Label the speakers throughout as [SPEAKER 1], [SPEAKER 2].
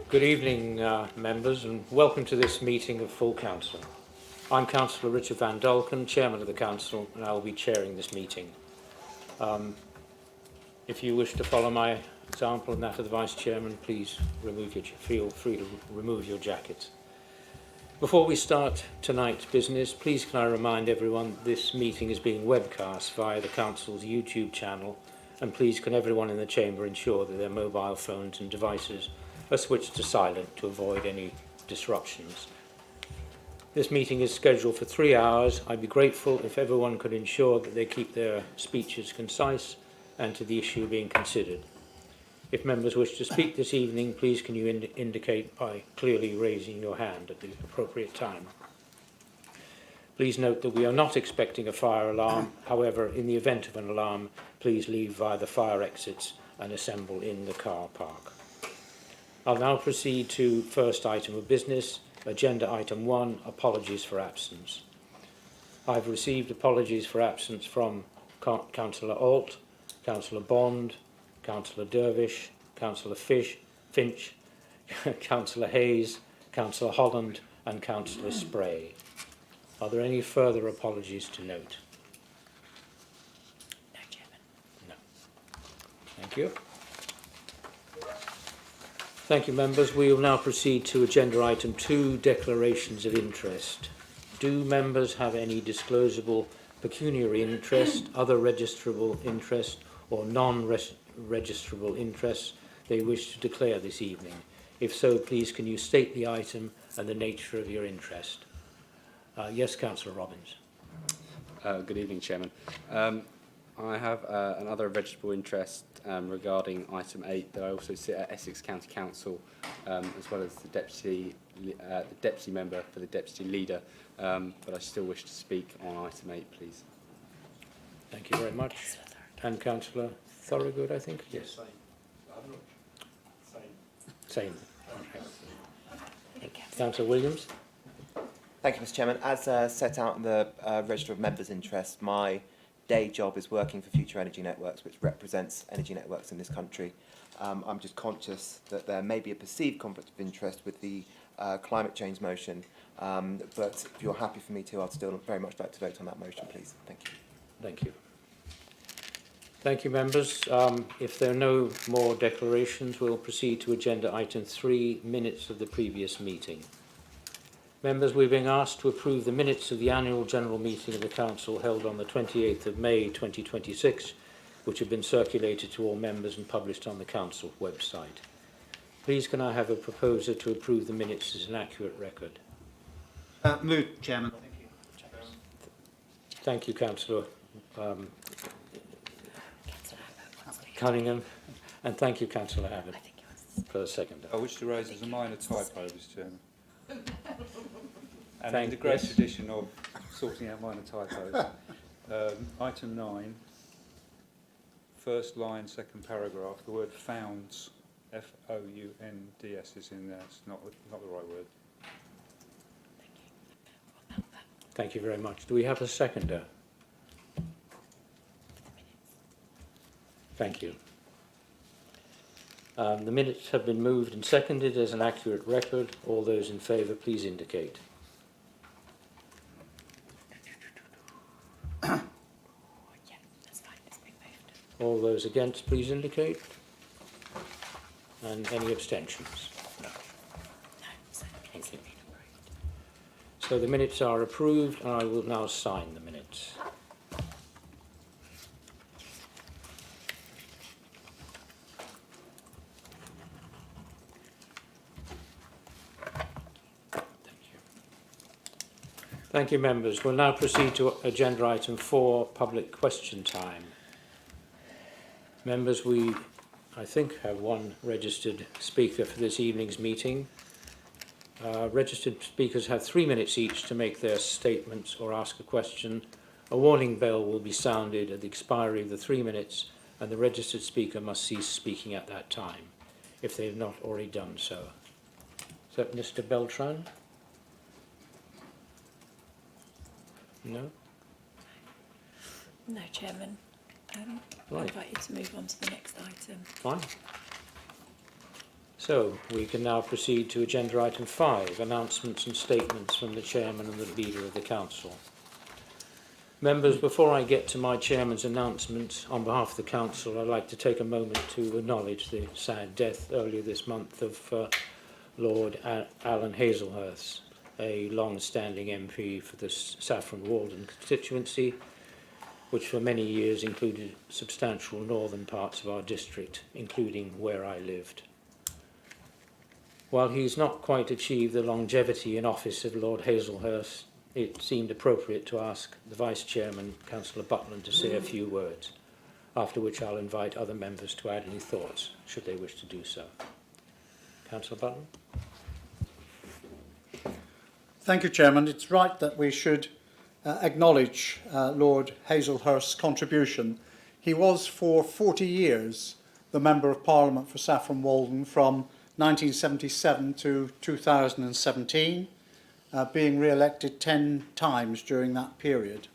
[SPEAKER 1] Good evening, members, and welcome to this meeting of full council. I'm Councillor Richard Van Dolken, Chairman of the Council, and I will be chairing this meeting. If you wish to follow my example and that of the Vice Chairman, please feel free to remove your jackets. Before we start tonight's business, please can I remind everyone this meeting is being webcast via the Council's YouTube channel, and please can everyone in the chamber ensure that their mobile phones and devices are switched to silent to avoid any disruptions. This meeting is scheduled for 3 hours. I'd be grateful if everyone could ensure that they keep their speeches concise and to the issue being considered. If members wish to speak this evening, please can you indicate by clearly raising your hand at the appropriate time. Please note that we are not expecting a fire alarm. However, in the event of an alarm, please leave via the fire exits and assemble in the car park. I'll now proceed to first item of business, agenda item 1, apologies for absence. I've received apologies for absence from Councillor Alt, Councillor Bond, Councillor Dervish, Councillor Finch, Councillor Hayes, Councillor Holland and Councillor Spray. Are there any further apologies to note?
[SPEAKER 2] No, Chairman.
[SPEAKER 1] No. Thank you. Thank you, members. We will now proceed to agenda item 2, declarations of interest. Do members have any disclosable pecuniary interest, other registrable interest, or non-registrable interests they wish to declare this evening? If so, please can you state the item and the nature of your interest? Yes, Councillor Robbins.
[SPEAKER 3] Good evening, Chairman. I have another registrable interest regarding item 8, that I also sit at Essex County Council, as well as the deputy member for the deputy leader, but I still wish to speak on item 8, please.
[SPEAKER 1] Thank you very much. And Councillor Thorogood, I think? Yes. Same. Okay. Councillor Williams.
[SPEAKER 4] Thank you, Mr. Chairman. As set out in the Register of Members' Interest, my day job is working for Future Energy Networks, which represents energy networks in this country. I'm just conscious that there may be a perceived conflict of interest with the climate change motion, but if you're happy for me to, I'd still very much like to vote on that motion, please. Thank you.
[SPEAKER 1] Thank you. Thank you, members. If there are no more declarations, we'll proceed to agenda item 3, minutes of the previous meeting. Members, we're being asked to approve the minutes of the annual general meeting of the Council held on the 28th of May 2026, which have been circulated to all members and published on the Council website. Please can I have a proposer to approve the minutes as an accurate record?
[SPEAKER 5] Move, Chairman.
[SPEAKER 1] Thank you, Councillor Cunningham, and thank you, Councillor Abbott, for the second.
[SPEAKER 6] I wish to raise as a minor typo, Mr. Chairman. And
[SPEAKER 1] Thank
[SPEAKER 6] in the great
[SPEAKER 1] yes.
[SPEAKER 6] tradition of sorting out minor typos, item 9, first line, second paragraph, the word founds, F-O-U-N-D-S is in there. It's not the right word.
[SPEAKER 1] Thank you very much. Do we have a seconder? Thank you. The minutes have been moved and seconded as an accurate record. All those in favour, please indicate.
[SPEAKER 2] Yeah, that's fine. It's been moved.
[SPEAKER 1] All those against, please indicate. And any abstentions? No.
[SPEAKER 2] No, so the minutes have been approved.
[SPEAKER 1] So the minutes are approved, and I will now sign the minutes. Thank you, members. We'll now proceed to agenda item 4, public question time. Members, we, I think, have one registered speaker for this evening's meeting. Registered speakers have 3 minutes each to make their statements or ask a question. A warning bell will be sounded at the expiry of the 3 minutes, and the registered speaker must cease speaking at that time, if they have not already done so. Is that Mr. Beltran? No?
[SPEAKER 2] No, Chairman. I
[SPEAKER 1] Right.
[SPEAKER 2] invite you to move on to the next item.
[SPEAKER 1] Fine. So we can now proceed to agenda item 5, announcements and statements from the Chairman and the Leader of the Council. Members, before I get to my Chairman's announcement, on behalf of the Council, I'd like to take a moment to acknowledge the sad death earlier this month of Lord Alan Hazelhurst, a long-standing MP for the Saffron Walden constituency, which for many years included substantial northern parts of our district, including where I lived. While he's not quite achieved the longevity in office of Lord Hazelhurst, it seemed appropriate to ask the Vice Chairman, Councillor Butland, to say a few words, after which I'll invite other members to add any thoughts, should they wish to do so. Councillor Butland.
[SPEAKER 5] Thank you, Chairman. It's right that we should acknowledge Lord Hazelhurst's contribution. He was for 40 years the Member of Parliament for Saffron Walden from 1977 to 2017. Being re-elected 10 times during that period.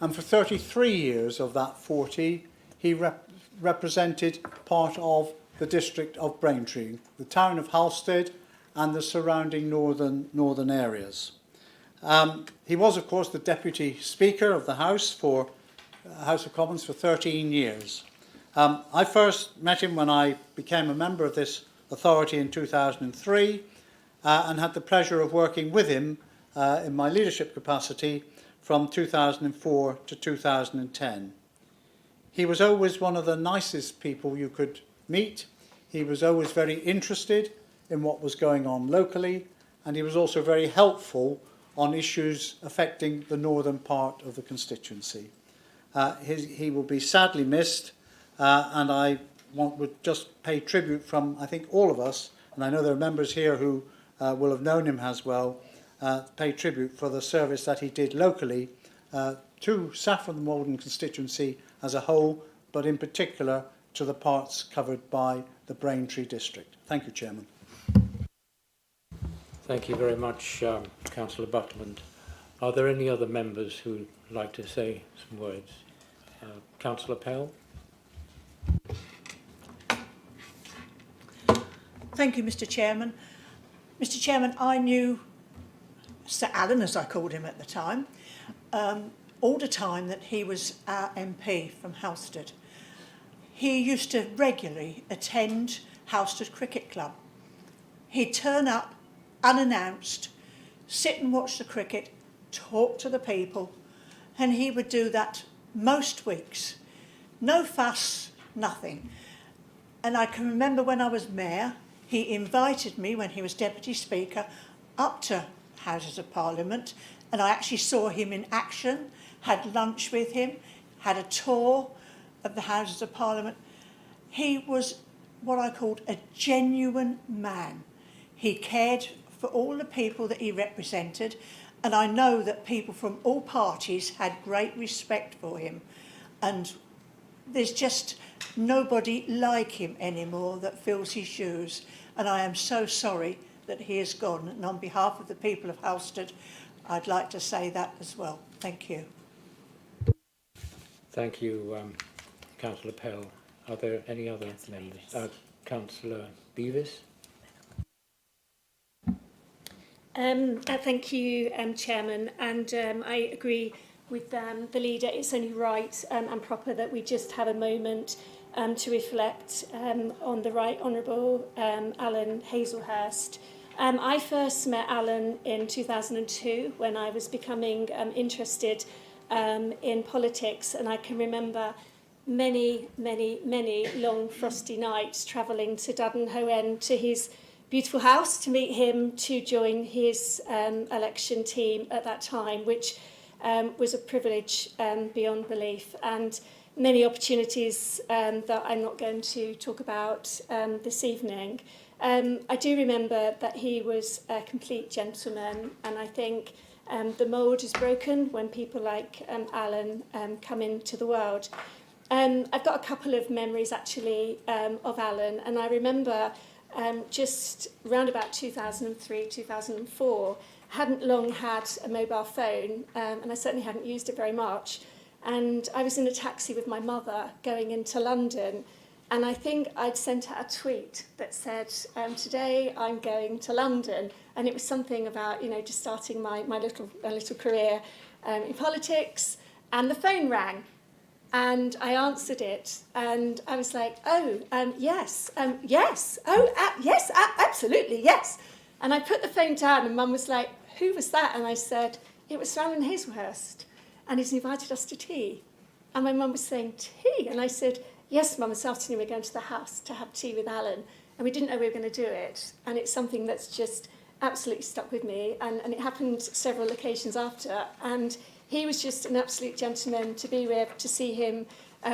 [SPEAKER 5] And for 33 years of that 40, he represented part of the district of Braintree, the town of Halstead and the surrounding northern areas. He was, of course, the Deputy Speaker of the House of Commons for 13 years. I first met him when I became a member of this authority in 2003, and had the pleasure of working with him in my leadership capacity from 2004 to 2010. He was always one of the nicest people you could meet. He was always very interested in what was going on locally, and he was also very helpful on issues affecting the northern part of the constituency. He will be sadly missed, and I would just pay tribute from, I think, all of us, and I know there are members here who will have known him as well, pay tribute for the service that he did locally to Saffron Walden constituency as a whole, but in particular to the parts covered by the Braintree district. Thank you, Chairman.
[SPEAKER 1] Thank you very much, Councillor Butland. Are there any other members who would like to say some words? Councillor Pell?
[SPEAKER 7] Thank you, Mr. Chairman. Mr. Chairman, I knew Sir Alan, as I called him at the time, all the time that he was our MP from Halstead. He used to regularly attend Halstead Cricket Club. He'd turn up unannounced, sit and watch the cricket, talk to the people, and he would do that most weeks. No fuss, nothing. And I can remember when I was mayor, he invited me, when he was Deputy Speaker, up to Houses of Parliament, and I actually saw him in action, had lunch with him, had a tour of the Houses of Parliament. He was what I called a genuine man. He cared for all the people that he represented, and I know that people from all parties had great respect for him, and there's just nobody like him anymore that fills his shoes. And I am so sorry that he is gone. And on behalf of the people of Halstead, I'd like to say that as well. Thank you.
[SPEAKER 1] Thank you, Councillor Pell. Are there any other members? Councillor Beavis?
[SPEAKER 8] Thank you, Chairman. And I agree with the leader. It's only right and proper that we just have a moment to reflect on the Right Honourable Alan Hazelhurst. I first met Alan in 2002 when I was becoming interested in politics, and I can remember many long frosty nights travelling to Dudden Hoe End to his beautiful house to meet him, to join his election team at that time, which was a privilege beyond belief, and many opportunities that I'm not going to talk about this evening. I do remember that he was a complete gentleman, and I think the mould is broken when people like Alan come into the world. I've got a couple of memories actually of Alan, and I remember just around about 2003, 2004, hadn't long had a mobile phone, and I certainly hadn't used it very much. And I was in a taxi with my mother going into London, And I think I'd sent out a tweet that said, today I'm going to London. And it was something about, just starting my little career in politics. And the phone rang. And I answered it. And I was like, yes, yes. Yes, absolutely, yes. And I put the phone down and Mum was like, who was that? And I said, it was Alan Hazelhurst. And he's invited us to tea. And my mum was saying, tea? And I said, yes, Mum, this afternoon we're going to the house to have tea with Alan. And we didn't know we were going to do it. And it's something that's just absolutely stuck with me. And it happened several occasions after. And he was just an absolute gentleman to be with, to see him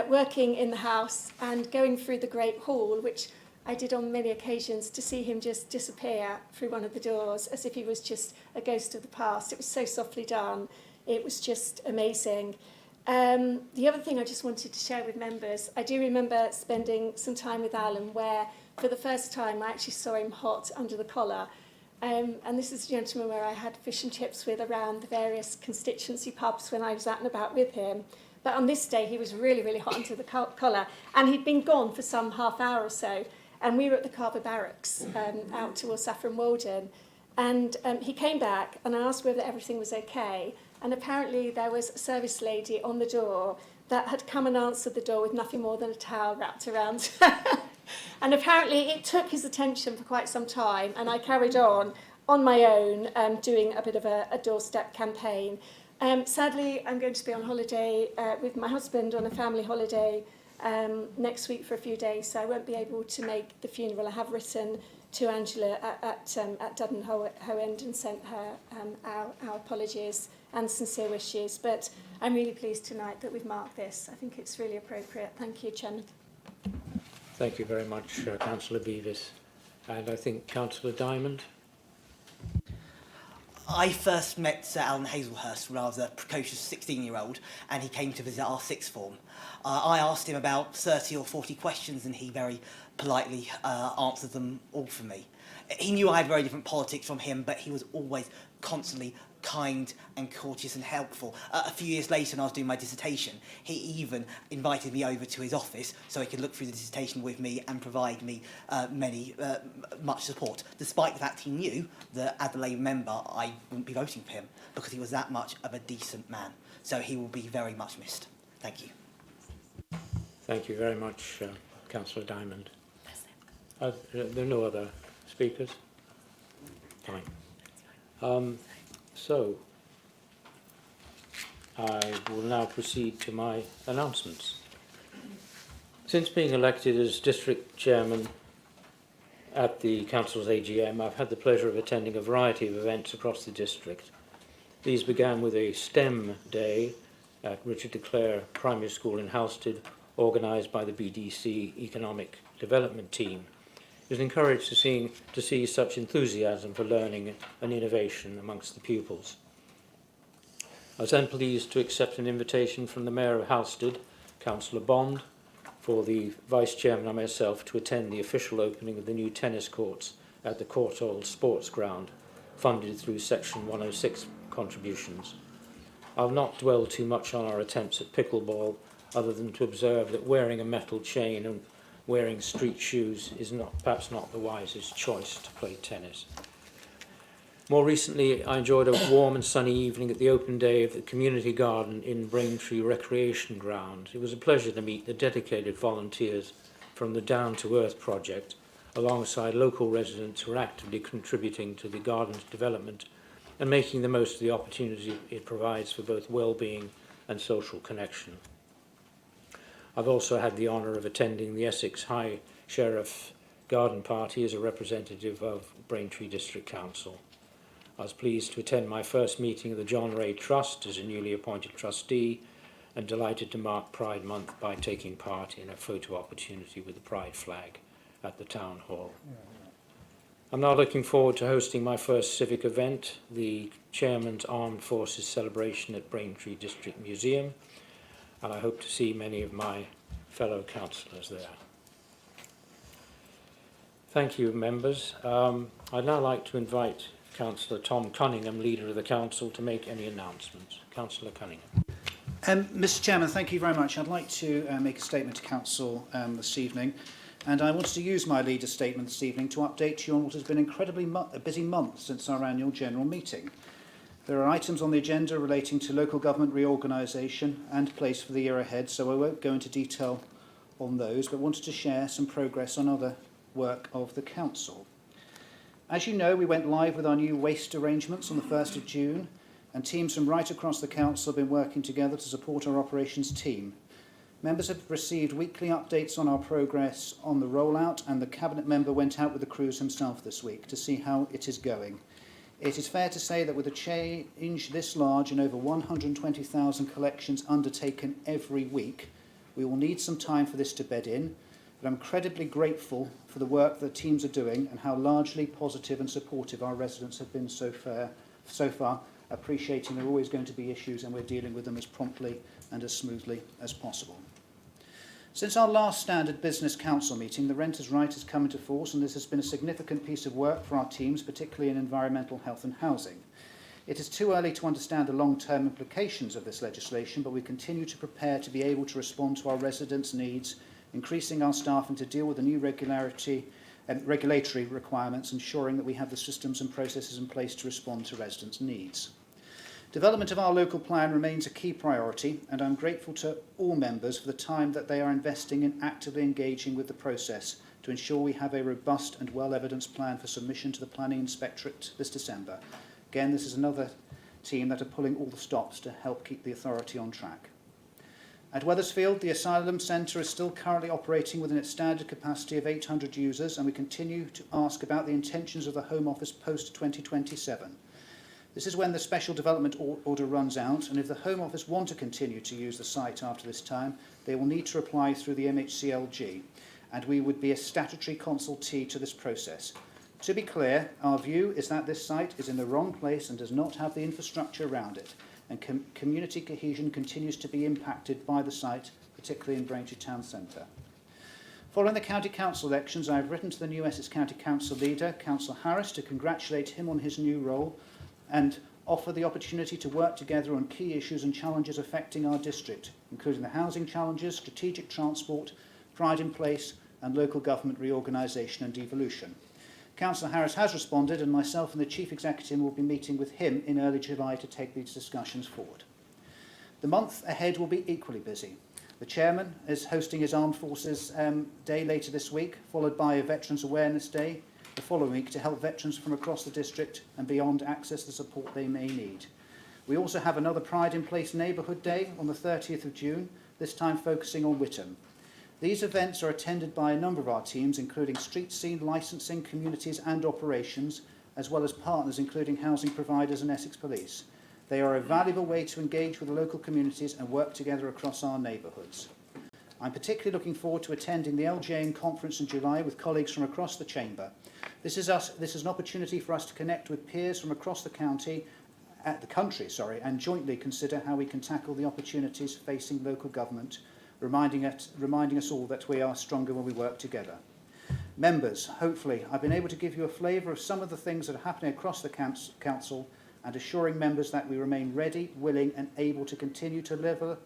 [SPEAKER 8] working in the house and going through the Great Hall, which I did on many occasions, to see him just disappear through one of the doors as if he was just a ghost of the past. It was so softly done. It was just amazing. The other thing I just wanted to share with members, I do remember spending some time with Alan where, for the first time, I actually saw him hot under the collar. And this is a gentleman where I had fish and chips with around the various constituency pubs when I was out and about with him. But on this day, he was really, really hot under the collar. And he'd been gone for some half hour or so. And we were at the Carver Barracks out towards Saffron Walden. And he came back and I asked whether everything was okay. And apparently there was a service lady on the door that had come and answered the door with nothing more than a towel wrapped around her. And apparently it took his attention for quite some time, and I carried on my own, doing a bit of a doorstep campaign. Sadly, I'm going to be on holiday with my husband on a family holiday next week for a few days, so I won't be able to make the funeral. I have written to Angela at Dudden Hoe End and sent her our apologies and sincere wishes. But I'm really pleased tonight that we've marked this. I think it's really appropriate. Thank you, Chairman.
[SPEAKER 1] Thank you very much, Councillor Beavis. And I think Councillor Diamond.
[SPEAKER 9] I first met Sir Alan Hazelhurst when I was a precocious 16-year-old, and he came to visit our sixth form. I asked him about 30 or 40 questions, and he very politely answered them all for me. He knew I had very different politics from him, but he was always constantly kind and courteous and helpful. A few years later, when I was doing my dissertation, he even invited me over to his office so he could look through the dissertation with me and provide me much support, despite the fact he knew that as a Labour member I wouldn't be voting for him, because he was that much of a decent man. So he will be very much missed. Thank you.
[SPEAKER 1] Thank you very much, Councillor Diamond. There are no other speakers? Fine. So, I will now proceed to my announcements. Since being elected as District Chairman at the Council's AGM, I've had the pleasure of attending a variety of events across the district. These began with a STEM day at Richard de Clare Primary School in Halstead, organised by the BDC Economic Development Team. It was encouraged to see such enthusiasm for learning and innovation amongst the pupils. I was then pleased to accept an invitation from the Mayor of Halstead, Councillor Bond, for the Vice Chairman and myself to attend the official opening of the new tennis courts at the Courtauld Sports Ground, funded through Section 106 contributions. I'll not dwell too much on our attempts at pickleball, other than to observe that wearing a metal chain and wearing street shoes is perhaps not the wisest choice to play tennis. More recently, I enjoyed a warm and sunny evening at the open day of the community garden in Braintree Recreation Ground. It was a pleasure to meet the dedicated volunteers from the Down to Earth project, alongside local residents who are actively contributing to the garden's development and making the most of the opportunity it provides for both well-being and social connection. I've also had the honour of attending the Essex High Sheriff Garden Party as a representative of Braintree District Council. I was pleased to attend my first meeting of the John Ray Trust as a newly appointed trustee, and delighted to mark Pride Month by taking part in a photo opportunity with the Pride flag at the Town Hall. I'm now looking forward to hosting my first civic event, the Chairman's Armed Forces celebration at Braintree District Museum, and I hope to see many of my fellow councillors there. Thank you, members. I'd now like to invite Councillor Tom Cunningham, Leader of the Council, to make any announcements. Councillor Cunningham.
[SPEAKER 10] Mr Chairman, thank you very much. I'd like to make a statement to Council this evening, and I wanted to use my leader statement this evening to update you on what has been an incredibly busy month since our annual general meeting. There are items on the agenda relating to local government reorganisation and place for the year ahead, so I won't go into detail on those, but wanted to share some progress on other work of the Council. As you know, we went live with our new waste arrangements on the 1st of June, and teams from right across the Council have been working together to support our operations team. Members have received weekly updates on our progress on the rollout, and the Cabinet member went out with the crews himself this week to see how it is going. It is fair to say that with a change this large and over 120,000 collections undertaken every week, we will need some time for this to bed in, but I'm incredibly grateful for the work the teams are doing and how largely positive and supportive our residents have been so far, appreciating there are always going to be issues and we're dealing with them as promptly and as smoothly as possible. Since our last standard business council meeting, the Renters' Right has come into force, and this has been a significant piece of work for our teams, particularly in environmental health and housing. It is too early to understand the long-term implications of this legislation, but we continue to prepare to be able to respond to our residents' needs, increasing our staff and to deal with the new regulatory requirements, ensuring that we have the systems and processes in place to respond to residents' needs. Development of our local plan remains a key priority, and I'm grateful to all members for the time that they are investing in actively engaging with the process to ensure we have a robust and well-evidenced plan for submission to the Planning Inspectorate this December. Again, this is another team that are pulling all the stops to help keep the authority on track. At Wethersfield, the Asylum Centre is still currently operating within its standard capacity of 800 users, and we continue to ask about the intentions of the Home Office post-2027. This is when the special development order runs out, and if the Home Office want to continue to use the site after this time, they will need to apply through the MHCLG, and we would be a statutory consultee to this process. To be clear, our view is that this site is in the wrong place and does not have the infrastructure around it, and community cohesion continues to be impacted by the site, particularly in Braintree Town Centre. Following the County Council elections, I have written to the new Essex County Council leader, Councillor Harris, to congratulate him on his new role and offer the opportunity to work together on key issues and challenges affecting our district, including the housing challenges, strategic transport, pride in place, and local government reorganisation and devolution. Councillor Harris has responded, and myself and the Chief Executive will be meeting with him in early July to take these discussions forward. The month ahead will be equally busy. The Chairman is hosting his Armed Forces Day later this week, followed by a Veterans Awareness Day the following week to help veterans from across the district and beyond access the support they may need. We also have another Pride in Place Neighbourhood Day on the 30th of June, this time focusing on Witham. These events are attended by a number of our teams, including street scene licensing, communities and operations, as well as partners including housing providers and Essex Police. They are a valuable way to engage with the local communities and work together across our neighbourhoods. I'm particularly looking forward to attending the LGAN conference in July with colleagues from across the Chamber. This is an opportunity for us to connect with peers from across the country, and jointly consider how we can tackle the opportunities facing local government, reminding us all that we are stronger when we work together. Members, hopefully I've been able to give you a flavour of some of the things that are happening across the Council and assuring members that we remain ready, willing and able to continue to deliver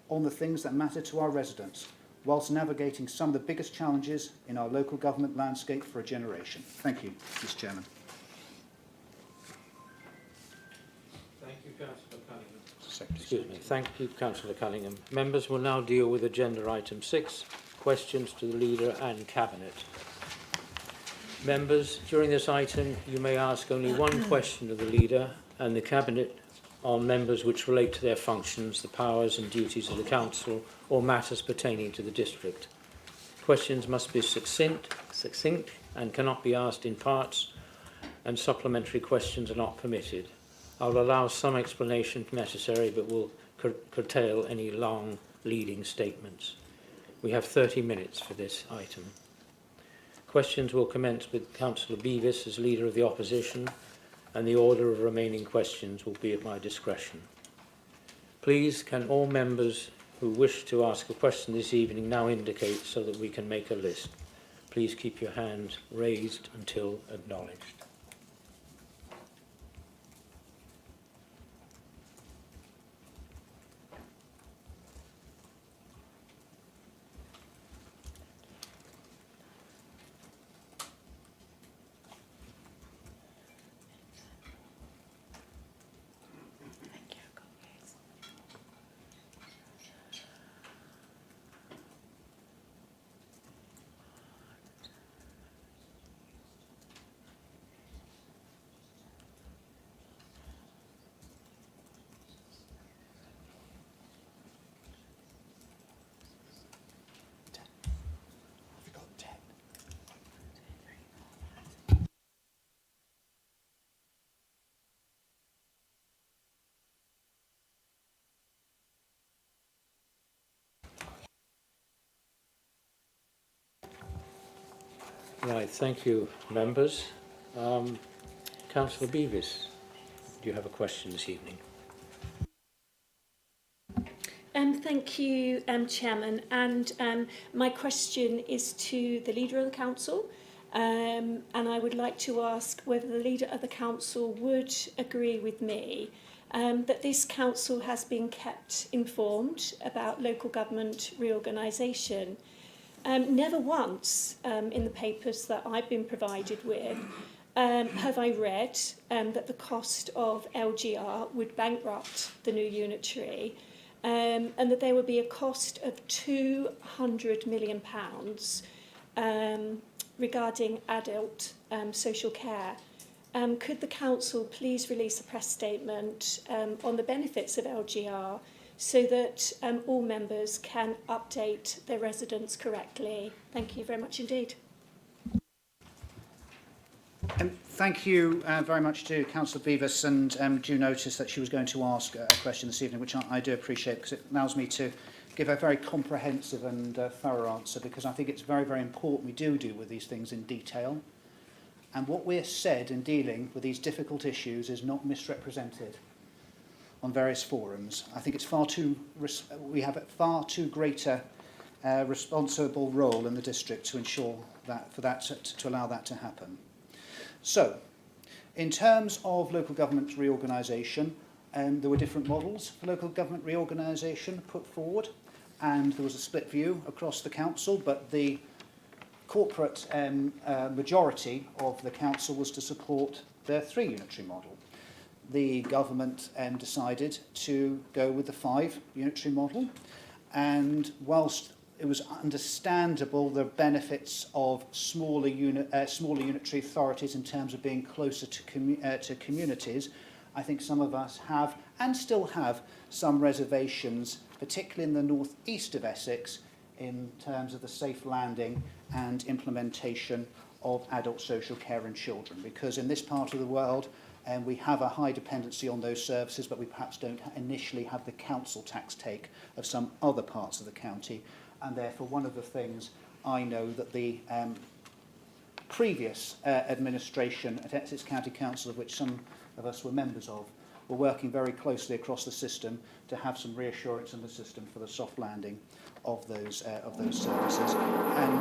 [SPEAKER 10] on the things that matter to our residents, whilst navigating some of the biggest challenges in our local government landscape for a generation. Thank you, Mr Chairman.
[SPEAKER 1] Thank you, Councillor Cunningham. Excuse me. Thank you, Councillor Cunningham. Members will now deal with agenda item 6, questions to the Leader and Cabinet. Members, during this item, you may ask only one question of the Leader and the Cabinet on members which relate to their functions, the powers and duties of the Council, or matters pertaining to the district. Questions must be succinct and cannot be asked in parts, and supplementary questions are not permitted. I will allow some explanation if necessary, but will curtail any long leading statements. We have 30 minutes for this item. Questions will commence with Councillor Beavis as Leader of the Opposition, and the order of remaining questions will be at my discretion. Please, can all members who wish to ask a question this evening now indicate so that we can make a list. Please keep your hand raised until acknowledged. Right, thank you, members. Councillor Beavis, do you have a question this evening?
[SPEAKER 8] Thank you, Chairman. And my question is to the Leader of the Council. And I would like to ask whether the Leader of the Council would agree with me that this Council has been kept informed about local government reorganisation. Never once in the papers that I've been provided with have I read that the cost of LGR would bankrupt the new unitary, and that there would be a cost of £200 million regarding adult social care. Could the Council please release a press statement on the benefits of LGR so that all members can update their residents correctly? Thank you very much indeed.
[SPEAKER 10] Thank you very much to Councillor Beavis, and do notice that she was going to ask a question this evening, which I do appreciate because it allows me to give a very comprehensive and thorough answer, because I think it's very, very important we do deal with these things in detail. And what we're said in dealing with these difficult issues is not misrepresented on various forums. I think it's we have a far too greater responsible role in the district to ensure that, to allow that to happen. So, in terms of local government reorganisation, there were different models for local government reorganisation put forward, and there was a split view across the council, but the corporate majority of the council was to support the 3 unitary model. The government decided to go with the 5 unitary model, and whilst it was understandable the benefits of smaller unitary authorities in terms of being closer to communities, I think some of us have and still have some reservations, particularly in the north east of Essex, in terms of the safe landing and implementation of adult social care in children, because in this part of the world we have a high dependency on those services, but we perhaps don't initially have the council tax take of some other parts of the county. And therefore, one of the things I know that the previous administration at Essex County Council, of which some of us were members of, were working very closely across the system to have some reassurance in the system for the soft landing of those services. And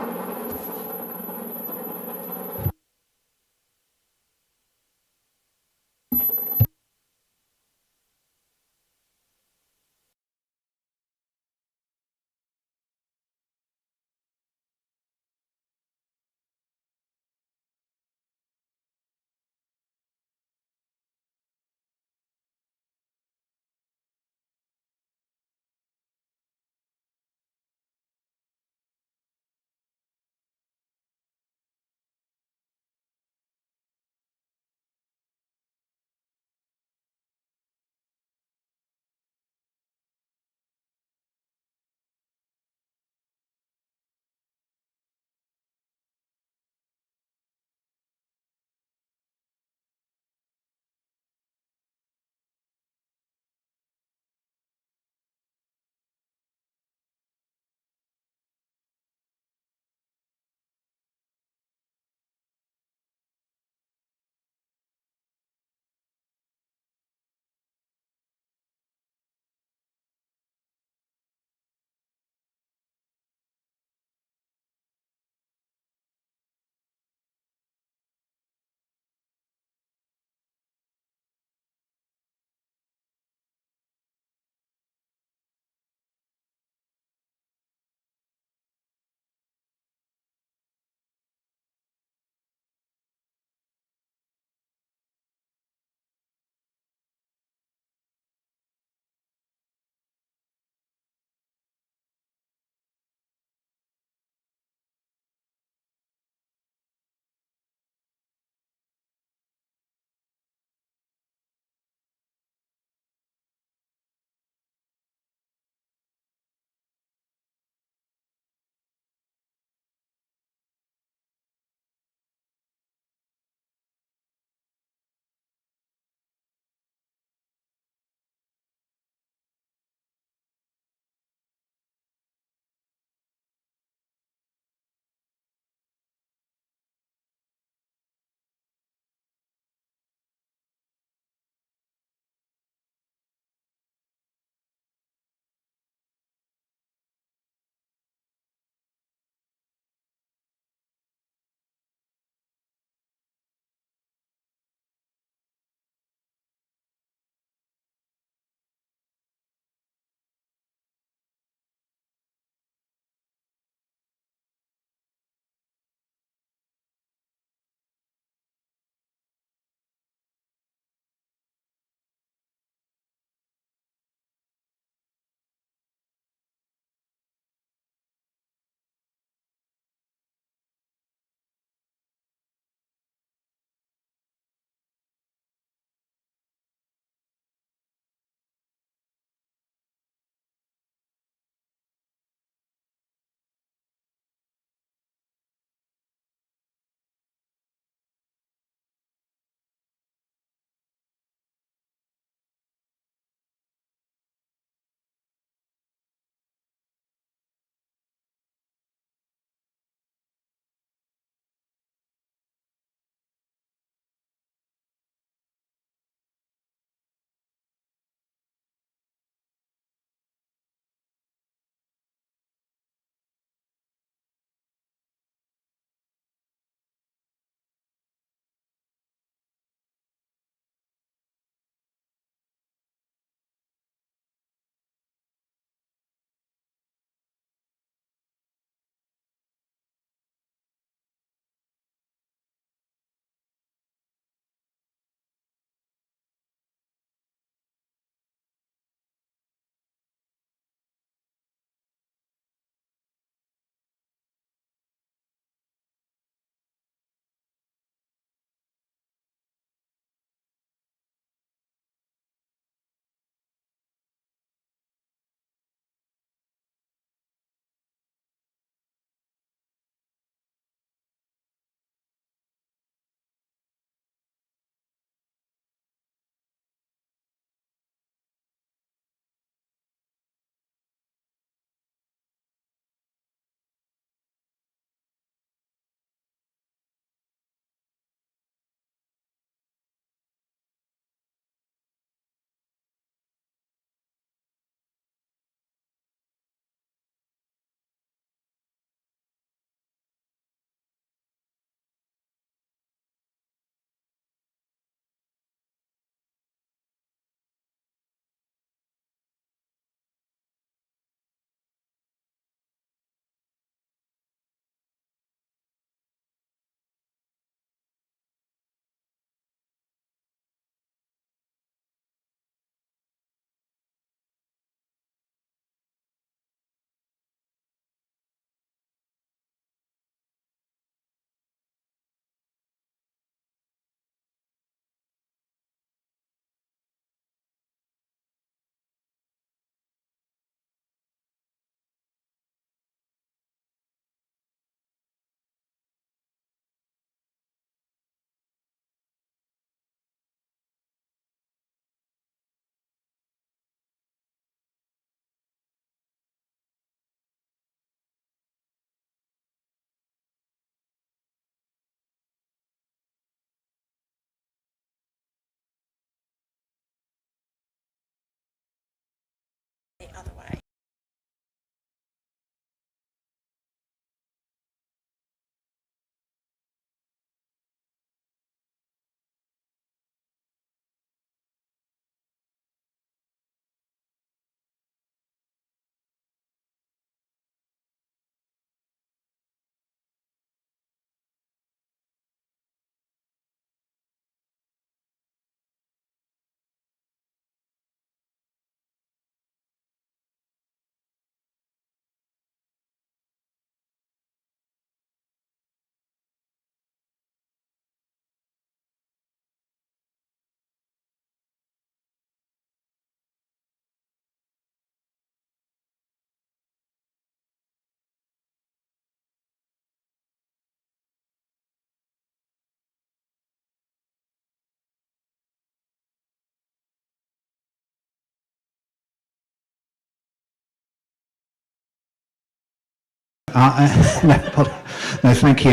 [SPEAKER 10] No, thank you,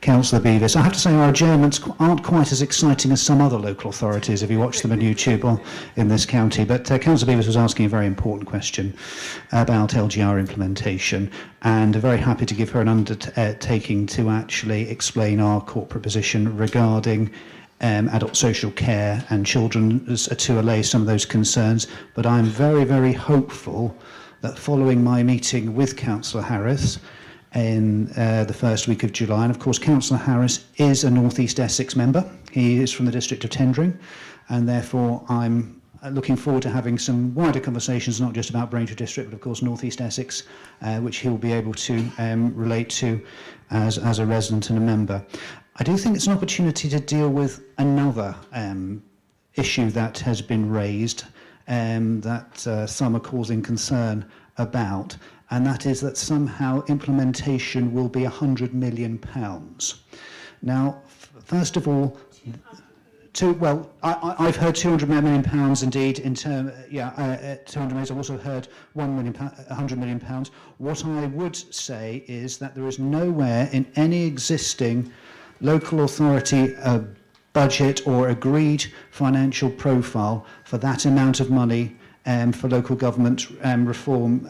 [SPEAKER 10] Councillor Beavis. I have to say our adjournments aren't quite as exciting as some other local authorities if you watch them on YouTube or in this county. But Councillor Beavis was asking a very important question about LGR implementation, and very happy to give her an undertaking to actually explain our corporate position regarding adult social care and children, to allay some of those concerns. But I'm very, very hopeful that following my meeting with Councillor Harris in the first week of July, and of course Councillor Harris is a North East Essex member. He is from the district of Tendring, and therefore I'm looking forward to having some wider conversations, not just about Braintree district, but of course North East Essex, which he'll be able to relate to as a resident and a member. I do think it's an opportunity to deal with another issue that has been raised that some are causing concern about, and that is that somehow implementation will be £100 million. Now, first of all, I've heard £200 million indeed in term, 200 million. I've also heard £100 million. What I would say is that there is nowhere in any existing local authority budget or agreed financial profile for that amount of money for local government reform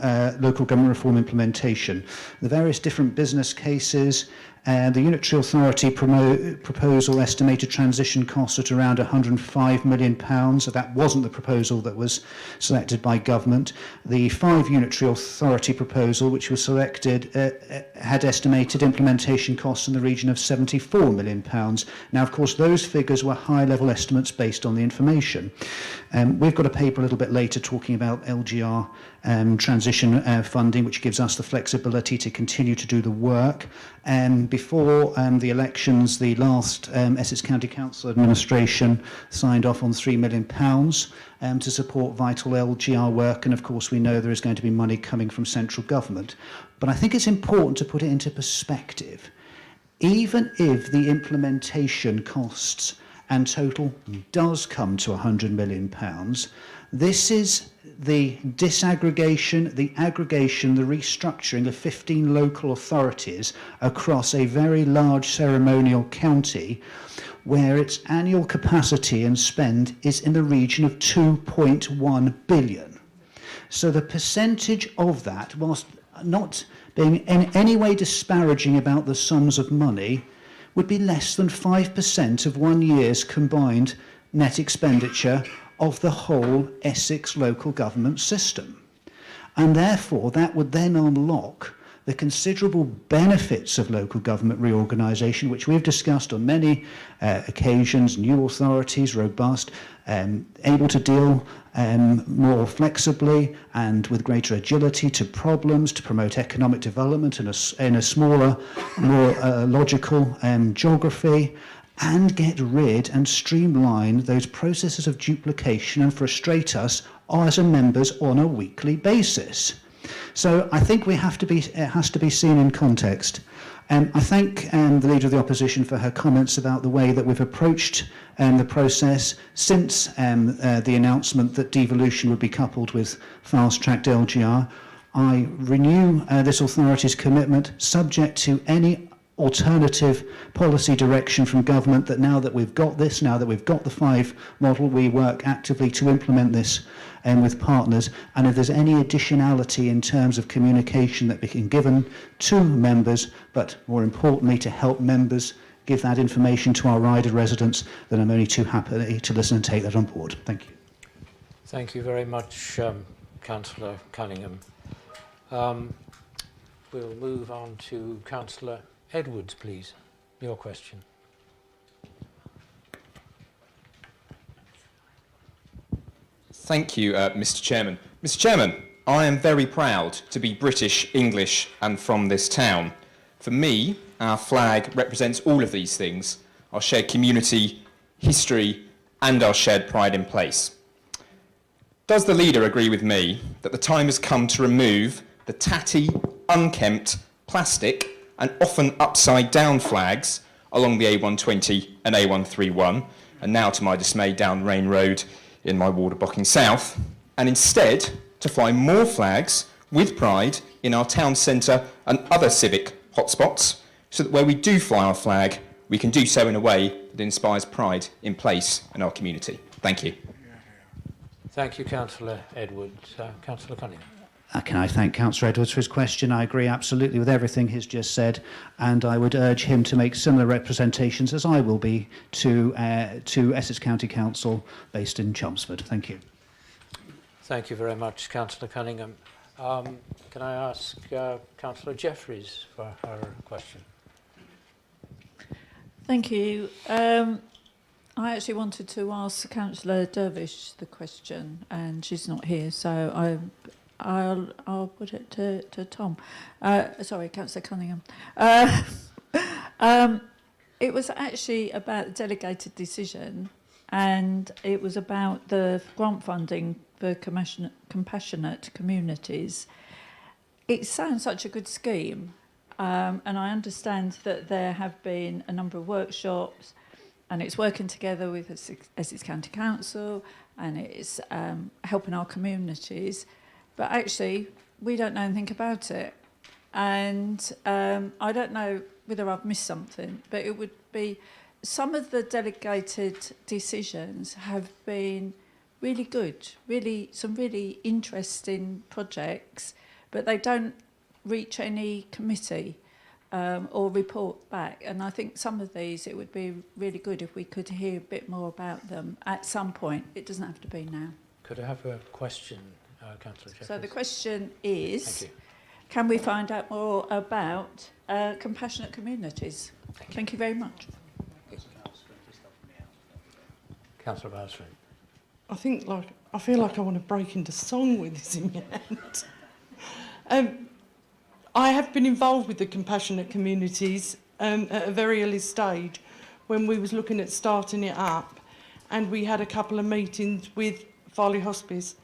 [SPEAKER 10] implementation. The various different business cases, the unitary authority proposal estimated transition costs at around £105 million. That wasn't the proposal that was selected by government. The 5 unitary authority proposal, which was selected, had estimated implementation costs in the region of £74 million. Now, of course, those figures were high-level estimates based on the information. We've got a paper a little bit later talking about LGR transition funding, which gives us the flexibility to continue to do the work. Before the elections, the last Essex County Council administration signed off on £3 million to support vital LGR work, and of course we know there is going to be money coming from central government. But I think it's important to put it into perspective. Even if the implementation costs and total does come to £100 million, this is the disaggregation, the aggregation, the restructuring of 15 local authorities across a very large ceremonial county where its annual capacity and spend is in the region of 2.1 billion. So the percentage of that, whilst not being in any way disparaging about the sums of money, would be less than 5% of 1 year's combined net expenditure of the whole Essex local government system. And therefore, that would then unlock the considerable benefits of local government reorganisation, which we've discussed on many occasions, new authorities, robust, able to deal more flexibly and with greater agility to problems, to promote economic development in a smaller, more logical geography, and get rid and streamline those processes of duplication and frustrate us as members on a weekly basis. So I think it has to be seen in context. I thank the Leader of the Opposition for her comments about the way that we've approached the process since the announcement that devolution would be coupled with fast-tracked LGR. I renew this authority's commitment, subject to any alternative policy direction from government, that now that we've got this, now that we've got the 5 model, we work actively to implement this with partners, and if there's any additionality in terms of communication that we can give to members, but more importantly to help members give that information to our rider residents, then I'm only too happy to listen and take that on board. Thank you.
[SPEAKER 1] Thank you very much, Councillor Cunningham. We'll move on to Councillor Edwards, please. Your question.
[SPEAKER 11] Thank you, Mr. Chairman. Mr. Chairman, I am very proud to be British, English, and from this town. For me, our flag represents all of these things: our shared community, history, and our shared pride in place. Does the leader agree with me that the time has come to remove the tatty, unkempt, plastic, and often upside-down flags along the A120 and A131, and now, to my dismay, down Rain Road in my ward of Bocking South, and instead to fly more flags with pride in our town centre and other civic hotspots, so that where we do fly our flag, we can do so in a way that inspires pride in place in our community. Thank you.
[SPEAKER 1] Thank you, Councillor Edwards. Councillor Cunningham.
[SPEAKER 10] Can I thank Councillor Edwards for his question? I agree absolutely with everything he's just said, and I would urge him to make similar representations, as I will be, to Essex County Council based in Chelmsford. Thank you.
[SPEAKER 1] Thank you very much, Councillor Cunningham. Can I ask Councillor Jeffries for her question?
[SPEAKER 12] Thank you. I actually wanted to ask Councillor Dervish the question, and she's not here, so I'll put it to Tom. Sorry, Councillor Cunningham. It was actually about the delegated decision, and it was about the grant funding for compassionate communities. It sounds such a good scheme, and I understand that there have been a number of workshops, and it's working together with Essex County Council, and it's helping our communities. But actually, we don't know anything about it. And I don't know whether I've missed something, but it would be some of the delegated decisions have been really good, some really interesting projects, but they don't reach any committee or report back. And I think some of these, it would be really good if we could hear a bit more about them at some point. It doesn't have to be now.
[SPEAKER 1] Could I have a question, Councillor Jeffries?
[SPEAKER 12] So the question is,
[SPEAKER 1] Thank you.
[SPEAKER 12] can we find out more about compassionate communities? Thank you very much.
[SPEAKER 1] Councillor Bowsford.
[SPEAKER 13] I feel like I want to break into song with this in my hand. I have been involved with the compassionate communities at a very early stage when we was looking at starting it up, and we had a couple of meetings with Farley Hospice.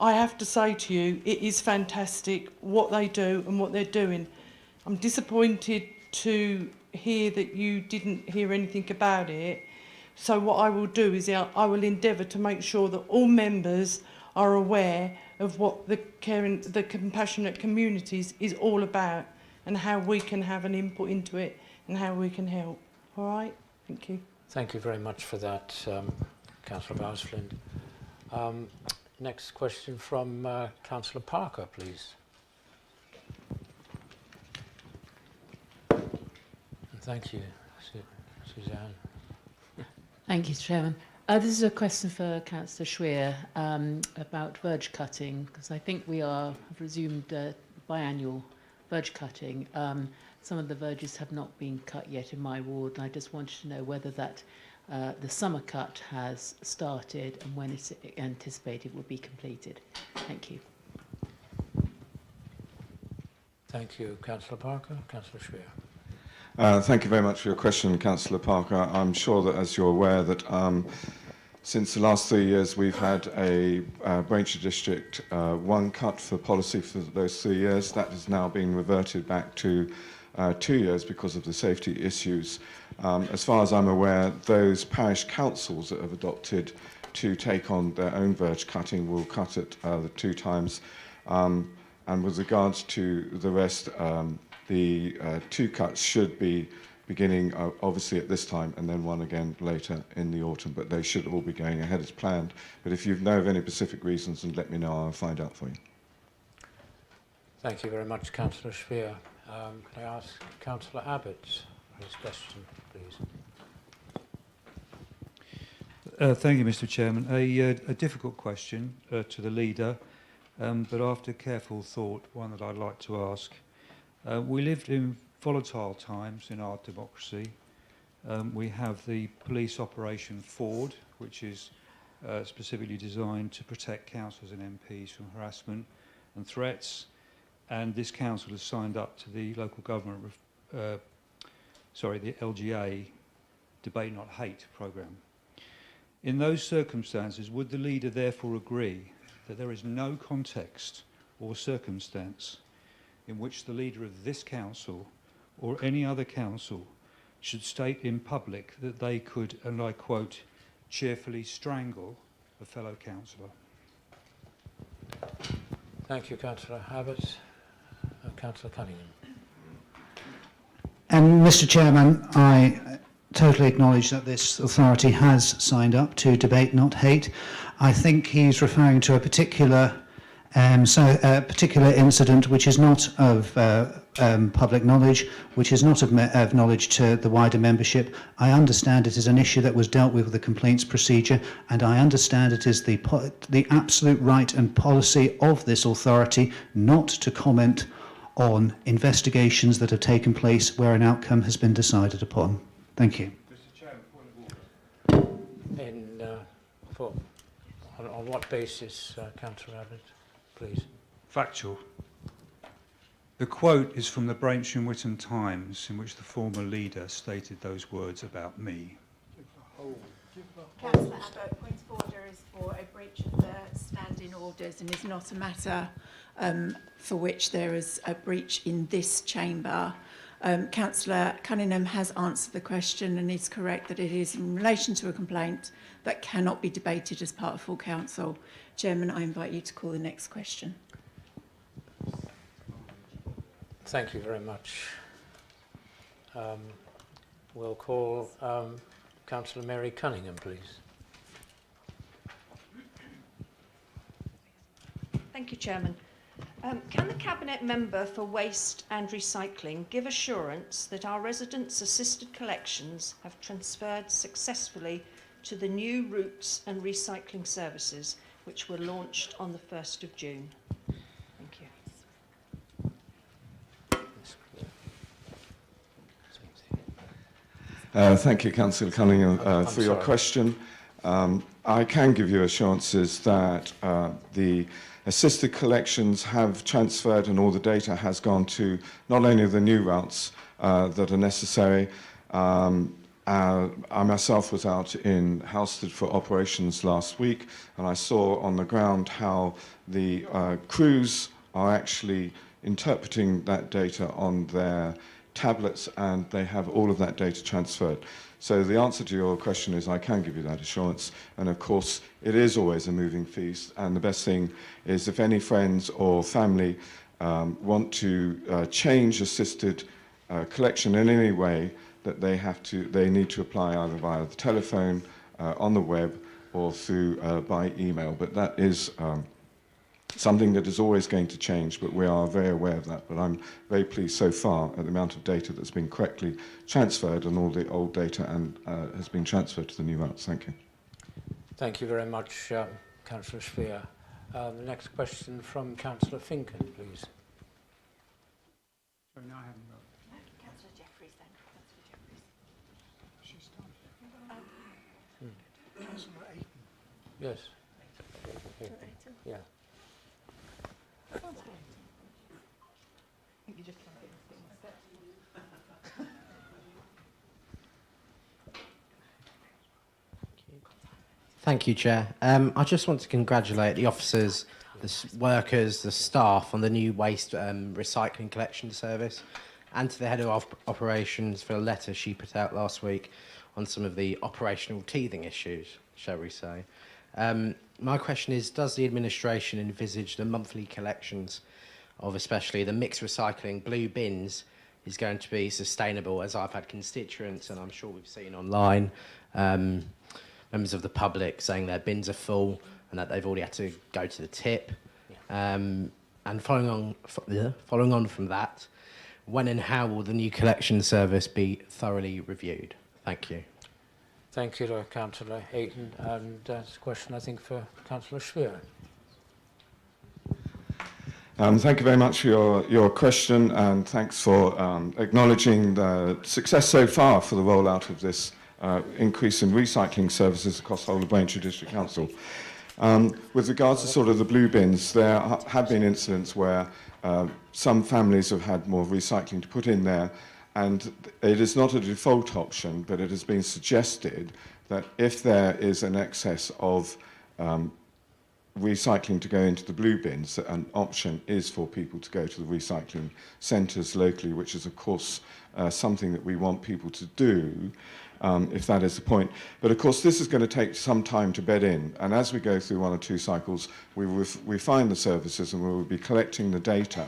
[SPEAKER 13] I have to say to you, it is fantastic what they do and what they're doing. I'm disappointed to hear that you didn't hear anything about it. So what I will do is I will endeavour to make sure that all members are aware of what the compassionate communities is all about, and how we can have an input into it and how we can help. All right? Thank you.
[SPEAKER 1] Thank you very much for that, Councillor Bowsford. Next question from Councillor Parker, please. Thank you, Suzanne.
[SPEAKER 2] Thank you, Chairman. This is a question for Councillor Schweer about verge cutting, because I think we have resumed biannual verge cutting. Some of the verges have not been cut yet in my ward, and I just wanted to know whether that the summer cut has started and when it's anticipated will be completed. Thank you.
[SPEAKER 1] Thank you, Councillor Parker. Councillor Schweer.
[SPEAKER 14] Thank you very much for your question, Councillor Parker. I'm sure that, as you're aware, that since the last 3 years we've had a Braintree District 1 cut for policy for those 3 years. That has now been reverted back to 2 years because of the safety issues. As far as I'm aware, those parish councils that have adopted to take on their own verge cutting will cut it the 2 times. And with regards to the rest, the 2 cuts should be beginning obviously at this time, and then 1 again later in the autumn, but they should all be going ahead as planned. But if you know of any specific reasons, then let me know, I'll find out for you.
[SPEAKER 1] Thank you very much, Councillor Schweer. Can I ask Councillor Abbott for his question, please?
[SPEAKER 6] Thank you, Mr. Chairman. A difficult question to the leader, but after careful thought, one that I'd like to ask. We lived in volatile times in our democracy. We have the police operation Ford, which is specifically designed to protect councillors and MPs from harassment and threats. And this council has signed up to the local government, the LGA Debate Not Hate programme. In those circumstances, would the leader therefore agree that there is no context or circumstance in which the leader of this council or any other council should state in public that they could, and I quote, cheerfully strangle a fellow councillor?
[SPEAKER 1] Thank you, Councillor Abbott. Councillor Cunningham.
[SPEAKER 10] Mr. Chairman, I totally acknowledge that this authority has signed up to Debate Not Hate. I think he's referring to a particular incident which is not of public knowledge, which is not of knowledge to the wider membership. I understand it is an issue that was dealt with the complaints procedure, and I understand it is the absolute right and policy of this authority not to comment on investigations that have taken place where an outcome has been decided upon. Thank you.
[SPEAKER 1] Mr. Chairman, point of order. On what basis, Councillor Abbott, please?
[SPEAKER 6] Factual. The quote is from the Braintree and Whittam Times, in which the former leader stated those words about me.
[SPEAKER 15] Councillor Abbott, point of order is for a breach of the standing orders and is not a matter for which there is a breach in this chamber. Councillor Cunningham has answered the question and is correct that it is in relation to a complaint that cannot be debated as part of full council. Chairman, I invite you to call the next question.
[SPEAKER 1] Thank you very much. We'll call Councillor Mary Cunningham, please.
[SPEAKER 16] Thank you, Chairman. Can the Cabinet Member for Waste and Recycling give assurance that our residents' assisted collections have transferred successfully to the new routes and recycling services which were launched on the 1st of June? Thank you.
[SPEAKER 14] Thank you, Councillor Cunningham, for your question. I can give you assurances that the assisted collections have transferred and all the data has gone to not only the new routes that are necessary. I myself was out in Halstead for operations last week, and I saw on the ground how the crews are actually interpreting that data on their tablets, and they have all of that data transferred. So the answer to your question is I can give you that assurance, and of course it is always a moving feast, and the best thing is if any friends or family want to change assisted collection in any way, that they need to apply either via the telephone, on the web, or through by email. But that is something that is always going to change, but we are very aware of that. But I'm very pleased so far at the amount of data that's been correctly transferred, and all the old data has been transferred to the new routes. Thank you.
[SPEAKER 1] Thank you very much, Councillor Spear. The next question from Councillor Finken, please.
[SPEAKER 5] Sorry, no, I haven't got.
[SPEAKER 15] Councillor Jeffries then.
[SPEAKER 5] She's done. Councillor Ayton.
[SPEAKER 1] Yes. Yeah.
[SPEAKER 17] Thank you, Chair. I just want to congratulate the officers, the workers, the staff on the new waste recycling collection service, and to the head of operations for a letter she put out last week on some of the operational teething issues, shall we say. My question is, does the administration envisage the monthly collections of especially the mixed recycling blue bins is going to be sustainable, as I've had constituents, and I'm sure we've seen online, members of the public saying their bins are full and that they've already had to go to the tip. And following on from that, when and how will the new collection service be thoroughly reviewed? Thank you.
[SPEAKER 1] Thank you to Councillor Ayton, and that's a question, I think, for Councillor Spear.
[SPEAKER 14] Thank you very much for your question, and thanks for acknowledging the success so far for the rollout of this increase in recycling services across the whole of Braintree District Council. With regards to sort of the blue bins, there have been incidents where some families have had more recycling to put in there, and it is not a default option, but it has been suggested that if there is an excess of recycling to go into the blue bins, an option is for people to go to the recycling centres locally, which is of course something that we want people to do. if that is the point. But of course, this is going to take some time to bed in. And as we go through 1 or 2 cycles, we will refine the services and we will be collecting the data.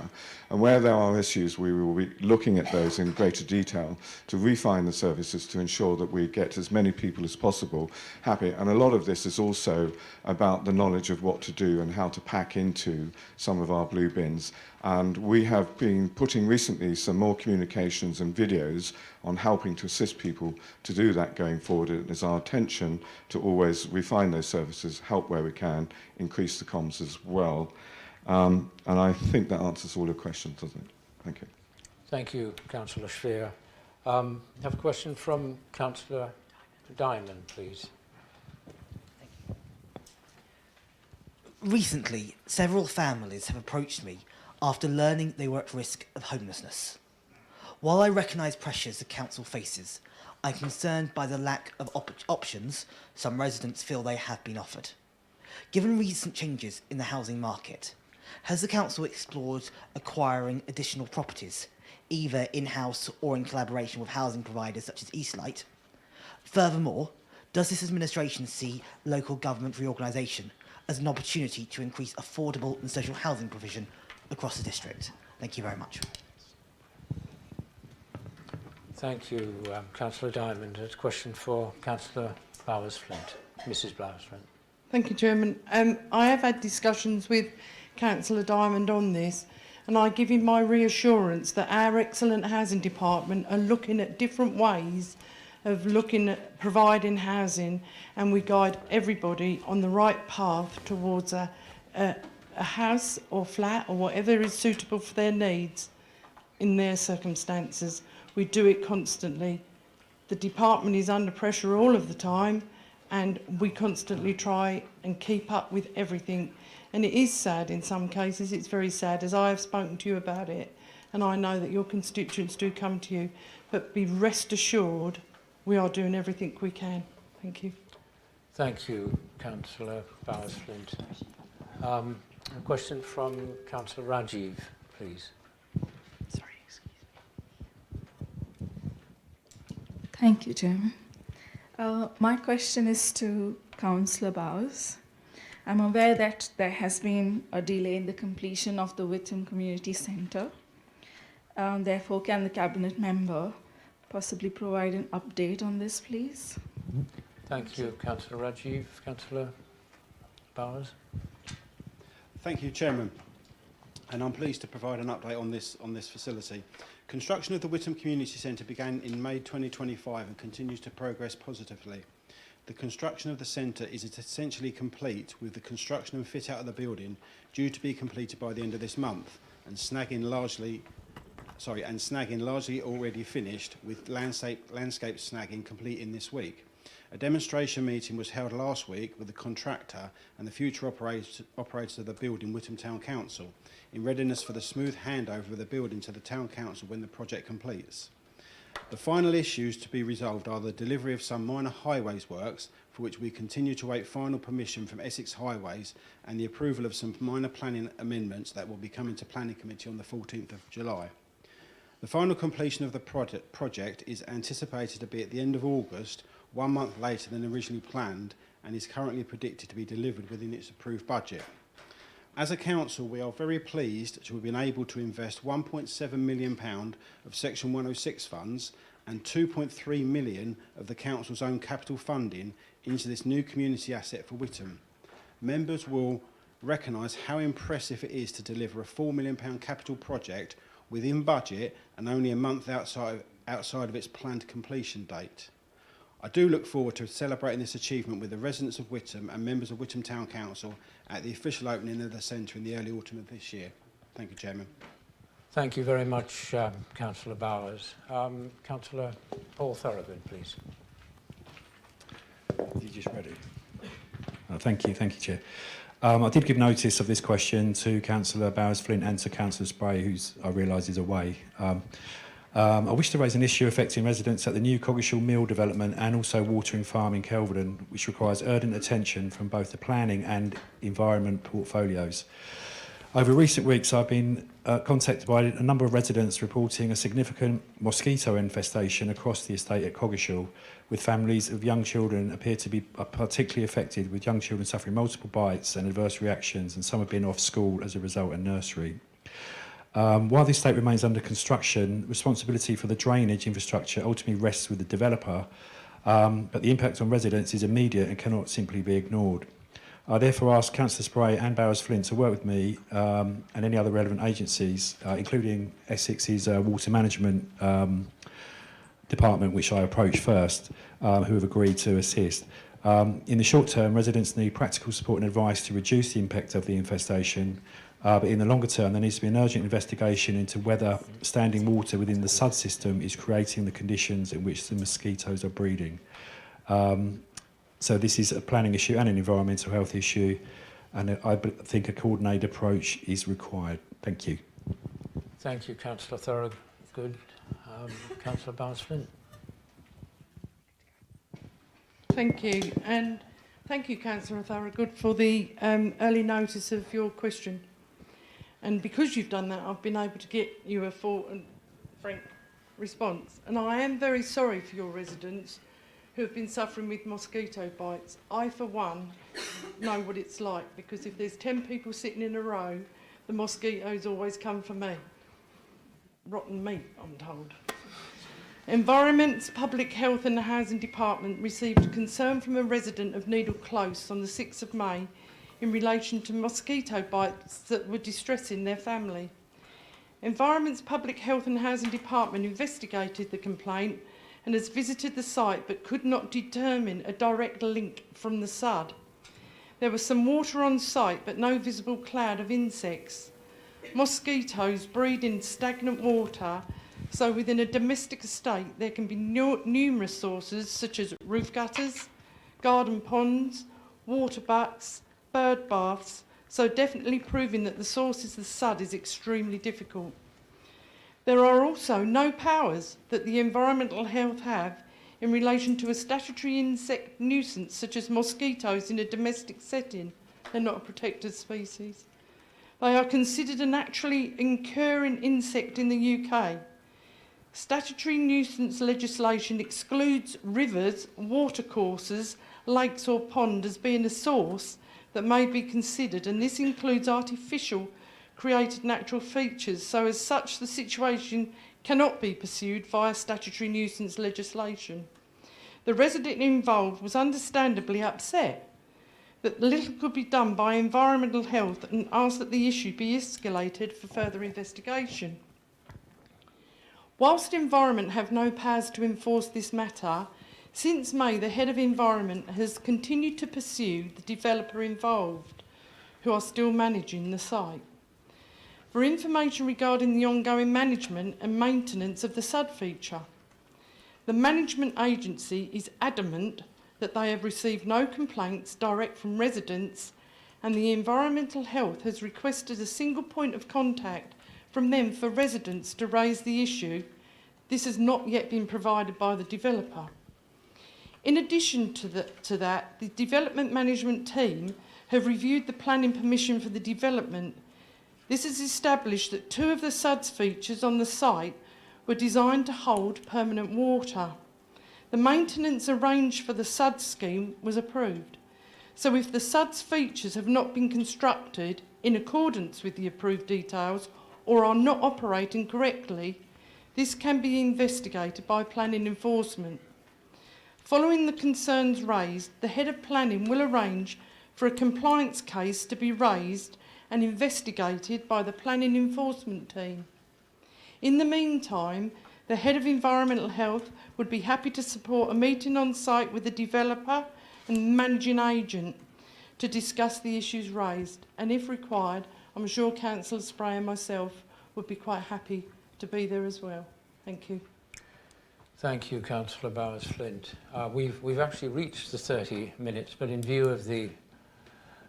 [SPEAKER 14] And where there are issues, we will be looking at those in greater detail to refine the services to ensure that we get as many people as possible happy. And a lot of this is also about the knowledge of what to do and how to pack into some of our blue bins. And we have been putting recently some more communications and videos on helping to assist people to do that going forward. It is our intention to always refine those services, help where we can, increase the comms as well. And I think that answers all your questions, doesn't it? Thank you.
[SPEAKER 1] Thank you, Councillor Spear. I have a question from Councillor Diamond, please.
[SPEAKER 9] Recently, several families have approached me after learning they were at risk of homelessness. While I recognise pressures the council faces, I'm concerned by the lack of options some residents feel they have been offered. Given recent changes in the housing market, has the council explored acquiring additional properties, either in-house or in collaboration with housing providers such as Eastlight? Furthermore, does this administration see local government reorganisation as an opportunity to increase affordable and social housing provision across the district? Thank you very much.
[SPEAKER 1] Thank you, Councillor Diamond. A question for Councillor Bowers-Flint. Mrs. Bowers-Flint.
[SPEAKER 13] Thank you, Chairman. I have had discussions with Councillor Diamond on this, and I give him my reassurance that our excellent housing department are looking at different ways of looking at providing housing, and we guide everybody on the right path towards a house or flat or whatever is suitable for their needs in their circumstances. We do it constantly. The department is under pressure all of the time, and we constantly try and keep up with everything. And it is sad in some cases, it's very sad, as I have spoken to you about it, and I know that your constituents do come to you, but be rest assured we are doing everything we can. Thank you.
[SPEAKER 1] Thank you, Councillor Bowers-Flint. A question from Councillor Rajiv, please.
[SPEAKER 18] Thank you, Chairman. My question is to Councillor Bowers. I'm aware that there has been a delay in the completion of the Witham Community Centre. Therefore, can the Cabinet member possibly provide an update on this, please?
[SPEAKER 1] Thank you, Councillor Rajiv. Councillor Bowers.
[SPEAKER 19] Thank you, Chairman. And I'm pleased to provide an update on this facility. Construction of the Witham Community Centre began in May 2025 and continues to progress positively. The construction of the centre is essentially complete, with the construction and fit out of the building due to be completed by the end of this month, and snagging largely already finished, with landscape snagging completing this week. A demonstration meeting was held last week with the contractor and the future operators of the building, Witham Town Council, in readiness for the smooth handover of the building to the Town Council when the project completes. The final issues to be resolved are the delivery of some minor highways works, for which we continue to await final permission from Essex Highways, and the approval of some minor planning amendments that will be coming to Planning Committee on the 14th of July. The final completion of the project is anticipated to be at the end of August, 1 month later than originally planned, and is currently predicted to be delivered within its approved budget. As a council, we are very pleased to have been able to invest £1.7 million of Section 106 funds and £2.3 million of the council's own capital funding into this new community asset for Witham. Members will recognise how impressive it is to deliver a £4 million capital project within budget and only a month outside of its planned completion date. I do look forward to celebrating this achievement with the residents of Witham and members of Witham Town Council at the official opening of the centre in the early autumn of this year. Thank you, Chairman.
[SPEAKER 1] Thank you very much, Councillor Bowers. Councillor Paul Thorogood, please.
[SPEAKER 20] You just read it. Thank you, Chair. I did give notice of this question to Councillor Bowers-Flint and to Councillor Spray, who I realise is away. I wish to raise an issue affecting residents at the new Coggeshall Mill development and also Watering Farm in Kelvedon, which requires urgent attention from both the planning and environment portfolios. Over recent weeks, I've been contacted by a number of residents reporting a significant mosquito infestation across the estate at Coggeshall, with families of young children appear to be particularly affected, with young children suffering multiple bites and adverse reactions, and some have been off school as a result in nursery. While the estate remains under construction, responsibility for the drainage infrastructure ultimately rests with the developer, but the impact on residents is immediate and cannot simply be ignored. I therefore ask Councillor Spray and Bowers-Flint to work with me and any other relevant agencies, including Essex's water management department, which I approached first, who have agreed to assist. In the short term, residents need practical support and advice to reduce the impact of the infestation, but in the longer term, there needs to be an urgent investigation into whether standing water within the SUD system is creating the conditions in which the mosquitoes are breeding. So this is a planning issue and an environmental health issue, and I think a coordinated approach is required. Thank you.
[SPEAKER 1] Thank you, Councillor Thorogood. Councillor Bowers-Flint.
[SPEAKER 13] Thank you, and thank you, Councillor Thorogood, for the early notice of your question. And because you've done that, I've been able to get you a full and frank response. And I am very sorry for your residents who have been suffering with mosquito bites. I, for one, know what it's like, because if there's 10 people sitting in a row, the mosquitoes always come for me. Rotten meat, I'm told. Environment's Public Health and the Housing Department received a concern from a resident of Needle Close on the 6th of May in relation to mosquito bites that were distressing their family. Environment's Public Health and Housing Department investigated the complaint and has visited the site but could not determine a direct link from the SUD. There was some water on site but no visible cloud of insects. Mosquitoes breed in stagnant water, so within a domestic estate there can be numerous sources such as roof gutters, garden ponds, water butts, bird baths, so definitely proving that the source is the SUD is extremely difficult. There are also no powers that the Environmental Health have in relation to a statutory insect nuisance such as mosquitoes in a domestic setting. They're not a protected species. They are considered a naturally occurring insect in the UK. Statutory nuisance legislation excludes rivers, watercourses, lakes or ponds as being a source that may be considered, and this includes artificial created natural features, so as such the situation cannot be pursued via statutory nuisance legislation. The resident involved was understandably upset that little could be done by Environmental Health and asked that the issue be escalated for further investigation. Whilst Environment have no powers to enforce this matter, since May the Head of Environment has continued to pursue the developer involved, who are still managing the site, for information regarding the ongoing management and maintenance of the SUD feature. The management agency is adamant that they have received no complaints direct from residents, and the Environmental Health has requested a single point of contact from them for residents to raise the issue. This has not yet been provided by the developer. In addition to that, the development management team have reviewed the planning permission for the development. This has established that 2 of the SUD's features on the site were designed to hold permanent water. The maintenance arranged for the SUD scheme was approved. So if the SUD's features have not been constructed in accordance with the approved details or are not operating correctly, this can be investigated by planning enforcement. Following the concerns raised, the Head of Planning will arrange for a compliance case to be raised and investigated by the planning enforcement team. In the meantime, the Head of Environmental Health would be happy to support a meeting on site with the developer and managing agent to discuss the issues raised, and if required, I'm sure Councillor Spray and myself would be quite happy to be there as well. Thank you.
[SPEAKER 1] Thank you, Councillor Bowers-Flint. We've actually reached the 30 minutes, but in view of the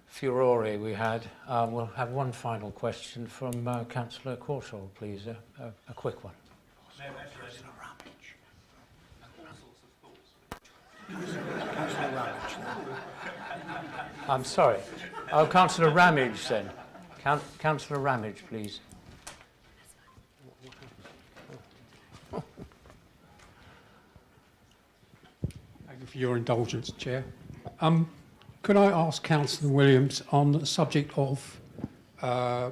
[SPEAKER 1] furore we had, we'll have one final question from Councillor Corsall, please, a quick one. I'm sorry. Oh, Councillor Ramage then. Councillor Ramage, please.
[SPEAKER 21] Thank you for your indulgence, Chair. Could I ask Councillor Williams on the subject of,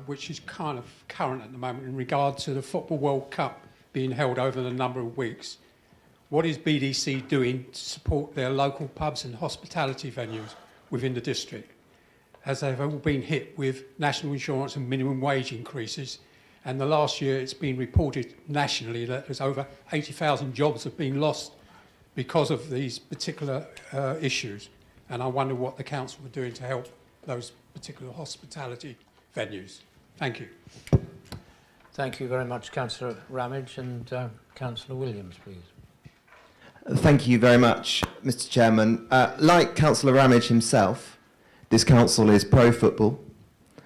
[SPEAKER 21] which is kind of current at the moment in regard to the Football World Cup being held over the number of weeks, what is BDC doing to support their local pubs and hospitality venues within the district, as they've all been hit with national insurance and minimum wage increases? And the last year it's been reported nationally that there's over 80,000 jobs have been lost because of these particular issues. And I wonder what the council are doing to help those particular hospitality venues. Thank you.
[SPEAKER 1] Thank you very much, Councillor Ramage, and Councillor Williams, please.
[SPEAKER 4] Thank you very much, Mr. Chairman. Like Councillor Ramage himself, this council is pro-football,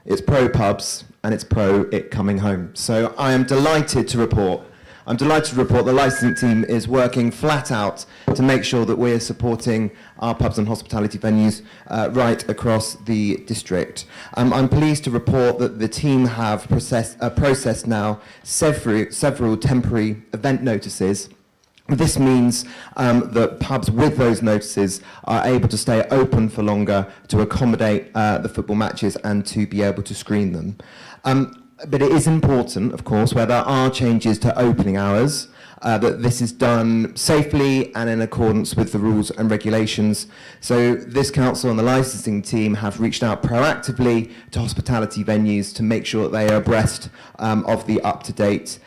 [SPEAKER 4] it's pro-pubs, and it's pro-it coming home. So I am delighted to report the licensing team is working flat out to make sure that we're supporting our pubs and hospitality venues right across the district. I'm pleased to report that the team have processed now several temporary event notices. This means that pubs with those notices are able to stay open for longer to accommodate the football matches and to be able to screen them. But it is important, of course, where there are changes to opening hours, that this is done safely and in accordance with the rules and regulations. So this council and the licensing team have reached out proactively to hospitality venues to make sure that they are abreast of the up-to-date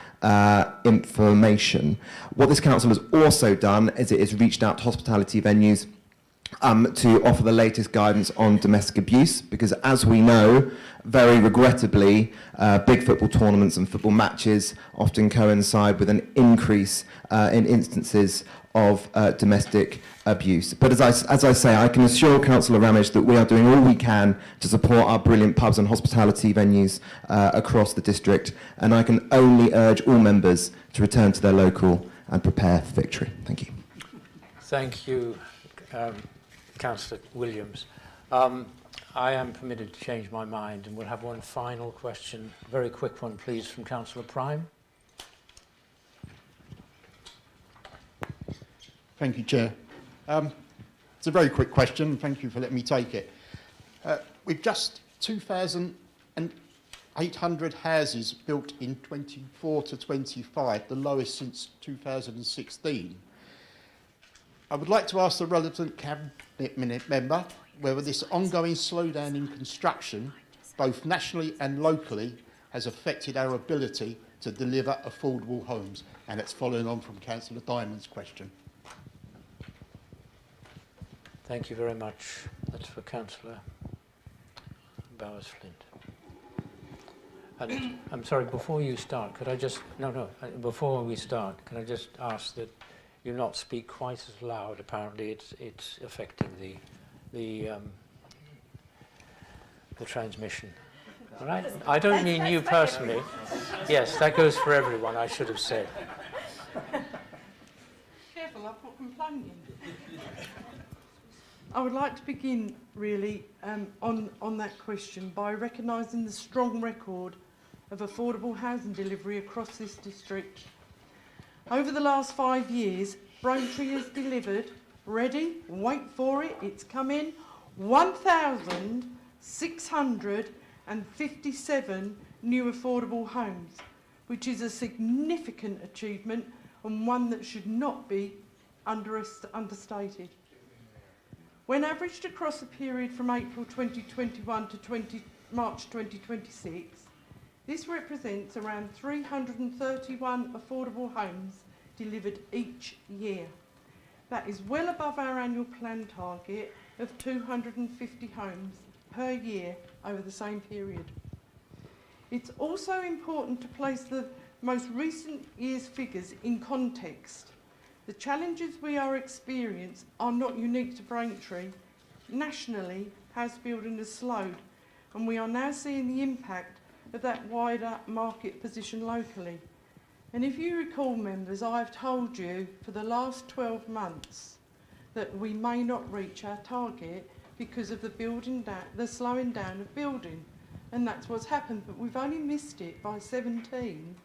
[SPEAKER 4] information. What this council has also done is it has reached out to hospitality venues to offer the latest guidance on domestic abuse, because as we know, very regrettably, big football tournaments and football matches often coincide with an increase in instances of domestic abuse. But as I say, I can assure Councillor Ramage that we are doing all we can to support our brilliant pubs and hospitality venues across the district, and I can only urge all members to return to their local and prepare for victory. Thank you.
[SPEAKER 1] Thank you, Councillor Williams. I am permitted to change my mind, and we'll have one final question, a very quick one, please, from Councillor Prime.
[SPEAKER 22] Thank you, Chair. It's a very quick question. Thank you for letting me take it. We've just 2,800 houses built in 24 to 25, the lowest since 2016. I would like to ask the relevant cabinet member whether this ongoing slowdown in construction, both nationally and locally, has affected our ability to deliver affordable homes. And it's following on from Councillor Diamond's question.
[SPEAKER 1] Thank you very much. That's for Councillor Bowers-Flint. And I'm sorry, before you start, could I just, before we start, can I just ask that you not speak quite as loud? Apparently it's affecting the transmission. All right? I don't mean you personally. Yes, that goes for everyone, I should have said.
[SPEAKER 13] Careful, I've got complaining. I would like to begin, really, on that question by recognising the strong record of affordable housing delivery across this district. Over the last 5 years, Braintree has delivered, ready, wait for it, it's come in, 1,657 new affordable homes, which is a significant achievement and one that should not be understated. When averaged across a period from April 2021 to March 2026, this represents around 331 affordable homes delivered each year. That is well above our annual plan target of 250 homes per year over the same period. It's also important to place the most recent year's figures in context. The challenges we are experiencing are not unique to Braintree. Nationally, house building has slowed, and we are now seeing the impact of that wider market position locally. And if you recall, members, I have told you for the last 12 months that we may not reach our target because of the slowing down of building. and that's what's happened, but we've only missed it by 17.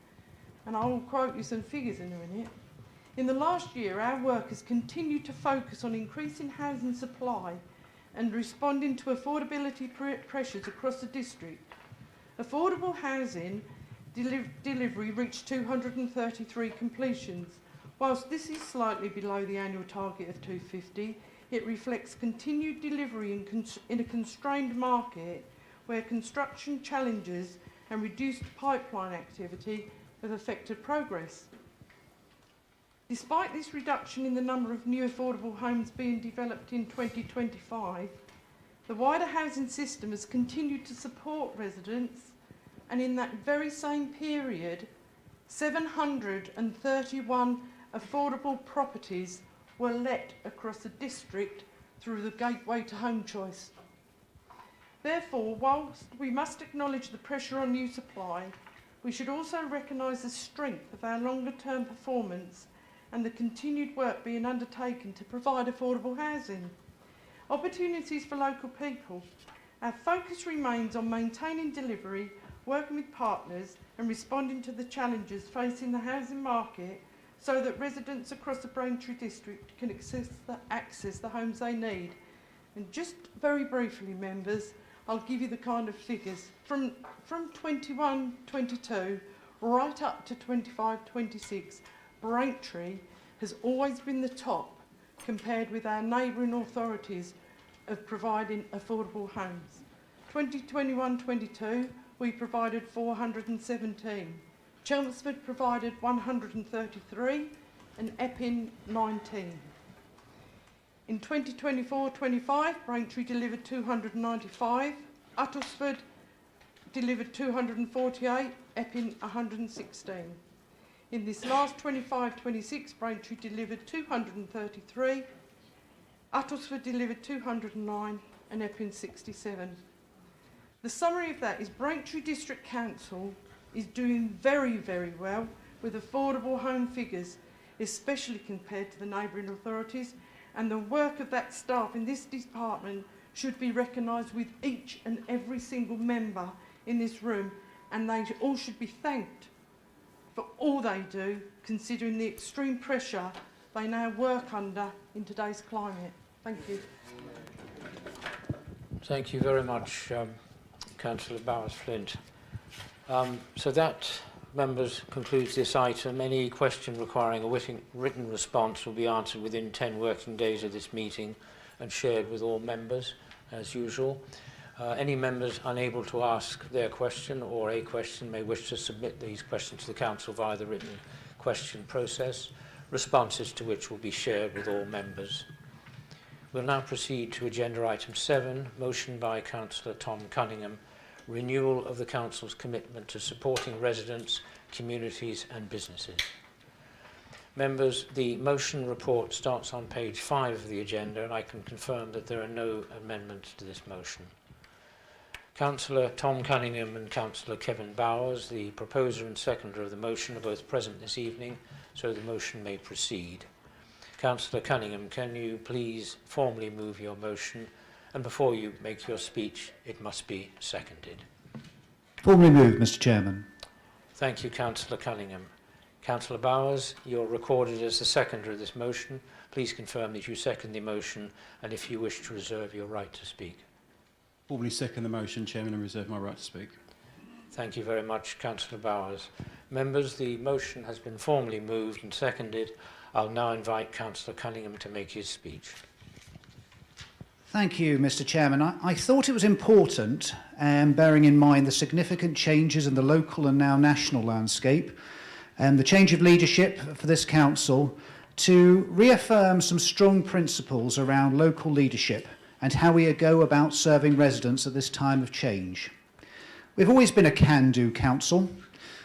[SPEAKER 13] And I will quote you some figures in a minute. In the last year, our work has continued to focus on increasing housing supply and responding to affordability pressures across the district. Affordable housing delivery reached 233 completions. Whilst this is slightly below the annual target of 250, it reflects continued delivery in a constrained market where construction challenges and reduced pipeline activity have affected progress. Despite this reduction in the number of new affordable homes being developed in 2025, the wider housing system has continued to support residents, and in that very same period, 731 affordable properties were let across the district through the Gateway to Home Choice. Therefore, whilst we must acknowledge the pressure on new supply, we should also recognise the strength of our longer-term performance and the continued work being undertaken to provide affordable housing. Opportunities for local people. Our focus remains on maintaining delivery, working with partners and responding to the challenges facing the housing market so that residents across the Braintree district can access the homes they need. And just very briefly, members, I'll give you the kind of figures. From 21-22 right up to 25-26, Braintree has always been the top compared with our neighbouring authorities of providing affordable homes. 2021-22, we provided 417. Chelmsford provided 133 and Epping 19. In 2024-25, Braintree delivered 295, Uttlesford delivered 248, Epping 116. In this last 25-26, Braintree delivered 233, Uttlesford delivered 209 and Epping 67. The summary of that is Braintree District Council is doing very, very well with affordable home figures, especially compared to the neighbouring authorities, and the work of that staff in this department should be recognised with each and every single member in this room, and they all should be thanked for all they do, considering the extreme pressure they now work under in today's climate. Thank you.
[SPEAKER 1] Thank you very much, Councillor Bowers-Flint. So that, members, concludes this item. Any question requiring a written response will be answered within 10 working days of this meeting and shared with all members, as usual. Any members unable to ask their question or a question may wish to submit these questions to the Council via the written question process, responses to which will be shared with all members. We'll now proceed to agenda item 7, motion by Councillor Tom Cunningham, renewal of the Council's commitment to supporting residents, communities and businesses. Members, the motion report starts on page 5 of the agenda, and I can confirm that there are no amendments to this motion. Councillor Tom Cunningham and Councillor Kevin Bowers, the proposer and seconder of the motion, are both present this evening, so the motion may proceed. Councillor Cunningham, can you please formally move your motion? And before you make your speech, it must be seconded.
[SPEAKER 10] Formally moved, Mr. Chairman.
[SPEAKER 1] Thank you, Councillor Cunningham. Councillor Bowers, you're recorded as the seconder of this motion. Please confirm that you second the motion, and if you wish to reserve your right to speak.
[SPEAKER 19] Formally second the motion, Chairman, and reserve my right to speak.
[SPEAKER 1] Thank you very much, Councillor Bowers. Members, the motion has been formally moved and seconded. I'll now invite Councillor Cunningham to make his speech.
[SPEAKER 10] Thank you, Mr. Chairman. I thought it was important, bearing in mind the significant changes in the local and now national landscape, and the change of leadership for this council, to reaffirm some strong principles around local leadership and how we go about serving residents at this time of change. We've always been a can-do council,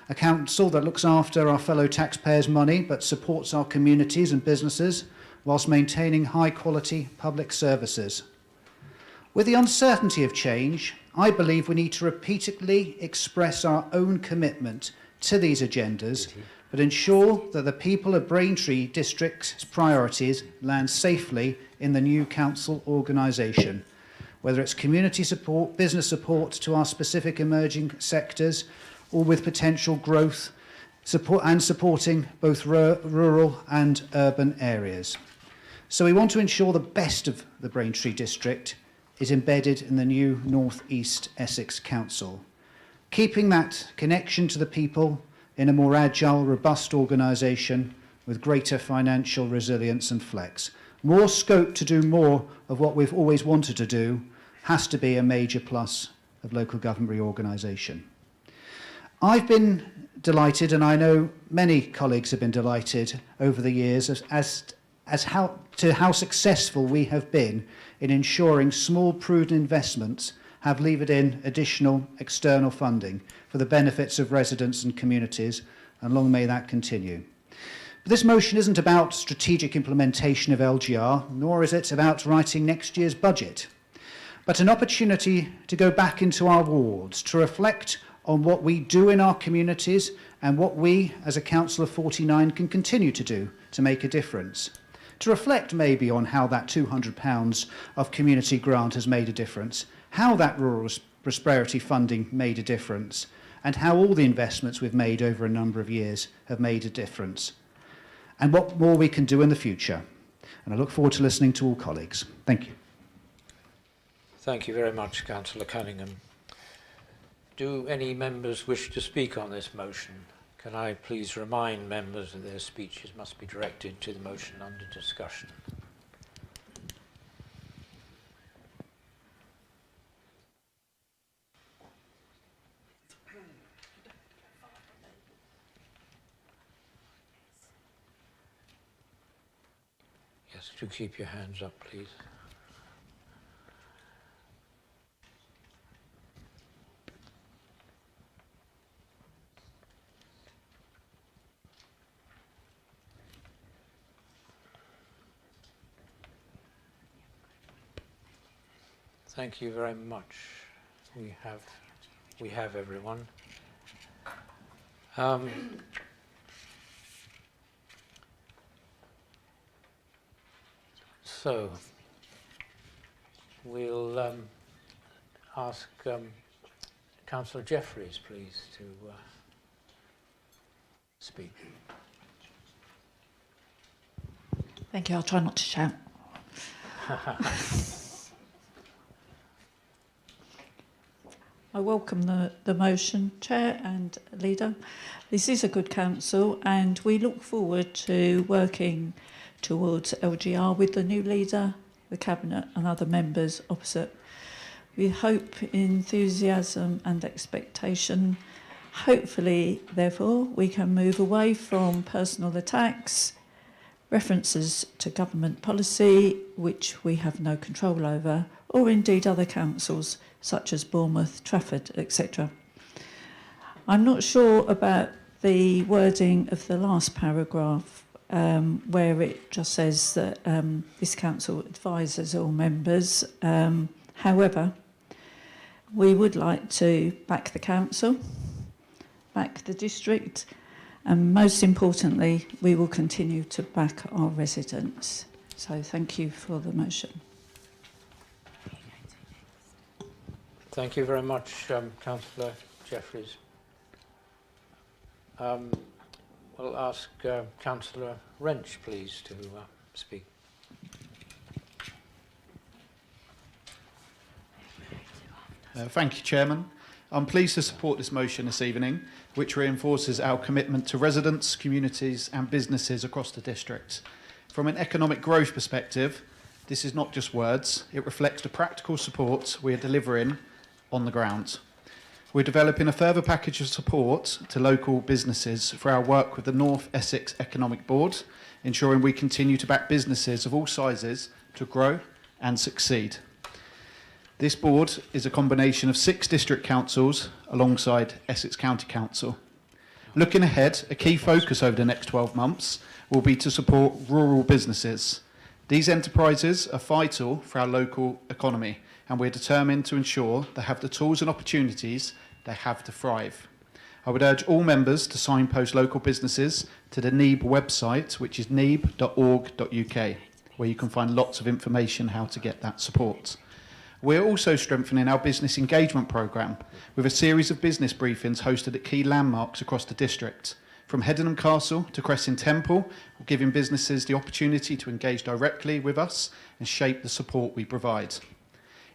[SPEAKER 10] a council that looks after our fellow taxpayers' money but supports our communities and businesses whilst maintaining high-quality public services. With the uncertainty of change, I believe we need to repeatedly express our own commitment to these agendas, but ensure that the people of Braintree District's priorities land safely in the new council organisation, whether it's community support, business support to our specific emerging sectors, or with potential growth supporting both rural and urban areas. So we want to ensure the best of the Braintree district is embedded in the new North East Essex Council, keeping that connection to the people in a more agile, robust organisation with greater financial resilience and flex. More scope to do more of what we've always wanted to do has to be a major plus of local government reorganisation. I've been delighted, and I know many colleagues have been delighted over the years as how successful we have been in ensuring small, prudent investments have levered in additional external funding for the benefits of residents and communities, and long may that continue. But this motion isn't about strategic implementation of LGR, nor is it about writing next year's budget, but an opportunity to go back into our wards, to reflect on what we do in our communities and what we, as a Council of 49, can continue to do to make a difference. To reflect maybe on how that £200 of community grant has made a difference, how that rural prosperity funding made a difference, and how all the investments we've made over a number of years have made a difference, and what more we can do in the future. And I look forward to listening to all colleagues. Thank you.
[SPEAKER 1] Thank you very much, Councillor Cunningham. Do any members wish to speak on this motion? Can I please remind members that their speeches must be directed to the motion under discussion? Yes, do keep your hands up, please. Thank you very much. We have everyone. So we'll ask Councillor Jeffries, please, to speak.
[SPEAKER 12] Thank you. I'll try not to shout. I welcome the motion, Chair and Leader. This is a good council, and we look forward to working towards LGR with the new leader, the Cabinet and other members opposite. With hope, enthusiasm and expectation, hopefully, therefore, we can move away from personal attacks, references to government policy, which we have no control over, or indeed other councils, such as Bournemouth, Trafford, etc. I'm not sure about the wording of the last paragraph, where it just says that this council advises all members. However, we would like to back the council, back the district, and most importantly, we will continue to back our residents. So thank you for the motion.
[SPEAKER 1] Thank you very much, Councillor Jeffries. We'll ask Councillor Wrench, please, to speak.
[SPEAKER 22] Thank you, Chairman. I'm pleased to support this motion this evening, which reinforces our commitment to residents, communities and businesses across the district. From an economic growth perspective, this is not just words, it reflects the practical support we are delivering on the ground. We're developing a further package of support to local businesses for our work with the North Essex Economic Board, ensuring we continue to back businesses of all sizes to grow and succeed. This board is a combination of 6 district councils alongside Essex County Council. Looking ahead, a key focus over the next 12 months will be to support rural businesses. These enterprises are vital for our local economy, and we're determined to ensure they have the tools and opportunities they have to thrive. I would urge all members to signpost local businesses to the NEEB website, which is neeb.org.uk, where you can find lots of information how to get that support.
[SPEAKER 10] We're also strengthening our business engagement programme with a series of business briefings hosted at key landmarks across the district. From Headingham Castle to Crescent Temple, we're giving businesses the opportunity to engage directly with us and shape the support we provide.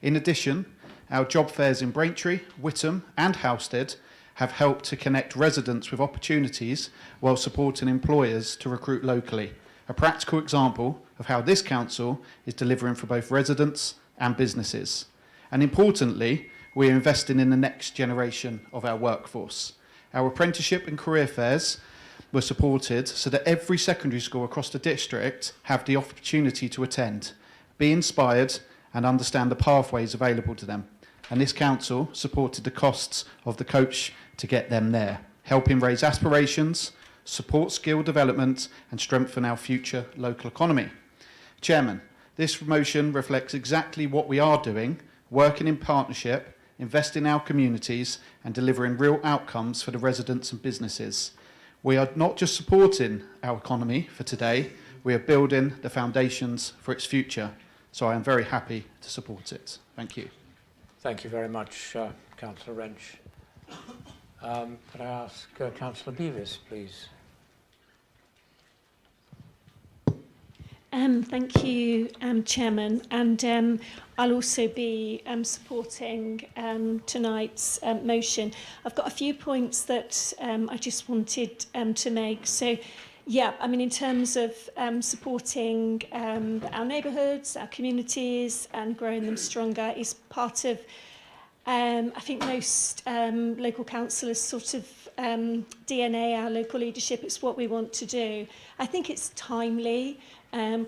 [SPEAKER 10] In addition, our job fairs in Braintree, Witham and Halstead have helped to connect residents with opportunities while supporting employers to recruit locally. A practical example of how this council is delivering for both residents and businesses. And importantly, we're investing in the next generation of our workforce. Our apprenticeship and career fairs were supported so that every secondary school across the district have the opportunity to attend, be inspired and understand the pathways available to them. And this council supported the costs of the coach to get them there, helping raise aspirations, support skill development and strengthen our future local economy. Chairman, this motion reflects exactly what we are doing, working in partnership, investing in our communities and delivering real outcomes for the residents and businesses. We are not just supporting our economy for today, we are building the foundations for its future. So I am very happy to support it. Thank you.
[SPEAKER 1] Thank you very much, Councillor Wrench. Could I ask Councillor Beavis, please?
[SPEAKER 8] Thank you, Chairman, and I'll also be supporting tonight's motion. I've got a few points that I just wanted to make. So, yeah, I mean, in terms of supporting our neighbourhoods, our communities, and growing them stronger is part of, I think, most local councillors' sort of DNA, our local leadership. It's what we want to do. I think it's timely.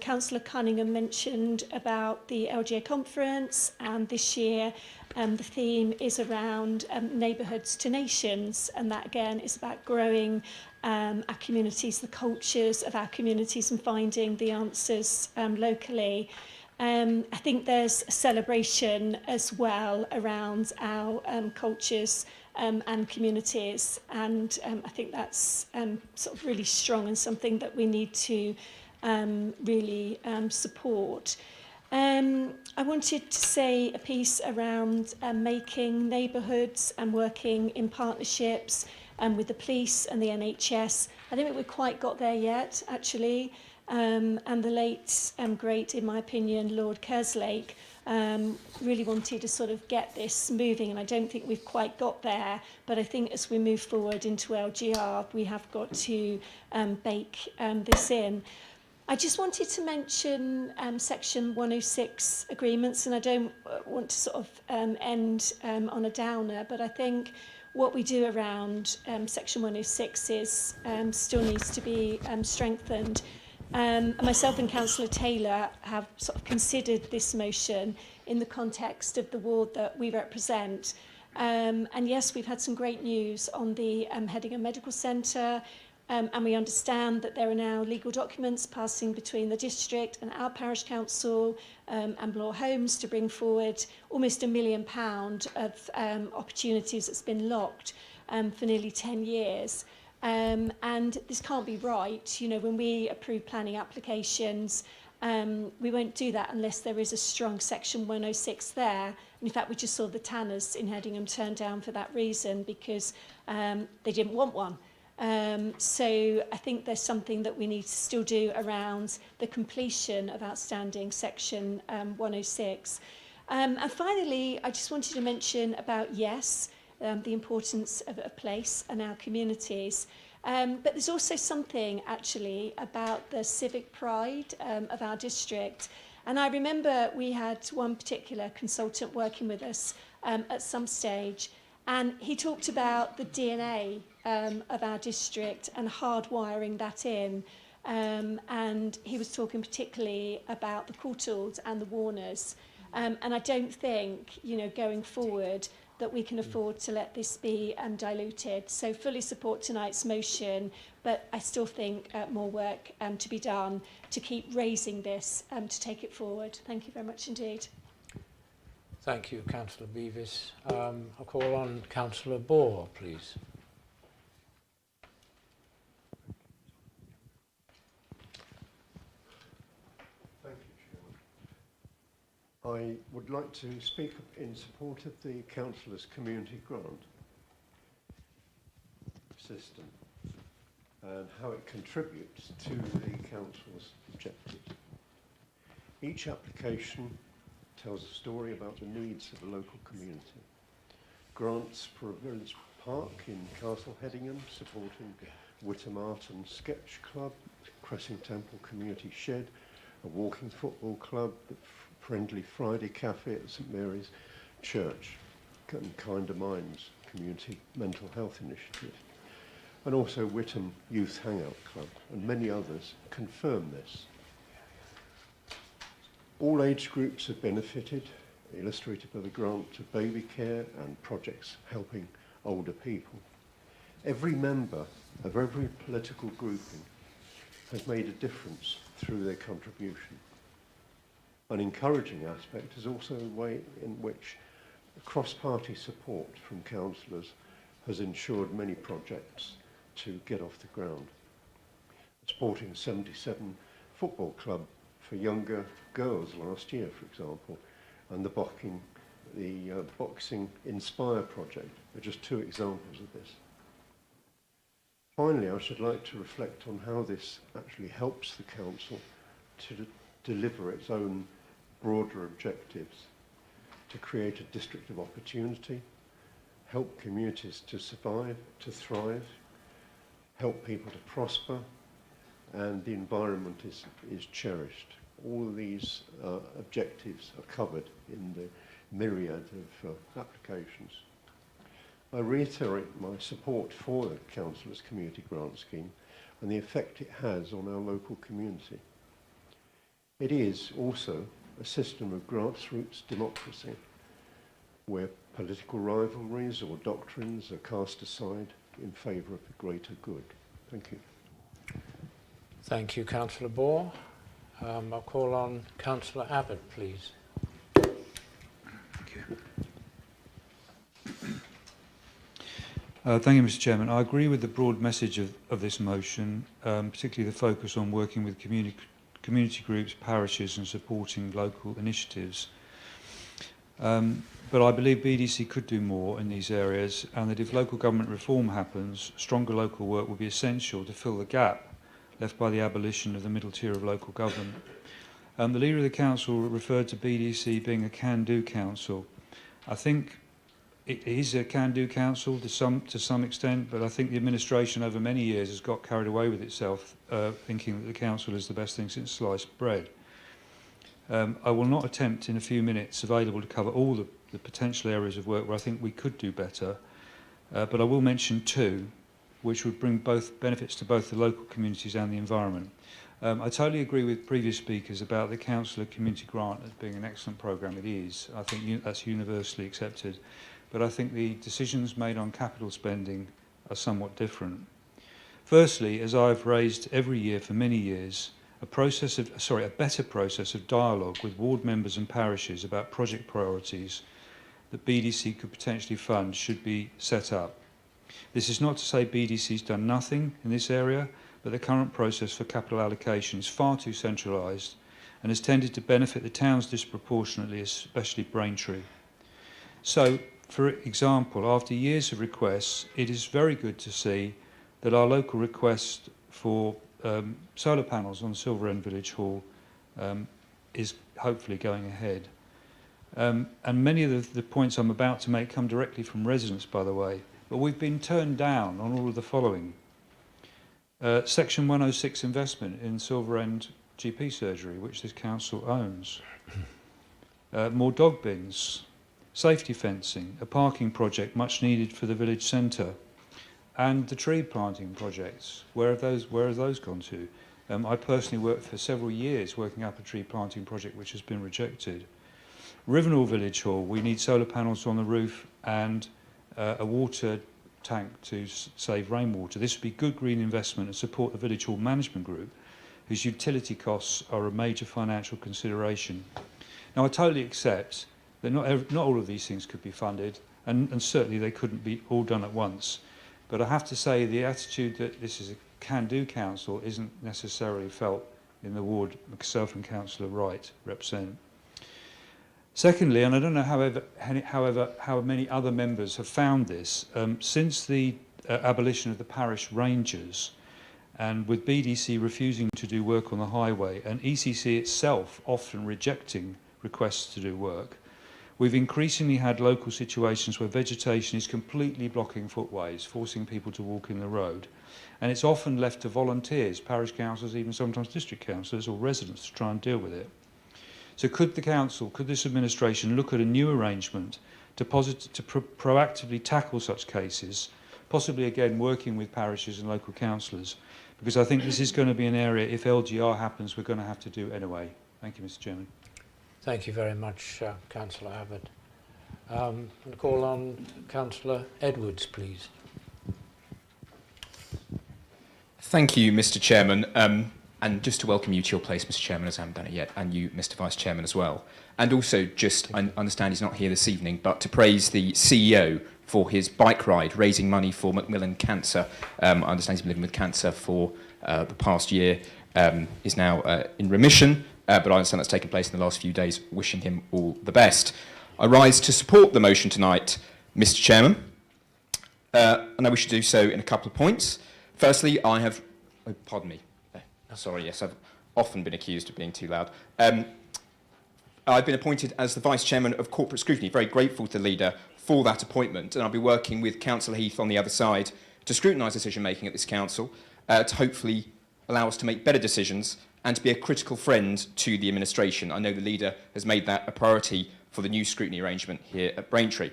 [SPEAKER 8] Councillor Cunningham mentioned about the LGA conference, and this year the theme is around neighbourhoods to nations, and that again is about growing our communities, the cultures of our communities, and finding the answers locally. I think there's a celebration as well around our cultures and communities, and I think that's sort of really strong and something that we need to really support. I wanted to say a piece around making neighbourhoods and working in partnerships with the police and the NHS. I don't think we've quite got there yet, actually. And the late, great, in my opinion, Lord Kerslake really wanted to sort of get this moving, and I don't think we've quite got there. But I think as we move forward into LGR, we have got to bake this in. I just wanted to mention Section 106 agreements, and I don't want to sort of end on a downer, but I think what we do around Section 106 is still needs to be strengthened. Myself and Councillor Taylor have sort of considered this motion in the context of the ward that we represent. And yes, we've had some great news on the Headingham Medical Centre. And we understand that there are now legal documents passing between the district and our parish council and Bloor Homes to bring forward almost £1 million of opportunities that's been locked for nearly 10 years. And this can't be right. You know, when we approve planning applications, we won't do that unless there is a strong Section 106 there. And in fact, we just saw the Tanners in Headingham turn down for that reason because they didn't want one. So I think there's something that we need to still do around the completion of outstanding Section 106. And finally, I just wanted to mention about YES, the importance of a place and our communities. But there's also something actually about the civic pride of our district. And I remember we had one particular consultant working with us at some stage, and he talked about the DNA of our district and hardwiring that in. And he was talking particularly about the Courtauds and the Warners. And I don't think, you know, going forward, that we can afford to let this be diluted. So fully support tonight's motion, but I still think more work to be done to keep raising this to take it forward. Thank you very much indeed.
[SPEAKER 1] Thank you, Councillor Beavis. I'll call on Councillor Bohr, please.
[SPEAKER 3] I would like to speak in support of the councillor's community grant system and how it contributes to the council's objectives. Each application tells a story about the needs of the local community. Grants for a village park in Castle Hedingham supporting Whittam Art and Sketch Club, Cressing Temple Community Shed, a walking football club, the Friendly Friday Cafe at St Mary's Church, and Kinder Minds Community Mental Health Initiative, and also Whittam Youth Hangout Club, and many others confirm this. All age groups have benefited, illustrated by the grant to baby care and projects helping older people. Every member of every political grouping has made a difference through their contribution. An encouraging aspect is also the way in which cross-party support from councillors has ensured many projects to get off the ground. Supporting 77 football club for younger girls last year, for example, and the Boxing Inspire project are just two examples of this. Finally, I should like to reflect on how this actually helps the council to deliver its own broader objectives, to create a district of opportunity, help communities to survive, to thrive, help people to prosper, and the environment is cherished. All of these objectives are covered in the myriad of applications. I reiterate my support for the Councillors' Community Grant Scheme and the effect it has on our local community. It is also a system of grassroots democracy where political rivalries or doctrines are cast aside in favour of the greater good. Thank you.
[SPEAKER 1] Thank you, Councillor Bohr. I'll call on Councillor Abbott, please.
[SPEAKER 6] Thank you, Mr. Chairman. I agree with the broad message of this motion, particularly the focus on working with community groups, parishes and supporting local initiatives. But I believe BDC could do more in these areas, and that if local government reform happens, stronger local work will be essential to fill the gap left by the abolition of the middle tier of local government. The Leader of the Council referred to BDC being a can-do council. I think it is a can-do council to some extent, but I think the administration over many years has got carried away with itself, thinking that the council is the best thing since sliced bread. I will not attempt in a few minutes available to cover all the potential areas of work where I think we could do better, but I will mention two which would bring both benefits to both the local communities and the environment. I totally agree with previous speakers about the Councillor Community Grant as being an excellent programme. It is. I think that's universally accepted. But I think the decisions made on capital spending are somewhat different. Firstly, as I've raised every year for many years, a better process of dialogue with ward members and parishes about project priorities that BDC could potentially fund should be set up. This is not to say BDC's done nothing in this area, but the current process for capital allocation is far too centralised and has tended to benefit the towns disproportionately, especially Braintree. So, for example, after years of requests, it is very good to see that our local request for solar panels on Silver End Village Hall is hopefully going ahead. And many of the points I'm about to make come directly from residents, by the way, but we've been turned down on all of the following. Section 106 investment in Silver End GP surgery, which this council owns. More dog bins. Safety fencing, a parking project much needed for the village centre, and the tree planting projects. Where have those gone to? I personally worked for several years working up a tree planting project which has been rejected. Rivenall Village Hall, we need solar panels on the roof and a water tank to save rainwater. This would be good green investment and support the Village Hall Management Group, whose utility costs are a major financial consideration. Now, I totally accept that not all of these things could be funded, and certainly they couldn't be all done at once. But I have to say the attitude that this is a can-do council isn't necessarily felt in the ward myself and Councillor Wright represent. Secondly, and I don't know how many other members have found this, since the abolition of the parish rangers, and with BDC refusing to do work on the highway and ECC itself often rejecting requests to do work, we've increasingly had local situations where vegetation is completely blocking footways, forcing people to walk in the road. And it's often left to volunteers, parish councillors, even sometimes district councillors or residents to try and deal with it. So could the council, could this administration look at a new arrangement to proactively tackle such cases, possibly again working with parishes and local councillors? Because I think this is going to be an area, if LGR happens, we're going to have to do anyway. Thank you, Mr. Chairman.
[SPEAKER 1] Thank you very much, Councillor Abbott. I'll call on Councillor Edwards, please.
[SPEAKER 7] Thank you, Mr. Chairman. And just to welcome you to your place, Mr. Chairman, as I haven't done it yet, and you, Mr. Vice Chairman, as well. And also, I understand he's not here this evening, but to praise the CEO for his bike ride, raising money for Macmillan Cancer. I understand he's been living with cancer for the past year, is now in remission, but I understand that's taken place in the last few days. Wishing him all the best. I rise to support the motion tonight, Mr. Chairman, and I wish to do so in a couple of points. Firstly, I have... Oh, pardon me. Sorry, yes, I've often been accused of being too loud. I've been appointed as the Vice Chairman of Corporate Scrutiny. Very grateful to the Leader for that appointment, and I'll be working with Councillor Heath on the other side to scrutinise decision-making at this Council, to hopefully allow us to make better decisions and to be a critical friend to the administration. I know the Leader has made that a priority for the new scrutiny arrangement here at Braintree.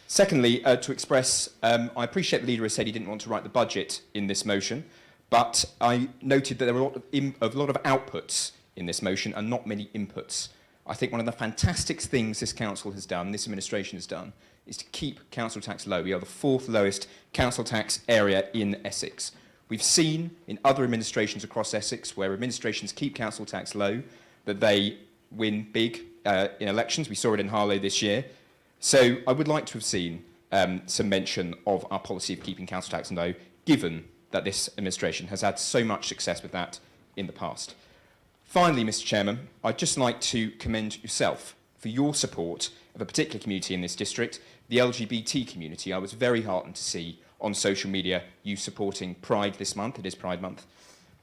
[SPEAKER 7] Secondly, to express, I appreciate the Leader has said he didn't want to write the budget in this motion, but I noted that there were a lot of outputs in this motion and not many inputs. I think one of the fantastic things this council has done, this administration has done, is to keep council tax low. We are the 4th lowest council tax area in Essex. We've seen in other administrations across Essex where administrations keep council tax low, that they win big in elections. We saw it in Harlow this year. So I would like to have seen some mention of our policy of keeping council tax low, given that this administration has had so much success with that in the past. Finally, Mr. Chairman, I'd just like to commend yourself for your support of a particular community in this district, the LGBT community. I was very heartened to see on social media you supporting Pride this month. It is Pride Month.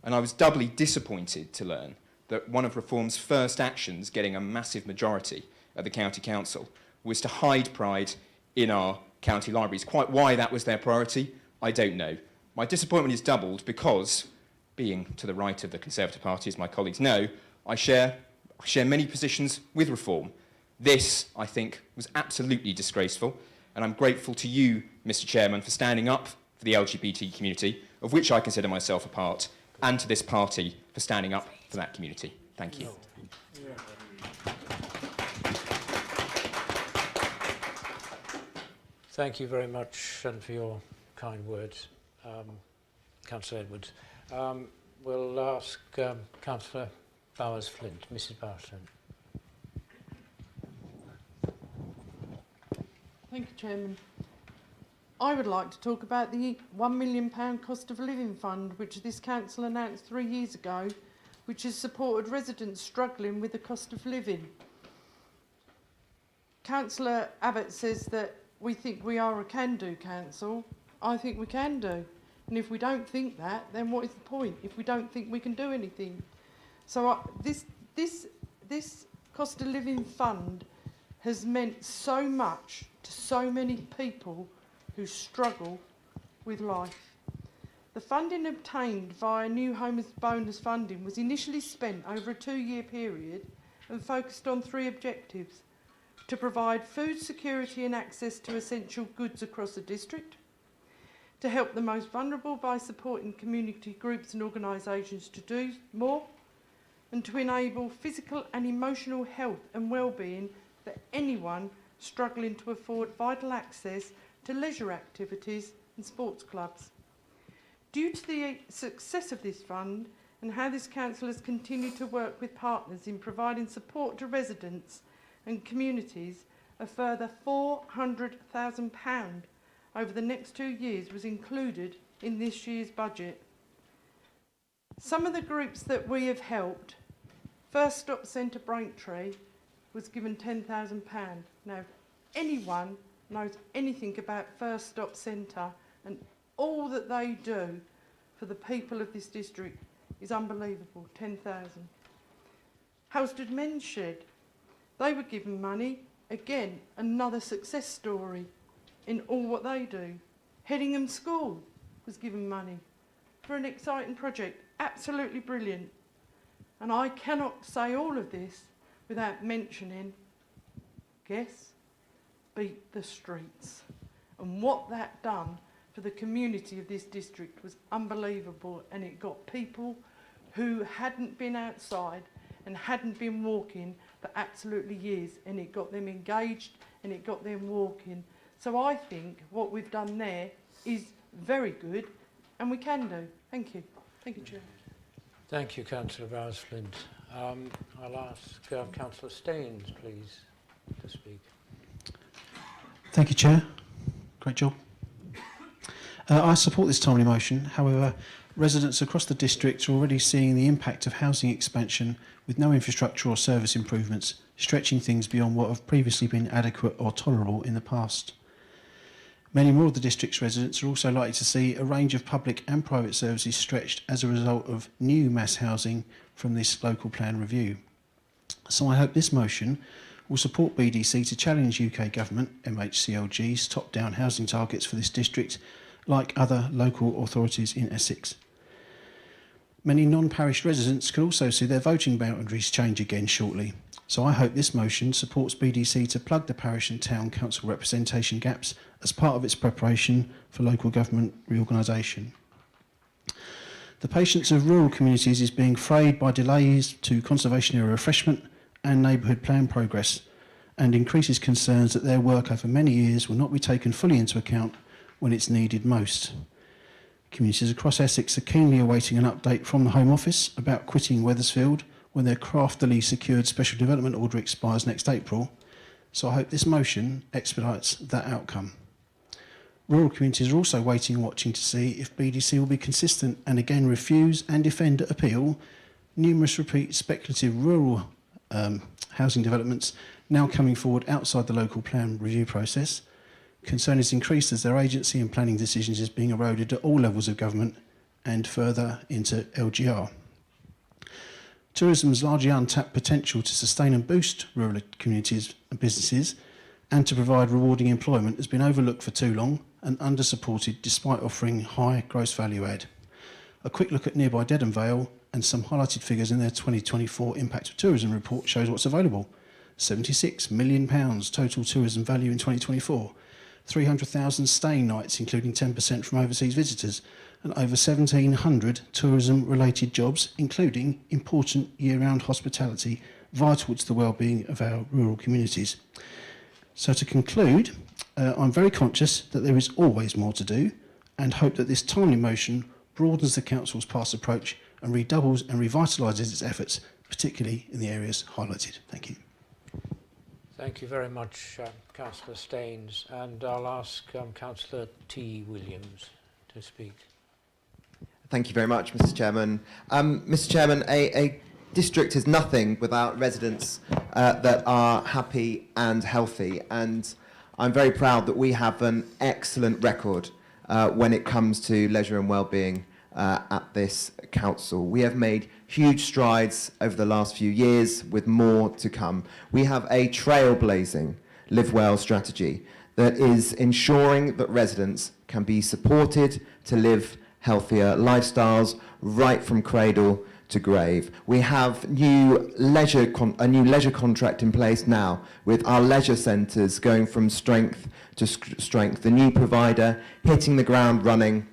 [SPEAKER 7] And I was doubly disappointed to learn that one of Reform's first actions, getting a massive majority at the County Council, was to hide Pride in our county libraries. Quite why that was their priority, I don't know. My disappointment is doubled because, being to the right of the Conservative Party, as my colleagues know, I share many positions with Reform. This, I think, was absolutely disgraceful, and I'm grateful to you, Mr. Chairman, for standing up for the LGBT community, of which I consider myself a part, and to this party for standing up for that community. Thank you.
[SPEAKER 1] Thank you very much, and for your kind words, Councillor Edwards. We'll ask Councillor Bowers-Flint, Mrs. Bowers-Flint.
[SPEAKER 13] Thank you, Chairman. I would like to talk about the £1 million cost of living fund, which this council announced 3 years ago, which has supported residents struggling with the cost of living. Councillor Abbott says that we think we are a can-do council. I think we can do. And if we don't think that, then what is the point if we don't think we can do anything? So this cost of living fund has meant so much to so many people who struggle with life. The funding obtained via new home bonus funding was initially spent over a 2-year period and focused on 3 objectives: to provide food security and access to essential goods across the district, to help the most vulnerable by supporting community groups and organisations to do more, and to enable physical and emotional health and well-being for anyone struggling to afford vital access to leisure activities and sports clubs. Due to the success of this fund and how this council has continued to work with partners in providing support to residents and communities, a further £400,000 over the next 2 years was included in this year's budget. Some of the groups that we have helped: First Stop Centre Braintree, was given £10,000. Now, if anyone knows anything about First Stop Centre and all that they do for the people of this district is unbelievable. 10,000. Halstead Men's Shed, they were given money. Again, another success story in all what they do. Headingham School was given money for an exciting project. Absolutely brilliant. And I cannot say all of this without mentioning, guess, Beat the Streets. And what that done for the community of this district was unbelievable, and it got people who hadn't been outside and hadn't been walking for absolutely years, and it got them engaged and it got them walking. So I think what we've done there is very good, and we can do. Thank you. Thank you, Chair.
[SPEAKER 1] Thank you, Councillor Bowes-Flint. I'll ask Councillor Staines, please, to speak.
[SPEAKER 2] Thank you, Chair. Great job. I support this timely motion. However, residents across the district are already seeing the impact of housing expansion with no infrastructure or service improvements, stretching things beyond what have previously been adequate or tolerable in the past. Many more of the district's residents are also likely to see a range of public and private services stretched as a result of new mass housing from this local plan review. So I hope this motion will support BDC to challenge UK Government, MHCLG's top-down housing targets for this district, like other local authorities in Essex. Many non-parish residents could also see their voting boundaries change again shortly. So I hope this motion supports BDC to plug the parish and town council representation gaps as part of its preparation for local government reorganisation. The patience of rural communities is being frayed by delays to conservation area refreshment and neighbourhood plan progress, and increases concerns that their work over many years will not be taken fully into account when it's needed most. Communities across Essex are keenly awaiting an update from the Home Office about quitting Wethersfield when their craftily secured special development order expires next April, so I hope this motion expedites that outcome. Rural communities are also waiting and watching to see if BDC will be consistent and again refuse and defend at appeal numerous repeat speculative rural housing developments now coming forward outside the local plan review process. Concern is increased as their agency and planning decisions is being eroded at all levels of government and further into LGR. Tourism's largely untapped potential to sustain and boost rural communities and businesses and to provide rewarding employment has been overlooked for too long and under-supported despite offering high gross value add. A quick look at nearby Dedham Vale and some highlighted figures in their 2024 Impact of Tourism report shows what's available. £76 million total tourism value in 2024, 300,000 staying nights including 10% from overseas visitors, and over 1,700 tourism-related jobs, including important year-round hospitality, vital to the well-being of our rural communities. So to conclude, I'm very conscious that there is always more to do, and hope that this timely motion broadens the Council's past approach and redoubles and revitalises its efforts, particularly in the areas highlighted. Thank you.
[SPEAKER 1] Thank you very much, Councillor Staines, and I'll ask Councillor T. Williams to speak.
[SPEAKER 4] Thank you very much, Mr. Chairman. Mr. Chairman, a district is nothing without residents that are happy and healthy, and I'm very proud that we have an excellent record when it comes to leisure and wellbeing at this council. We have made huge strides over the last few years with more to come. We have a trailblazing Live Well strategy that is ensuring that residents can be supported to live healthier lifestyles right from cradle to grave. We have a new leisure contract in place now with our leisure centres going from strength to strength. The new provider hitting the ground running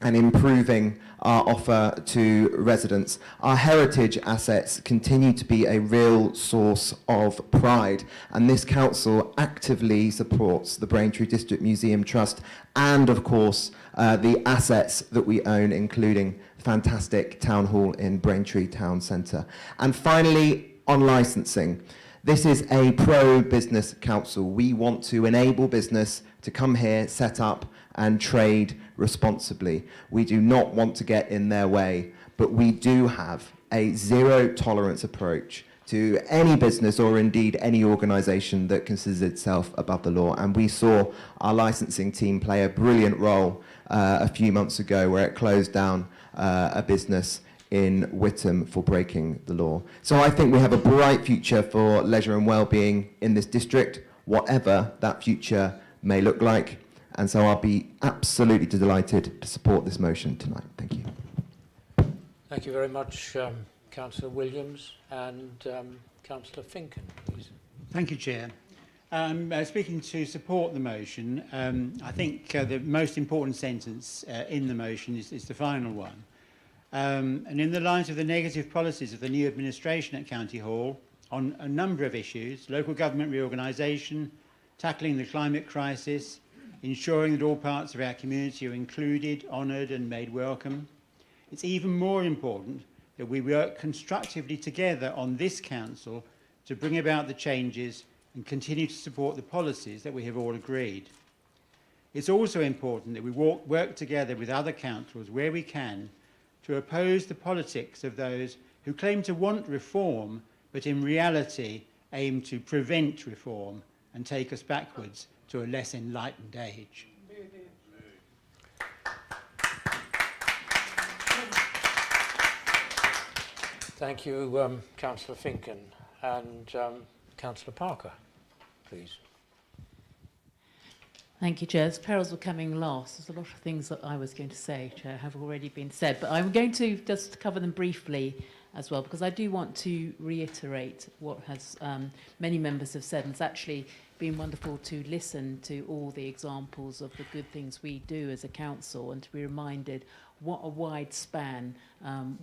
[SPEAKER 4] and improving our offer to residents. Our heritage assets continue to be a real source of pride, and this council actively supports the Braintree District Museum Trust and, of course, the assets that we own, including fantastic town hall in Braintree Town Centre. And finally, on licensing. This is a pro-business council. We want to enable business to come here, set up and trade responsibly. We do not want to get in their way, but we do have a zero tolerance approach to any business or indeed any organisation that considers itself above the law. And we saw our licensing team play a brilliant role a few months ago where it closed down a business in Whittam for breaking the law. So I think we have a bright future for leisure and well-being in this district, whatever that future may look like. And so I'll be absolutely delighted to support this motion tonight. Thank you.
[SPEAKER 1] Thank you very much, Councillor Williams, and Councillor Finken, please.
[SPEAKER 11] Thank you, Chair. Speaking to support the motion, I think the most important sentence in the motion is the final one. And in the light of the negative policies of the new administration at County Hall on a number of issues, local government reorganisation, tackling the climate crisis, ensuring that all parts of our community are included, honoured and made welcome, it's even more important that we work constructively together on this council to bring about the changes and continue to support the policies that we have all agreed. It's also important that we work together with other councils where we can to oppose the politics of those who claim to want reform but in reality aim to prevent reform and take us backwards to a less enlightened age.
[SPEAKER 1] Thank you, Councillor Finken. And Councillor Parker, please.
[SPEAKER 16] Thank you, Chair. As perils were coming last, there's a lot of things that I was going to say, Chair, have already been said, but I'm going to just cover them briefly as well, because I do want to reiterate what has many members have said, and it's actually been wonderful to listen to all the examples of the good things we do as a council and to be reminded what a wide span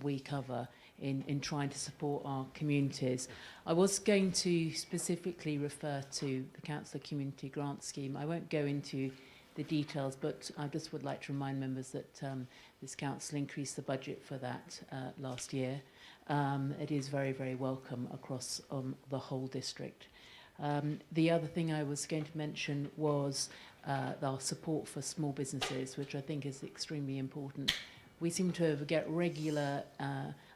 [SPEAKER 16] we cover in trying to support our communities. I was going to specifically refer to the Council Community Grant Scheme. I won't go into the details, but I just would like to remind members that this council increased the budget for that last year. It is very, very welcome across the whole district. The other thing I was going to mention was our support for small businesses, which I think is extremely important. We seem to get regular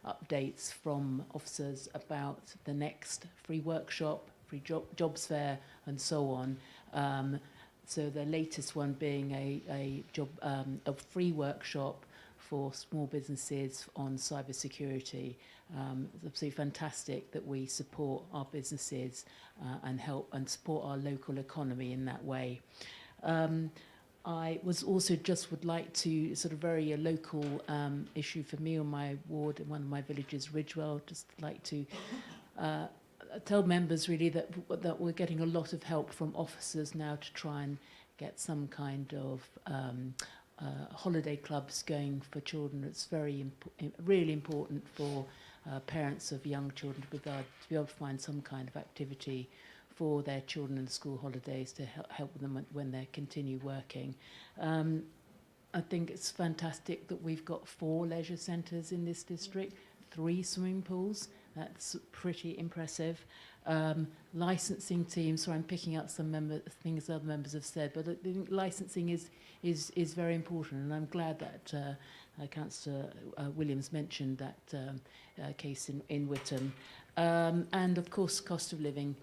[SPEAKER 16] updates from officers about the next free workshop, free jobs fair, and so on. So the latest one being a free workshop for small businesses on cybersecurity. It's absolutely fantastic that we support our businesses and help and support our local economy in that way. I was also just would like to sort of very a local issue for me on my ward in one of my villages, Ridgewell. Just like to tell members really that we're getting a lot of help from officers now to try and get some kind of holiday clubs going for children. It's really important for parents of young children to be able to find some kind of activity for their children in school holidays to help them when they continue working. I think it's fantastic that we've got 4 leisure centres in this district, 3 swimming pools. That's pretty impressive. Licensing teams, so I'm picking up some things other members have said, but I think licensing is very important, and I'm glad that Councillor Williams mentioned that case in Whittam. And of course, cost of living.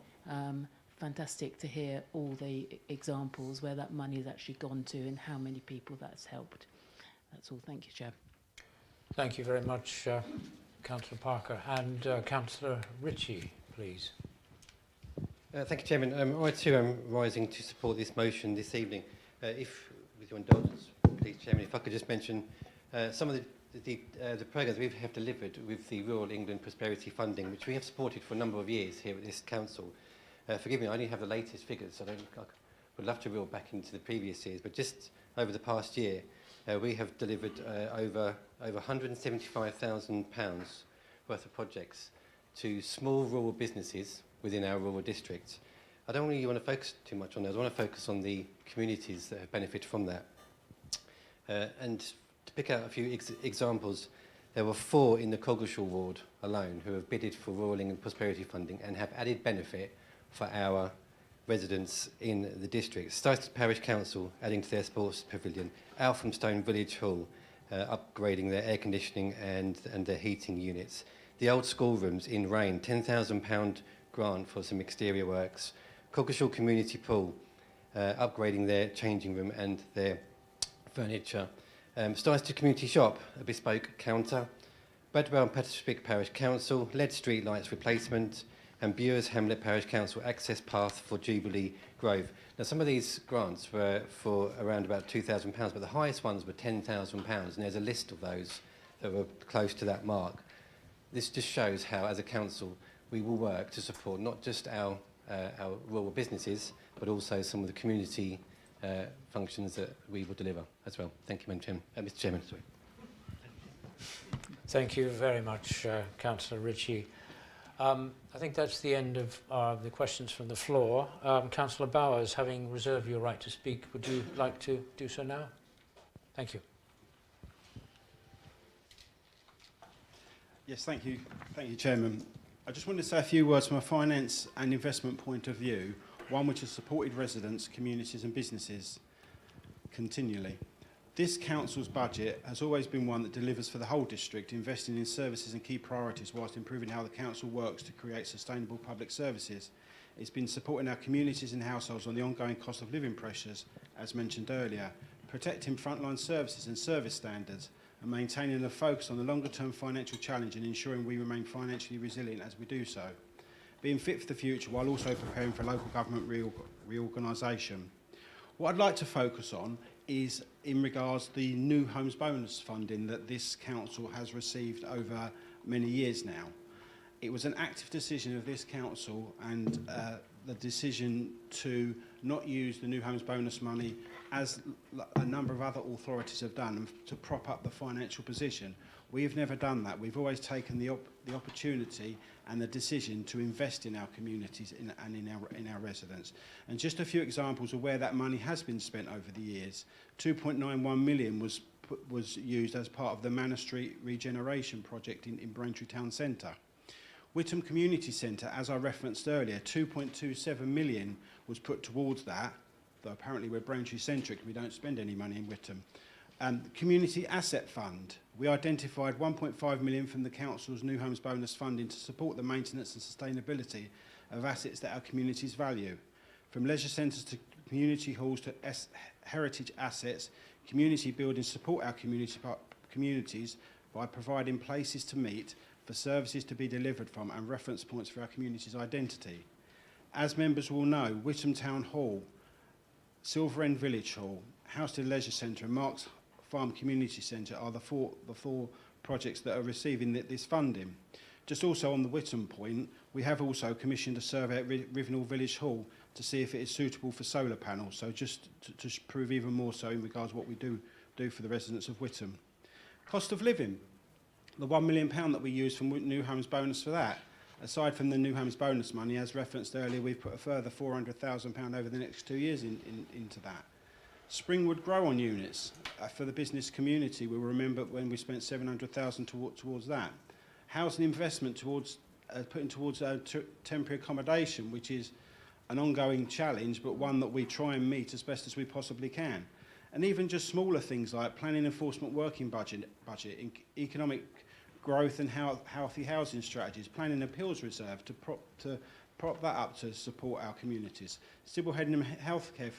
[SPEAKER 16] Fantastic to hear all the examples where that money has actually gone to and how many people that's helped. That's all. Thank you, Chair.
[SPEAKER 1] Thank you very much, Councillor Parker. And Councillor Ritchie, please.
[SPEAKER 23] Thank you, Chairman. I too am rising to support this motion this evening. If, with your indulgence, please, Chairman, if I could just mention some of the programmes we have delivered with the Rural England Prosperity Funding, which we have supported for a number of years here at this council. Forgive me, I only have the latest figures. I would love to reel back into the previous years, but just over the past year, we have delivered over £175,000 worth of projects to small rural businesses within our rural districts. I don't really want to focus too much on that. I want to focus on the communities that have benefited from that. And to pick out a few examples, there were 4 in the Coggeshall ward alone who have bidded for Rural England Prosperity Funding and have added benefit for our residents in the district. Stisted Parish Council adding to their sports pavilion, Alphamstone Village Hall upgrading their air conditioning and their heating units. the old schoolrooms in Rain, £10,000 grant for some exterior works. Cockashall Community Pool, upgrading their changing room and their furniture. Styster Community Shop, a bespoke counter. Bradwell and Pettinswick Parish Council, LED street lights replacement, and Bures Hamlet Parish Council access path for Jubilee Grove. Now, some of these grants were for around about £2,000, but the highest ones were £10,000, and there's a list of those that were close to that mark. This just shows how, as a council, we will work to support not just our rural businesses, but also some of the community functions that we will deliver as well. Thank you, Mr. Chairman. Sorry.
[SPEAKER 1] Thank you very much, Councillor Ritchie. I think that's the end of the questions from the floor. Councillor Bowers, having reserved your right to speak, would you like to do so now? Thank you.
[SPEAKER 19] Yes, thank you, Chairman. I just wanted to say a few words from a finance and investment point of view, one which has supported residents, communities and businesses continually. This council's budget has always been one that delivers for the whole district, investing in services and key priorities whilst improving how the council works to create sustainable public services. It's been supporting our communities and households on the ongoing cost of living pressures, as mentioned earlier, protecting frontline services and service standards, and maintaining a focus on the longer-term financial challenge and ensuring we remain financially resilient as we do so. Being fit for the future while also preparing for local government reorganisation. What I'd like to focus on is in regards to the New Homes Bonus funding that this council has received over many years now. It was an active decision of this council and the decision to not use the New Homes Bonus money as a number of other authorities have done and to prop up the financial position. We have never done that. We've always taken the opportunity and the decision to invest in our communities and in our residents. And just a few examples of where that money has been spent over the years. 2.91 million was used as part of the Manor Street regeneration project in Braintree Town Centre. Whittam Community Centre, as I referenced earlier, 2.27 million was put towards that, though apparently we're Braintree centric, we don't spend any money in Whittam. Community Asset Fund, we identified 1.5 million from the Council's New Homes Bonus funding to support the maintenance and sustainability of assets that our communities value. From leisure centres to community halls to heritage assets, community buildings support our communities by providing places to meet, for services to be delivered from and reference points for our community's identity. As members will know, Whittam Town Hall, Silver End Village Hall, Houston Leisure Centre and Marks Farm Community Centre are the four projects that are receiving this funding. Just also on the Whittam point, we have also commissioned a survey at Rivenall Village Hall to see if it is suitable for solar panels, so just to prove even more so in regards to what we do for the residents of Whittam. Cost of living. The £1 million that we use from New Homes Bonus for that. Aside from the New Homes Bonus money, as referenced earlier, we've put a further £400,000 over the next 2 years into that. Springwood Grow-On units for the business community. We'll remember when we spent £700,000 towards that. Housing investment towards putting towards temporary accommodation, which is an ongoing challenge, but one that we try and meet as best as we possibly can. And even just smaller things like planning enforcement working budget, economic growth and healthy housing strategies, planning appeals reserve to prop that up to support our communities. Sybil Headingham healthcare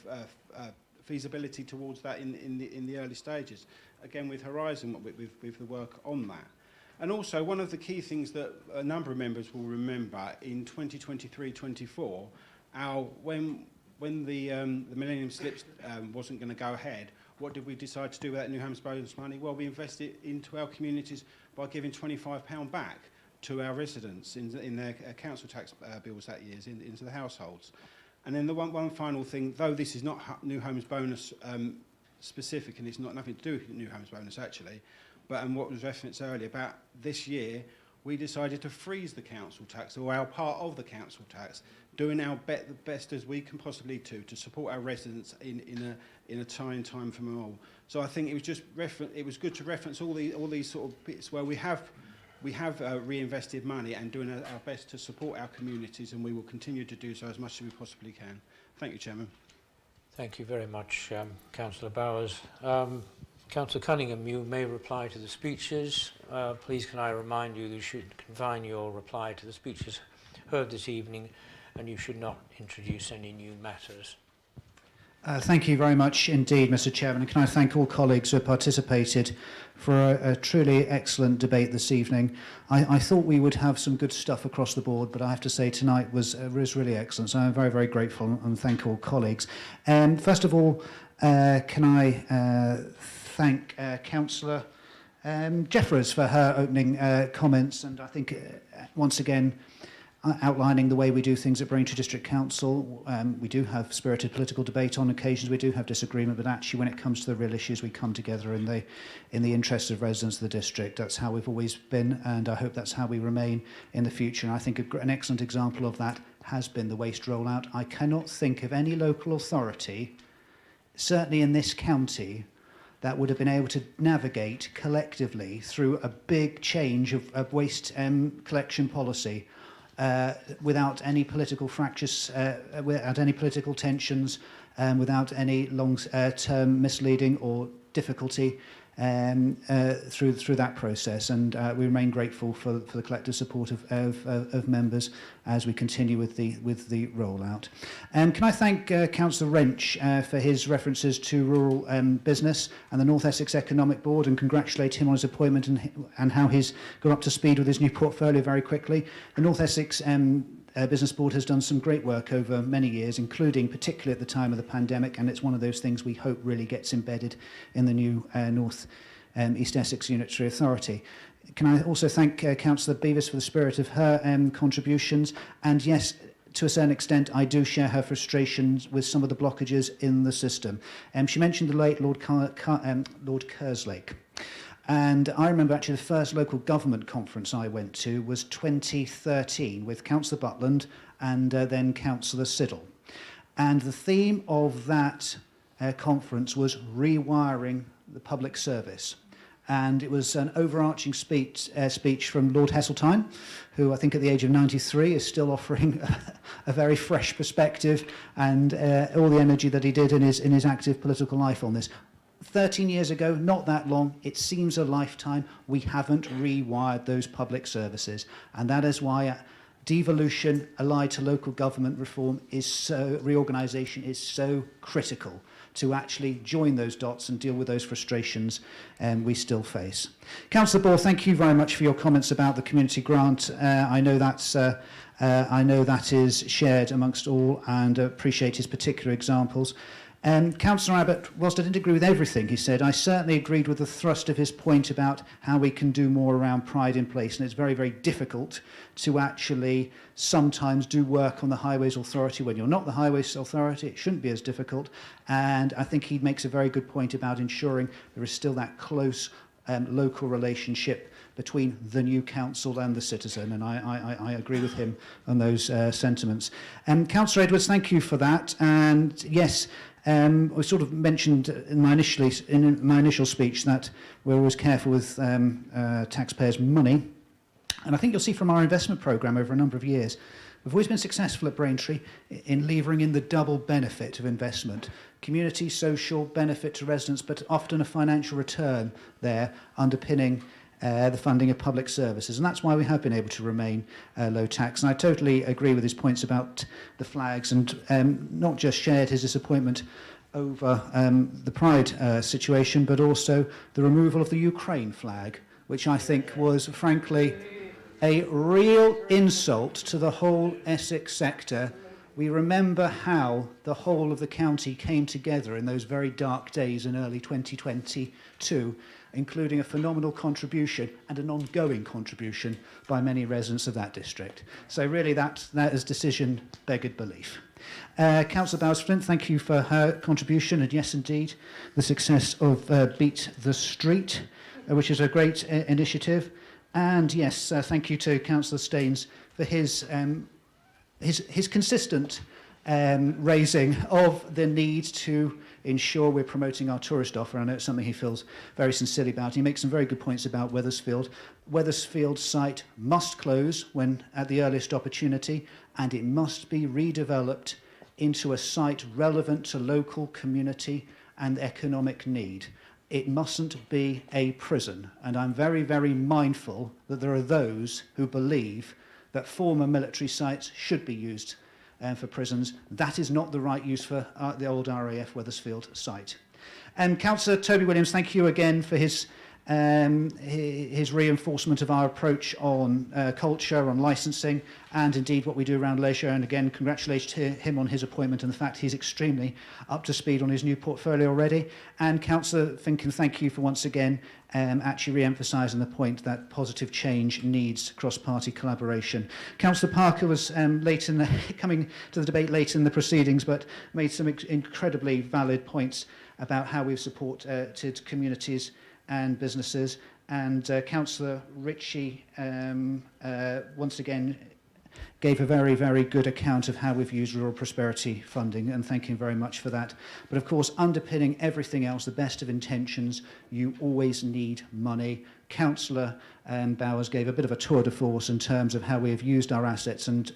[SPEAKER 19] feasibility towards that in the early stages, again with Horizon with the work on that. And also one of the key things that a number of members will remember in 2023-24, when the Millennium Slips wasn't going to go ahead, what did we decide to do with that New Homes Bonus money? Well, we invested into our communities by giving £25 back to our residents in their council tax bills that year, into the households. And then the one final thing, though this is not New Homes Bonus specific, and it's not nothing to do with New Homes Bonus actually, but and what was referenced earlier about this year, we decided to freeze the council tax, or our part of the council tax, doing our the best as we can possibly to support our residents in a trying time for them all. So I think it was just it was good to reference all these sort of bits where we have reinvested money and doing our best to support our communities, and we will continue to do so as much as we possibly can. Thank you, Chairman.
[SPEAKER 1] Thank you very much, Councillor Bowers. Councillor Cunningham, you may reply to the speeches. Please can I remind you that you should confine your reply to the speeches heard this evening, and you should not introduce any new matters.
[SPEAKER 10] Thank you very much indeed, Mr. Chairman. And can I thank all colleagues who have participated for a truly excellent debate this evening. I thought we would have some good stuff across the board, but I have to say tonight was really excellent. So I'm very, very grateful and thank all colleagues. First of all, can I thank Councillor Jeffers for her opening comments, and I think once again outlining the way we do things at Braintree District Council. We do have spirited political debate on occasions, we do have disagreement, but actually when it comes to the real issues, we come together in the interests of residents of the district. That's how we've always been, and I hope that's how we remain in the future. And I think an excellent example of that has been the waste rollout. I cannot think of any local authority, certainly in this county, that would have been able to navigate collectively through a big change of waste collection policy without any political fractures, without any political tensions, without any long-term misleading or difficulty through that process. And we remain grateful for the collective support of members as we continue with the rollout. Can I thank Councillor Wrench for his references to rural business and the North Essex Economic Board, and congratulate him on his appointment and how he's got up to speed with his new portfolio very quickly. The North Essex Business Board has done some great work over many years, including particularly at the time of the pandemic, and it's one of those things we hope really gets embedded in the new North East Essex Unitary Authority. Can I also thank Councillor Beavis for the spirit of her contributions, and yes, to a certain extent, I do share her frustrations with some of the blockages in the system. She mentioned the late Lord Kerslake. And I remember actually the first local government conference I went to was 2013 with Councillor Butland and then Councillor Siddle. And the theme of that conference was rewiring the public service. And it was an overarching speech from Lord Heseltine, who I think at the age of 93 is still offering a very fresh perspective and all the energy that he did in his active political life on this. 13 years ago, not that long, it seems a lifetime, we haven't rewired those public services. And that is why devolution allied to local government reform reorganisation is so critical to actually join those dots and deal with those frustrations we still face. Councillor Ball, thank you very much for your comments about the community grant. I know that is shared amongst all, and appreciate his particular examples. Councillor Abbott, whilst I didn't agree with everything he said, I certainly agreed with the thrust of his point about how we can do more around pride in place, and it's very, very difficult to actually sometimes do work on the Highways Authority when you're not the Highways Authority. It shouldn't be as difficult, and I think he makes a very good point about ensuring there is still that close local relationship between the new council and the citizen, and I agree with him on those sentiments. Councillor Edwards, thank you for that, and yes, I sort of mentioned in my initial speech that we're always careful with taxpayers' money. And I think you'll see from our investment programme over a number of years, we've always been successful at Braintree in levering in the double benefit of investment. Community, social benefit to residents, but often a financial return there underpinning the funding of public services. And that's why we have been able to remain low tax. And I totally agree with his points about the flags, and not just shared his disappointment over the Pride situation, but also the removal of the Ukraine flag, which I think was, frankly, a real insult to the whole Essex sector. We remember how the whole of the county came together in those very dark days in early 2022, including a phenomenal contribution and an ongoing contribution by many residents of that district. So really that is decision beggared belief. Councillor Bowes-Flint, thank you for her contribution, and yes indeed, the success of Beat the Street, which is a great initiative. And yes, thank you to Councillor Staines for his consistent raising of the need to ensure we're promoting our tourist offer. I know it's something he feels very sincerely about. He makes some very good points about Wethersfield. Wethersfield site must close when at the earliest opportunity, and it must be redeveloped into a site relevant to local community and economic need. it mustn't be a prison. And I'm very, very mindful that there are those who believe that former military sites should be used for prisons. That is not the right use for the old RAF Wethersfield site. And Councillor Toby Williams, thank you again for his reinforcement of our approach on culture, on licensing, and indeed what we do around leisure. And again, congratulations to him on his appointment and the fact he's extremely up to speed on his new portfolio already. And Councillor Finken, thank you for once again actually re-emphasising the point that positive change needs cross-party collaboration. Councillor Parker was coming to the debate late in the proceedings, but made some incredibly valid points about how we've supported communities and businesses, and Councillor Ritchie once again gave a very, very good account of how we've used rural prosperity funding, and thank him very much for that. But of course, underpinning everything else, the best of intentions, you always need money. Councillor Bowers gave a bit of a tour de force in terms of how we have used our assets and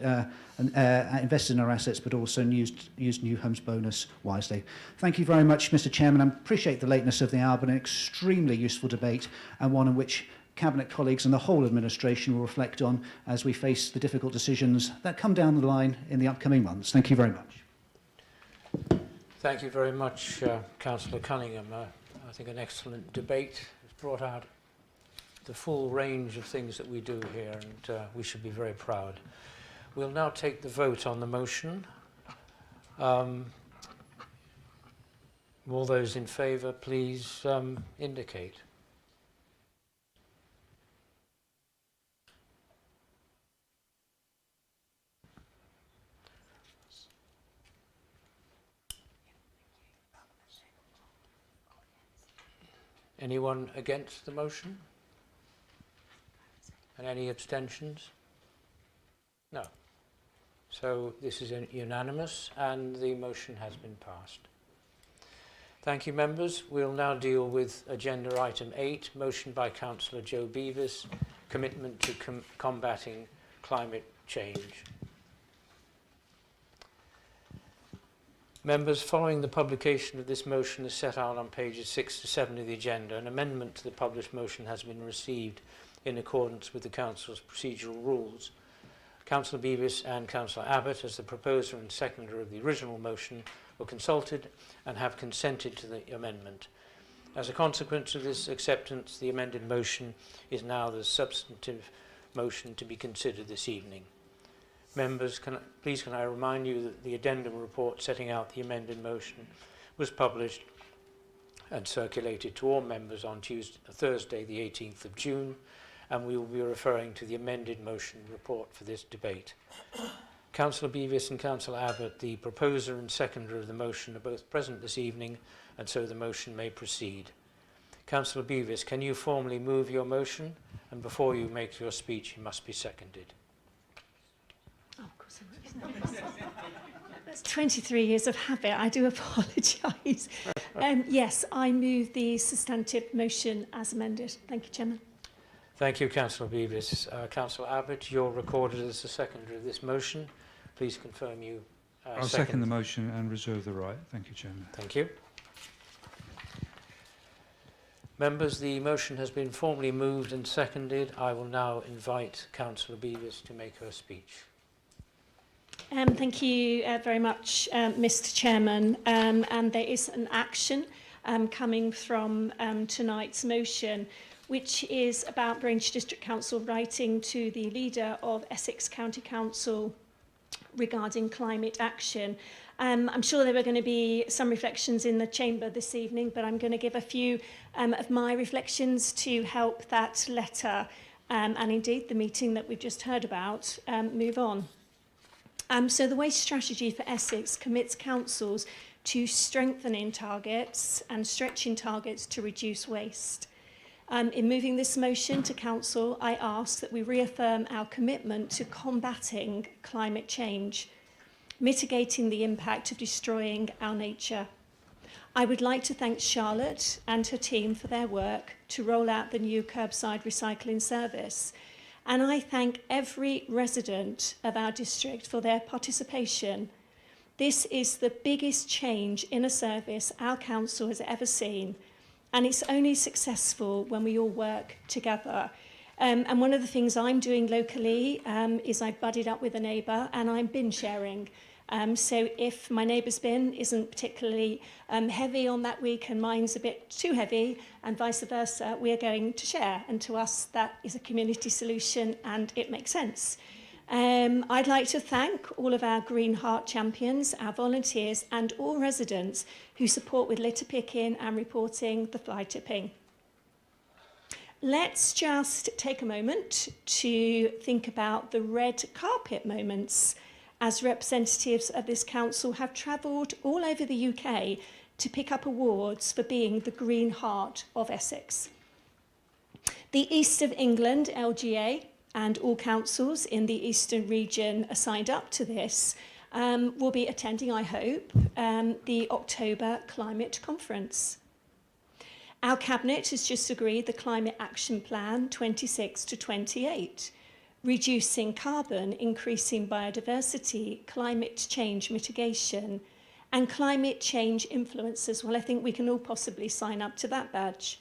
[SPEAKER 10] invested in our assets, but also used New Homes Bonus wisely. Thank you very much, Mr. Chairman. I appreciate the lateness of the hour, but an extremely useful debate, and one in which Cabinet colleagues and the whole administration will reflect on as we face the difficult decisions that come down the line in the upcoming months. Thank you very much.
[SPEAKER 1] Thank you very much, Councillor Cunningham. I think an excellent debate has brought out the full range of things that we do here, and we should be very proud. We'll now take the vote on the motion. All those in favour, please indicate. Anyone against the motion? And any abstentions? No. So this is unanimous and the motion has been passed. Thank you, members. We'll now deal with agenda item 8, motion by Councillor Joe Bevis, commitment to combating climate change. Members, following the publication of this motion as set out on pages 6 to 7 of the agenda, an amendment to the published motion has been received in accordance with the Council's procedural rules. Councillor Bevis and Councillor Abbott, as the proposer and seconder of the original motion, were consulted and have consented to the amendment. As a consequence of this acceptance, the amended motion is now the substantive motion to be considered this evening. Members, please can I remind you that the addendum report setting out the amended motion was published and circulated to all members on Thursday the 18th of June, and we will be referring to the amended motion report for this debate. Councillor Bevis and Councillor Abbott, the proposer and seconder of the motion, are both present this evening, and so the motion may proceed. Councillor Bevis, can you formally move your motion? And before you make your speech, you must be seconded.
[SPEAKER 8] Oh, of course I will. That's 23 years of habit. I do apologise. Yes, I move the substantive motion as amended. Thank you, Chairman.
[SPEAKER 1] Thank you, Councillor Bevis. Councillor Abbott, you're recorded as the seconder of this motion. Please confirm you
[SPEAKER 6] I'll second the motion and reserve the right. Thank you, Chairman.
[SPEAKER 1] Thank you. Members, the motion has been formally moved and seconded. I will now invite Councillor Bevis to make her speech.
[SPEAKER 8] Thank you very much, Mr. Chairman. And there is an action coming from tonight's motion, which is about Braintree District Council writing to the leader of Essex County Council regarding climate action. I'm sure there are going to be some reflections in the chamber this evening, but I'm going to give a few of my reflections to help that letter and indeed the meeting that we've just heard about move on. So the waste strategy for Essex commits councils to strengthening targets and stretching targets to reduce waste. In moving this motion to council, I ask that we reaffirm our commitment to combating climate change, mitigating the impact of destroying our nature. I would like to thank Charlotte and her team for their work to roll out the new curbside recycling service. And I thank every resident of our district for their participation. This is the biggest change in a service our council has ever seen, And it's only successful when we all work together. And one of the things I'm doing locally is I've buddied up with a neighbour and I'm bin sharing. So if my neighbour's bin isn't particularly heavy on that week and mine's a bit too heavy and vice versa, we are going to share. And to us, that is a community solution and it makes sense. I'd like to thank all of our Green Heart champions, our volunteers and all residents who support with litter picking and reporting the fly tipping. Let's just take a moment to think about the red carpet moments as representatives of this council have travelled all over the UK to pick up awards for being the Green Heart of Essex. The East of England LGA and all councils in the Eastern region are signed up to this, will be attending, I hope, the October Climate Conference. Our Cabinet has just agreed the Climate Action Plan 26 to 28, reducing carbon, increasing biodiversity, climate change mitigation, and climate change influences. Well, I think we can all possibly sign up to that badge.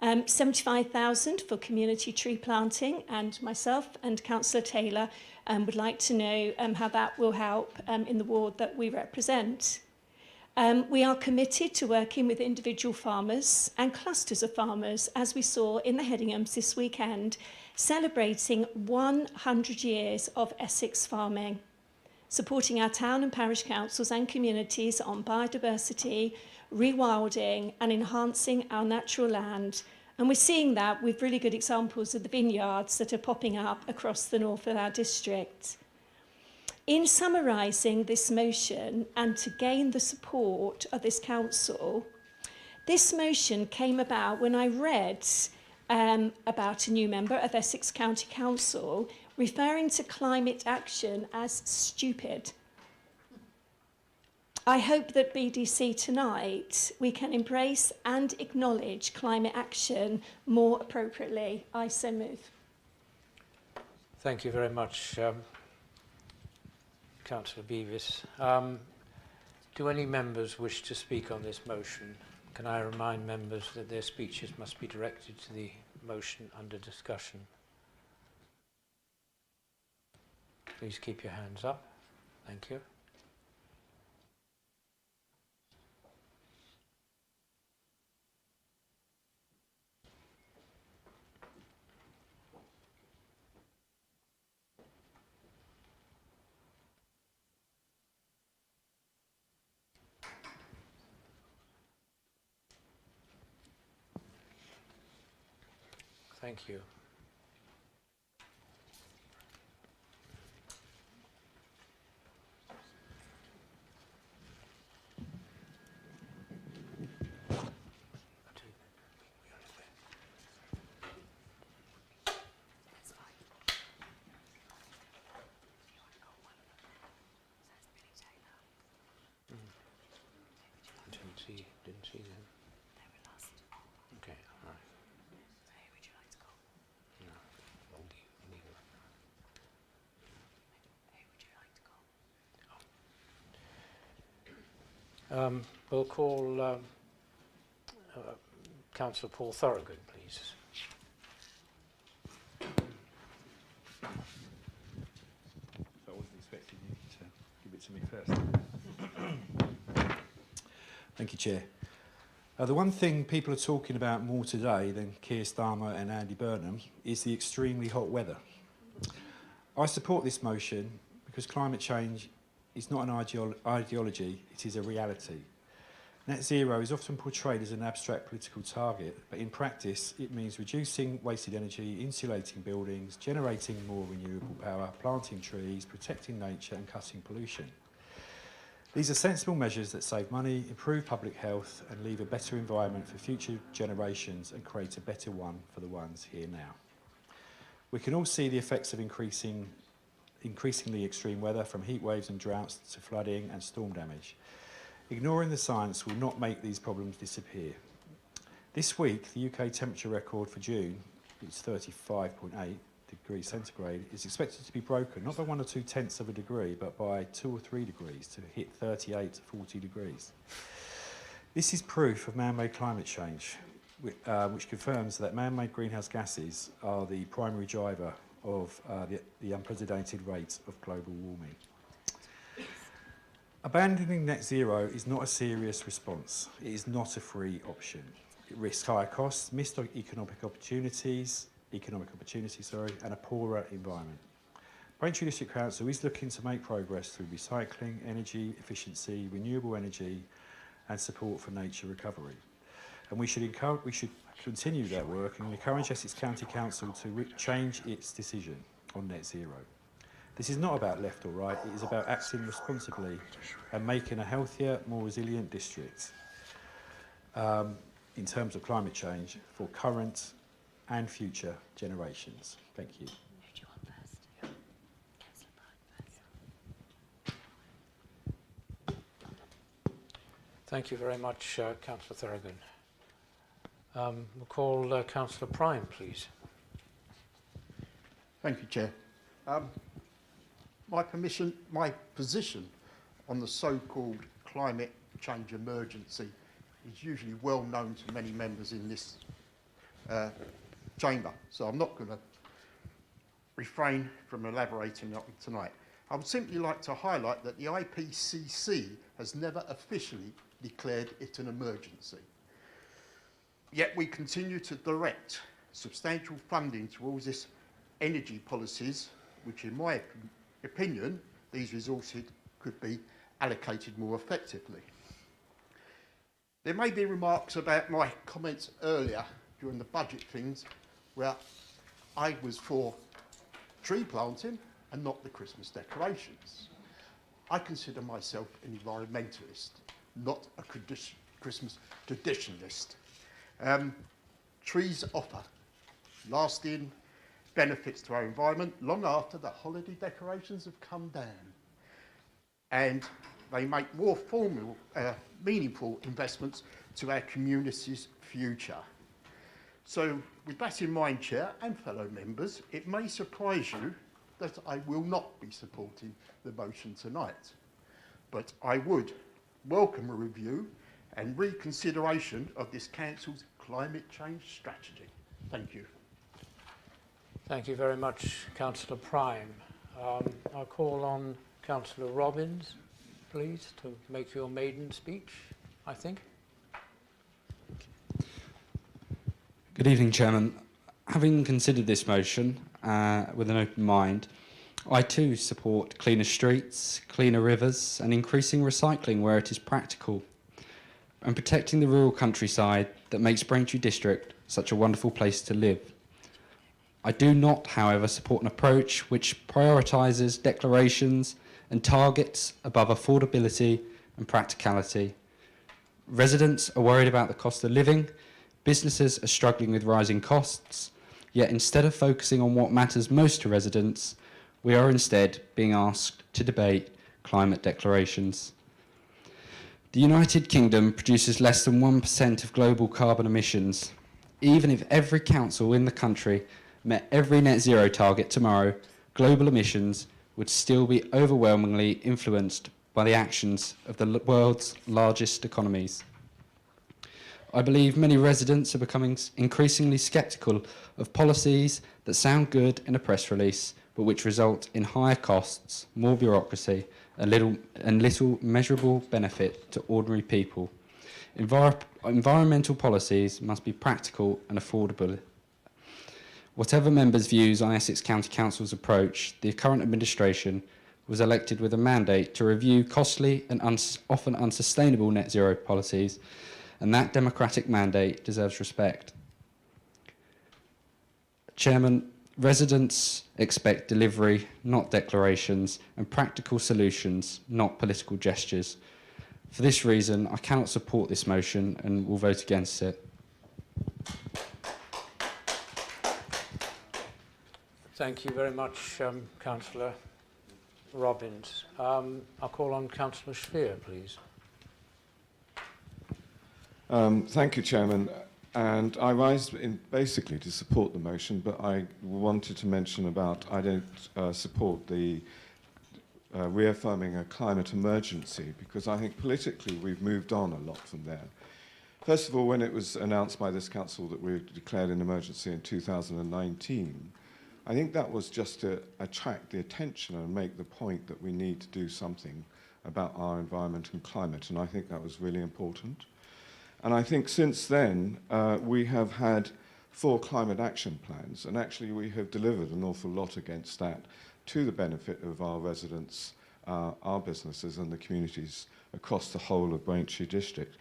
[SPEAKER 8] 75,000 for community tree planting, and myself and Councillor Taylor would like to know how that will help in the ward that we represent. We are committed to working with individual farmers and clusters of farmers, as we saw in the Hedinghams this weekend, celebrating 100 years of Essex farming, supporting our town and parish councils and communities on biodiversity, rewilding and enhancing our natural land. And we're seeing that with really good examples of the vineyards that are popping up across the north of our district. In summarising this motion and to gain the support of this council, this motion came about when I read about a new member of Essex County Council referring to climate action as stupid. I hope that BDC tonight we can embrace and acknowledge climate action more appropriately. I so move.
[SPEAKER 1] Thank you very much, Councillor Beavis. Do any members wish to speak on this motion? Can I remind members that their speeches must be directed to the motion under discussion? Please keep your hands up. Thank you. Thank you. Didn't see them. They were last. Okay, all right. Who would you like to call? No, neither. Who would you like to call? We'll call Councillor Paul Thorogood, please.
[SPEAKER 20] I wasn't expecting you to give it to me first. Thank you, Chair. The one thing people are talking about more today than Keir Starmer and Andy Burnham is the extremely hot weather. I support this motion because climate change is not an ideology, it is a reality. Net zero is often portrayed as an abstract political target, but in practice it means reducing wasted energy, insulating buildings, generating more renewable power, planting trees, protecting nature and cutting pollution. These are sensible measures that save money, improve public health and leave a better environment for future generations and create a better one for the ones here now. We can all see the effects of increasingly extreme weather, from heat waves and droughts to flooding and storm damage. Ignoring the science will not make these problems disappear. This week, the UK temperature record for June, it's 35.8 degrees centigrade, is expected to be broken, not by 1 or 2 tenths of a degree, but by 2 or 3 degrees to hit 38 to 40 degrees. This is proof of man-made climate change. which confirms that man-made greenhouse gases are the primary driver of the unprecedented rate of global warming. Abandoning net zero is not a serious response. It is not a free option. It risks higher costs, missed economic opportunities, and a poorer environment. Braintree District Council is looking to make progress through recycling, energy efficiency, renewable energy, and support for nature recovery. And we should continue that work and encourage Essex County Council to change its decision on net zero. This is not about left or right, it is about acting responsibly and making a healthier, more resilient district in terms of climate change for current and future generations. Thank you.
[SPEAKER 1] Thank you very much, Councillor Thorogood. We'll call Councillor Prime, please.
[SPEAKER 22] Thank you, Chair. My position on the so-called climate change emergency is usually well known to many members in this chamber, so I'm not going to refrain from elaborating on it tonight. I would simply like to highlight that the IPCC has never officially declared it an emergency. Yet we continue to direct substantial funding towards this energy policies, which in my opinion, these resources could be allocated more effectively. There may be remarks about my comments earlier during the budget things where I was for tree planting and not the Christmas decorations. I consider myself an environmentalist, not a Christmas traditionalist. Trees offer lasting benefits to our environment long after the holiday decorations have come down. And they make more formal, meaningful investments to our community's future. So with that in mind, Chair and fellow members, it may surprise you that I will not be supporting the motion tonight. But I would welcome a review and reconsideration of this Council's climate change strategy. Thank you.
[SPEAKER 1] Thank you very much, Councillor Prime. I'll call on Councillor Robbins, please, to make your maiden speech, I think.
[SPEAKER 5] Good evening, Chairman. Having considered this motion with an open mind, I too support cleaner streets, cleaner rivers and increasing recycling where it is practical and protecting the rural countryside that makes Braintree District such a wonderful place to live. I do not, however, support an approach which prioritises declarations and targets above affordability and practicality. Residents are worried about the cost of living, businesses are struggling with rising costs, yet instead of focusing on what matters most to residents, we are instead being asked to debate climate declarations. The United Kingdom produces less than 1% of global carbon emissions. Even if every council in the country met every net zero target tomorrow, global emissions would still be overwhelmingly influenced by the actions of the world's largest economies. I believe many residents are becoming increasingly sceptical of policies that sound good in a press release, but which result in higher costs, more bureaucracy, and little measurable benefit to ordinary people. Environmental policies must be practical and affordable. Whatever members' views on Essex County Council's approach, the current administration was elected with a mandate to review costly and often unsustainable net zero policies, and that democratic mandate deserves respect. Chairman, residents expect delivery, not declarations, and practical solutions, not political gestures. For this reason, I cannot support this motion and will vote against it.
[SPEAKER 1] Thank you very much, Councillor Robbins. I'll call on Councillor Spear, please.
[SPEAKER 14] Thank you, Chairman. And I rise basically to support the motion, but I wanted to mention about I don't support the reaffirming a climate emergency, because I think politically we've moved on a lot from there. First of all, when it was announced by this council that we declared an emergency in 2019, I think that was just to attract the attention and make the point that we need to do something about our environment and climate, and I think that was really important. And I think since then, we have had 4 climate action plans, and actually we have delivered an awful lot against that to the benefit of our residents, our businesses and the communities across the whole of Braintree District.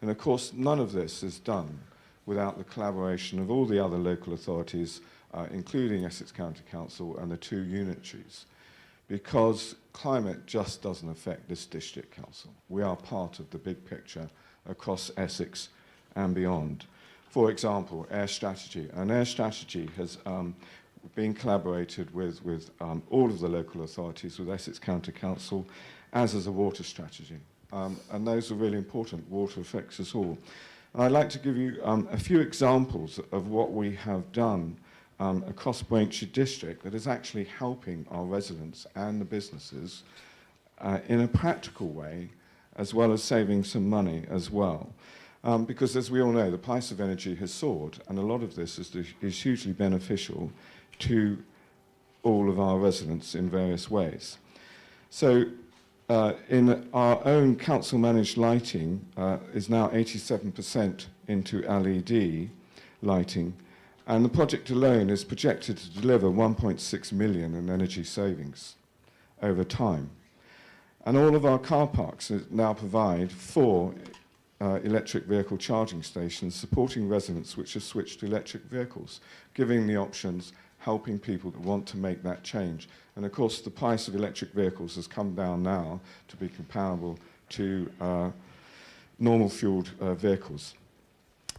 [SPEAKER 14] And of course, none of this is done without the collaboration of all the other local authorities, including Essex County Council and the 2 unitaries, because climate just doesn't affect this district council. We are part of the big picture across Essex and beyond. For example, air strategy. And air strategy has been collaborated with all of the local authorities, with Essex County Council, as is a water strategy. And those are really important. Water affects us all. And I'd like to give you a few examples of what we have done across Braintree District that is actually helping our residents and the businesses in a practical way, as well as saving some money as well. Because as we all know, the price of energy has soared, and a lot of this is hugely beneficial to all of our residents in various ways. So in our own council-managed lighting is now 87% into LED lighting, and the project alone is projected to deliver 1.6 million in energy savings over time. And all of our car parks now provide 4 electric vehicle charging stations supporting residents which have switched to electric vehicles, giving the options, helping people that want to make that change. And of course, the price of electric vehicles has come down now to be comparable to normal fueled vehicles.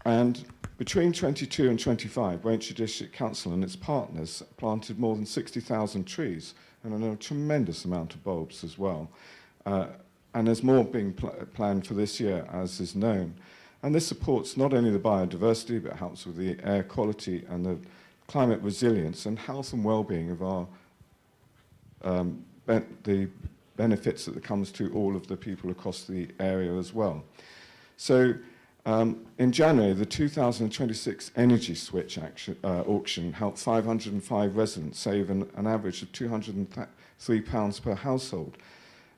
[SPEAKER 14] And between 22 and 25, Braintree District Council and its partners planted more than 60,000 trees and a tremendous amount of bulbs as well. And there's more being planned for this year, as is known. And this supports not only the biodiversity, but helps with the air quality and the climate resilience and health and well-being of our the benefits that comes to all of the people across the area as well. So in January, the 2026 Energy Switch auction helped 505 residents save an average of £203 per household.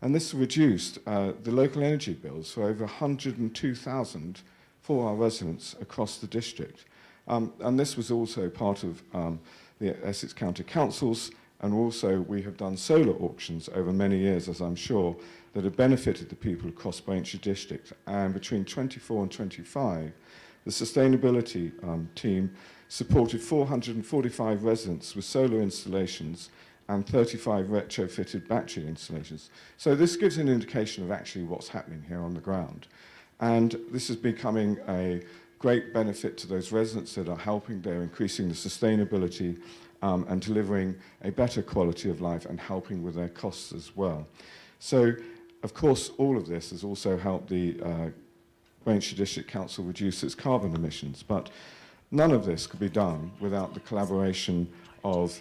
[SPEAKER 14] And this reduced the local energy bills for over 102,000 for our residents across the district. And this was also part of the Essex County Councils, and also we have done solar auctions over many years, as I'm sure, that have benefited the people across Braintree District. And between 24 and 25, the sustainability team supported 445 residents with solar installations and 35 retrofitted battery installations. So this gives an indication of actually what's happening here on the ground. And this is becoming a great benefit to those residents that are helping. They're increasing the sustainability and delivering a better quality of life and helping with their costs as well. So, of course, all of this has also helped the Braintree District Council reduce its carbon emissions, but none of this could be done without the collaboration of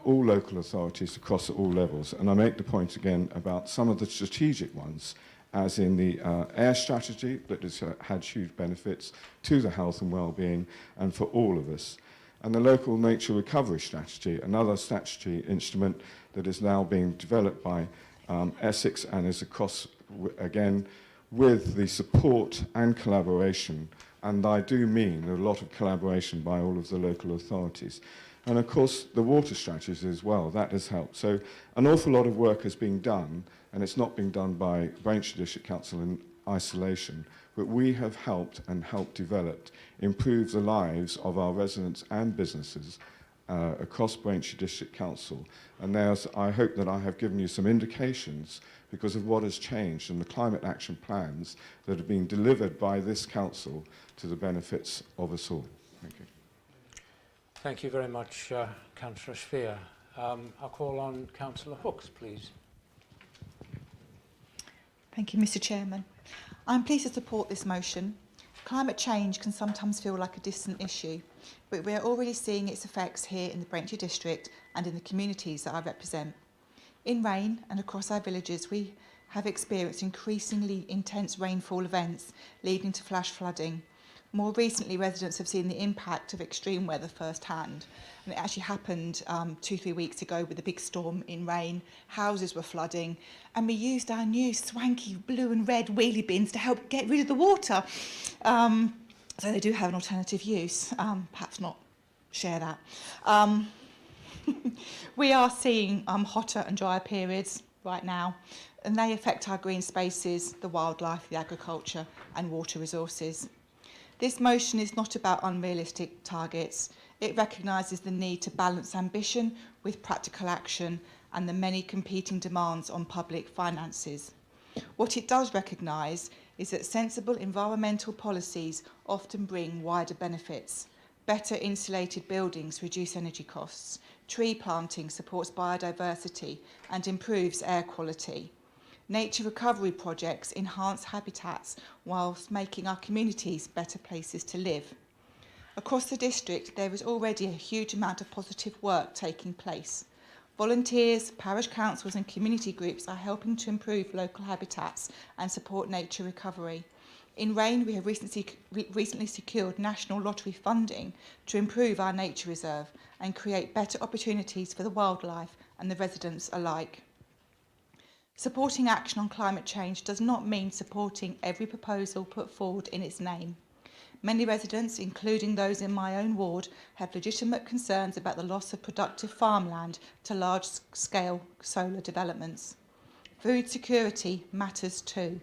[SPEAKER 14] all local authorities across all levels. And I make the point again about some of the strategic ones, as in the air strategy that has had huge benefits to the health and well-being and for all of us. And the local nature recovery strategy, another statutory instrument that is now being developed by Essex and is across, again, with the support and collaboration, and I do mean a lot of collaboration by all of the local authorities. And of course, the water strategies as well, that has helped. So an awful lot of work is being done, and it's not being done by Braintree District Council in isolation, but we have helped develop, improve the lives of our residents and businesses across Braintree District Council. And there's, I hope that I have given you some indications because of what has changed in the climate action plans that have been delivered by this council to the benefits of us all. Thank you.
[SPEAKER 1] Thank you very much, Councillor Spear. I'll call on Councillor Hooks, please.
[SPEAKER 9] Thank you, Mr. Chairman. I'm pleased to support this motion. Climate change can sometimes feel like a distant issue, but we're already seeing its effects here in the Braintree District and in the communities that I represent. In Rain and across our villages, we have experienced increasingly intense rainfall events leading to flash flooding. More recently, residents have seen the impact of extreme weather firsthand. And it actually happened 2-3 weeks ago with a big storm in rain. Houses were flooding. And we used our new swanky blue and red wheelie bins to help get rid of the water. So they do have an alternative use. Perhaps not share that. We are seeing hotter and drier periods right now, and they affect our green spaces, the wildlife, the agriculture and water resources. This motion is not about unrealistic targets. It recognises the need to balance ambition with practical action and the many competing demands on public finances. What it does recognise is that sensible environmental policies often bring wider benefits. Better insulated buildings reduce energy costs. Tree planting supports biodiversity and improves air quality. Nature recovery projects enhance habitats whilst making our communities better places to live. Across the district, there is already a huge amount of positive work taking place. Volunteers, parish councils and community groups are helping to improve local habitats and support nature recovery. In Rain, we have recently secured national lottery funding to improve our nature reserve and create better opportunities for the wildlife and the residents alike. Supporting action on climate change does not mean supporting every proposal put forward in its name. Many residents, including those in my own ward, have legitimate concerns about the loss of productive farmland to large-scale solar developments. Food security matters too.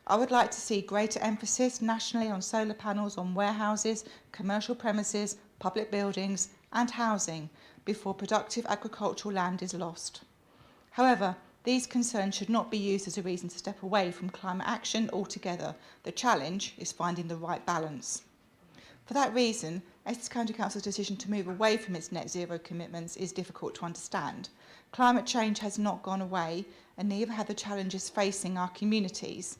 [SPEAKER 9] I would like to see greater emphasis nationally on solar panels on warehouses, commercial premises, public buildings and housing before productive agricultural land is lost. However, these concerns should not be used as a reason to step away from climate action altogether. The challenge is finding the right balance. For that reason, Essex County Council's decision to move away from its net zero commitments is difficult to understand. Climate change has not gone away, and neither have the challenges facing our communities.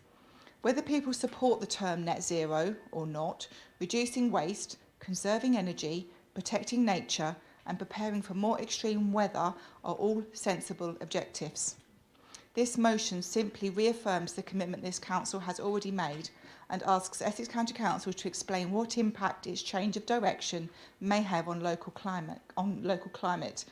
[SPEAKER 9] Whether people support the term net zero or not, reducing waste, conserving energy, protecting nature and preparing for more extreme weather are all sensible objectives. This motion simply reaffirms the commitment this council has already made and asks Essex County Council to explain what impact its change of direction may have on local climate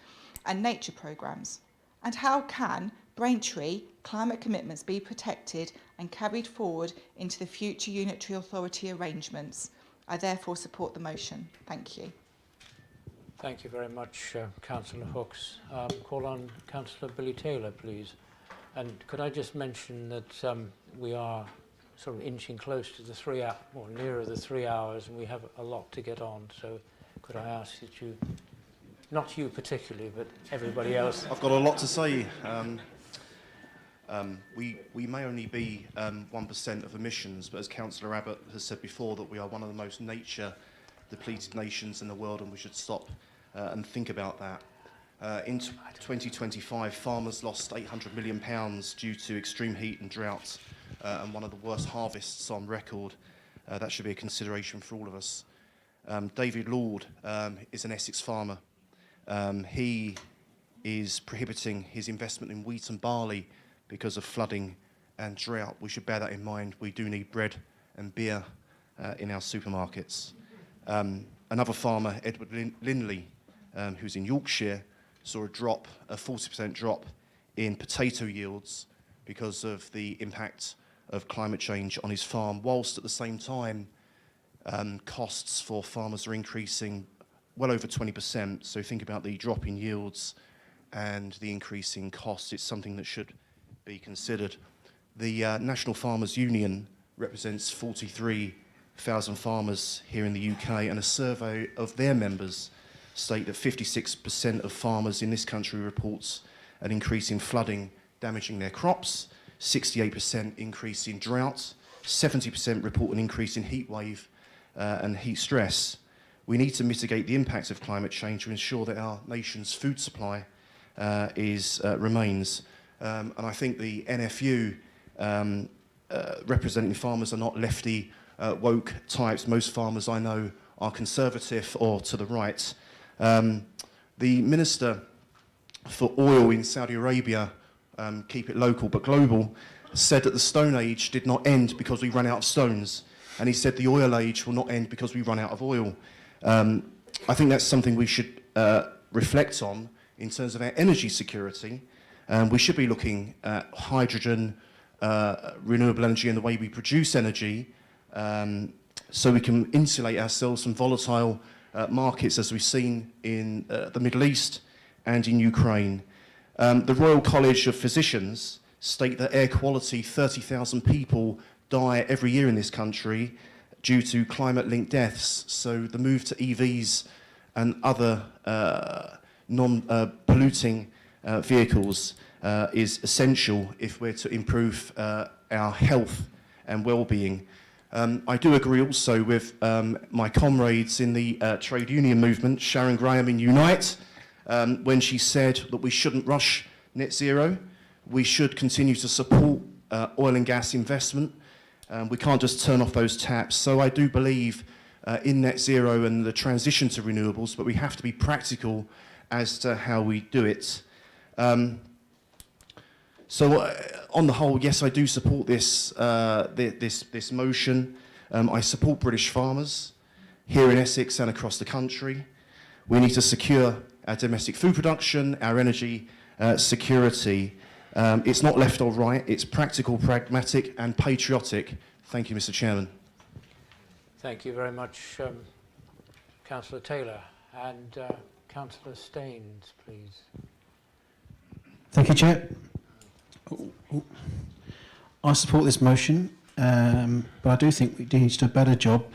[SPEAKER 9] and nature programmes, and how can Braintree climate commitments be protected and carried forward into the future unitary authority arrangements. I therefore support the motion. Thank you.
[SPEAKER 1] Thank you very much, Councillor Hooks. Call on Councillor Billy Taylor, please. And could I just mention that we are sort of inching close to the 3 hours, or nearer the 3 hours, and we have a lot to get on. So could I ask that you, not you particularly, but everybody else.
[SPEAKER 15] I've got a lot to say. We may only be 1% of emissions, but as Councillor Abbott has said before, that we are one of the most nature-depleted nations in the world, and we should stop and think about that. In 2025, farmers lost £800 million due to extreme heat and drought, and one of the worst harvests on record. That should be a consideration for all of us. David Lord is an Essex farmer. He is prohibiting his investment in wheat and barley because of flooding and drought. We should bear that in mind. We do need bread and beer in our supermarkets. Another farmer, Edward Linley, who's in Yorkshire, saw a 40% drop in potato yields because of the impact of climate change on his farm, whilst at the same time costs for farmers are increasing well over 20%. So think about the drop in yields and the increase in costs. It's something that should be considered. The National Farmers Union represents 43,000 farmers here in the UK, and a survey of their members state that 56% of farmers in this country reports an increase in flooding damaging their crops, 68% increase in drought, 70% report an increase in heat wave and heat stress. We need to mitigate the impact of climate change to ensure that our nation's food supply remains. And I think the NFU representing farmers are not lefty, woke types. Most farmers I know are conservative or to the right. The Minister for Oil in Saudi Arabia, keep it local but global, said that the Stone Age did not end because we ran out of stones, and he said the oil age will not end because we run out of oil. I think that's something we should reflect on in terms of our energy security. We should be looking at hydrogen, renewable energy, and the way we produce energy, so we can insulate ourselves from volatile markets, as we've seen in the Middle East and in Ukraine. The Royal College of Physicians state that air quality, 30,000 people die every year in this country due to climate-linked deaths. So the move to EVs and other non-polluting vehicles is essential if we're to improve our health and well-being. I do agree also with my comrades in the trade union movement, Sharon Graham in Unite, when she said that we shouldn't rush net zero. We should continue to support oil and gas investment. We can't just turn off those taps. So I do believe in net zero and the transition to renewables, but we have to be practical as to how we do it. So on the whole, yes, I do support this, this motion. I support British farmers here in Essex and across the country. We need to secure our domestic food production, our energy security. It's not left or right, it's practical, pragmatic and patriotic. Thank you, Mr. Chairman.
[SPEAKER 1] Thank you very much, Councillor Taylor. And Councillor Staines, please.
[SPEAKER 2] Thank you, Chair. I support this motion, but I do think we need to do a better job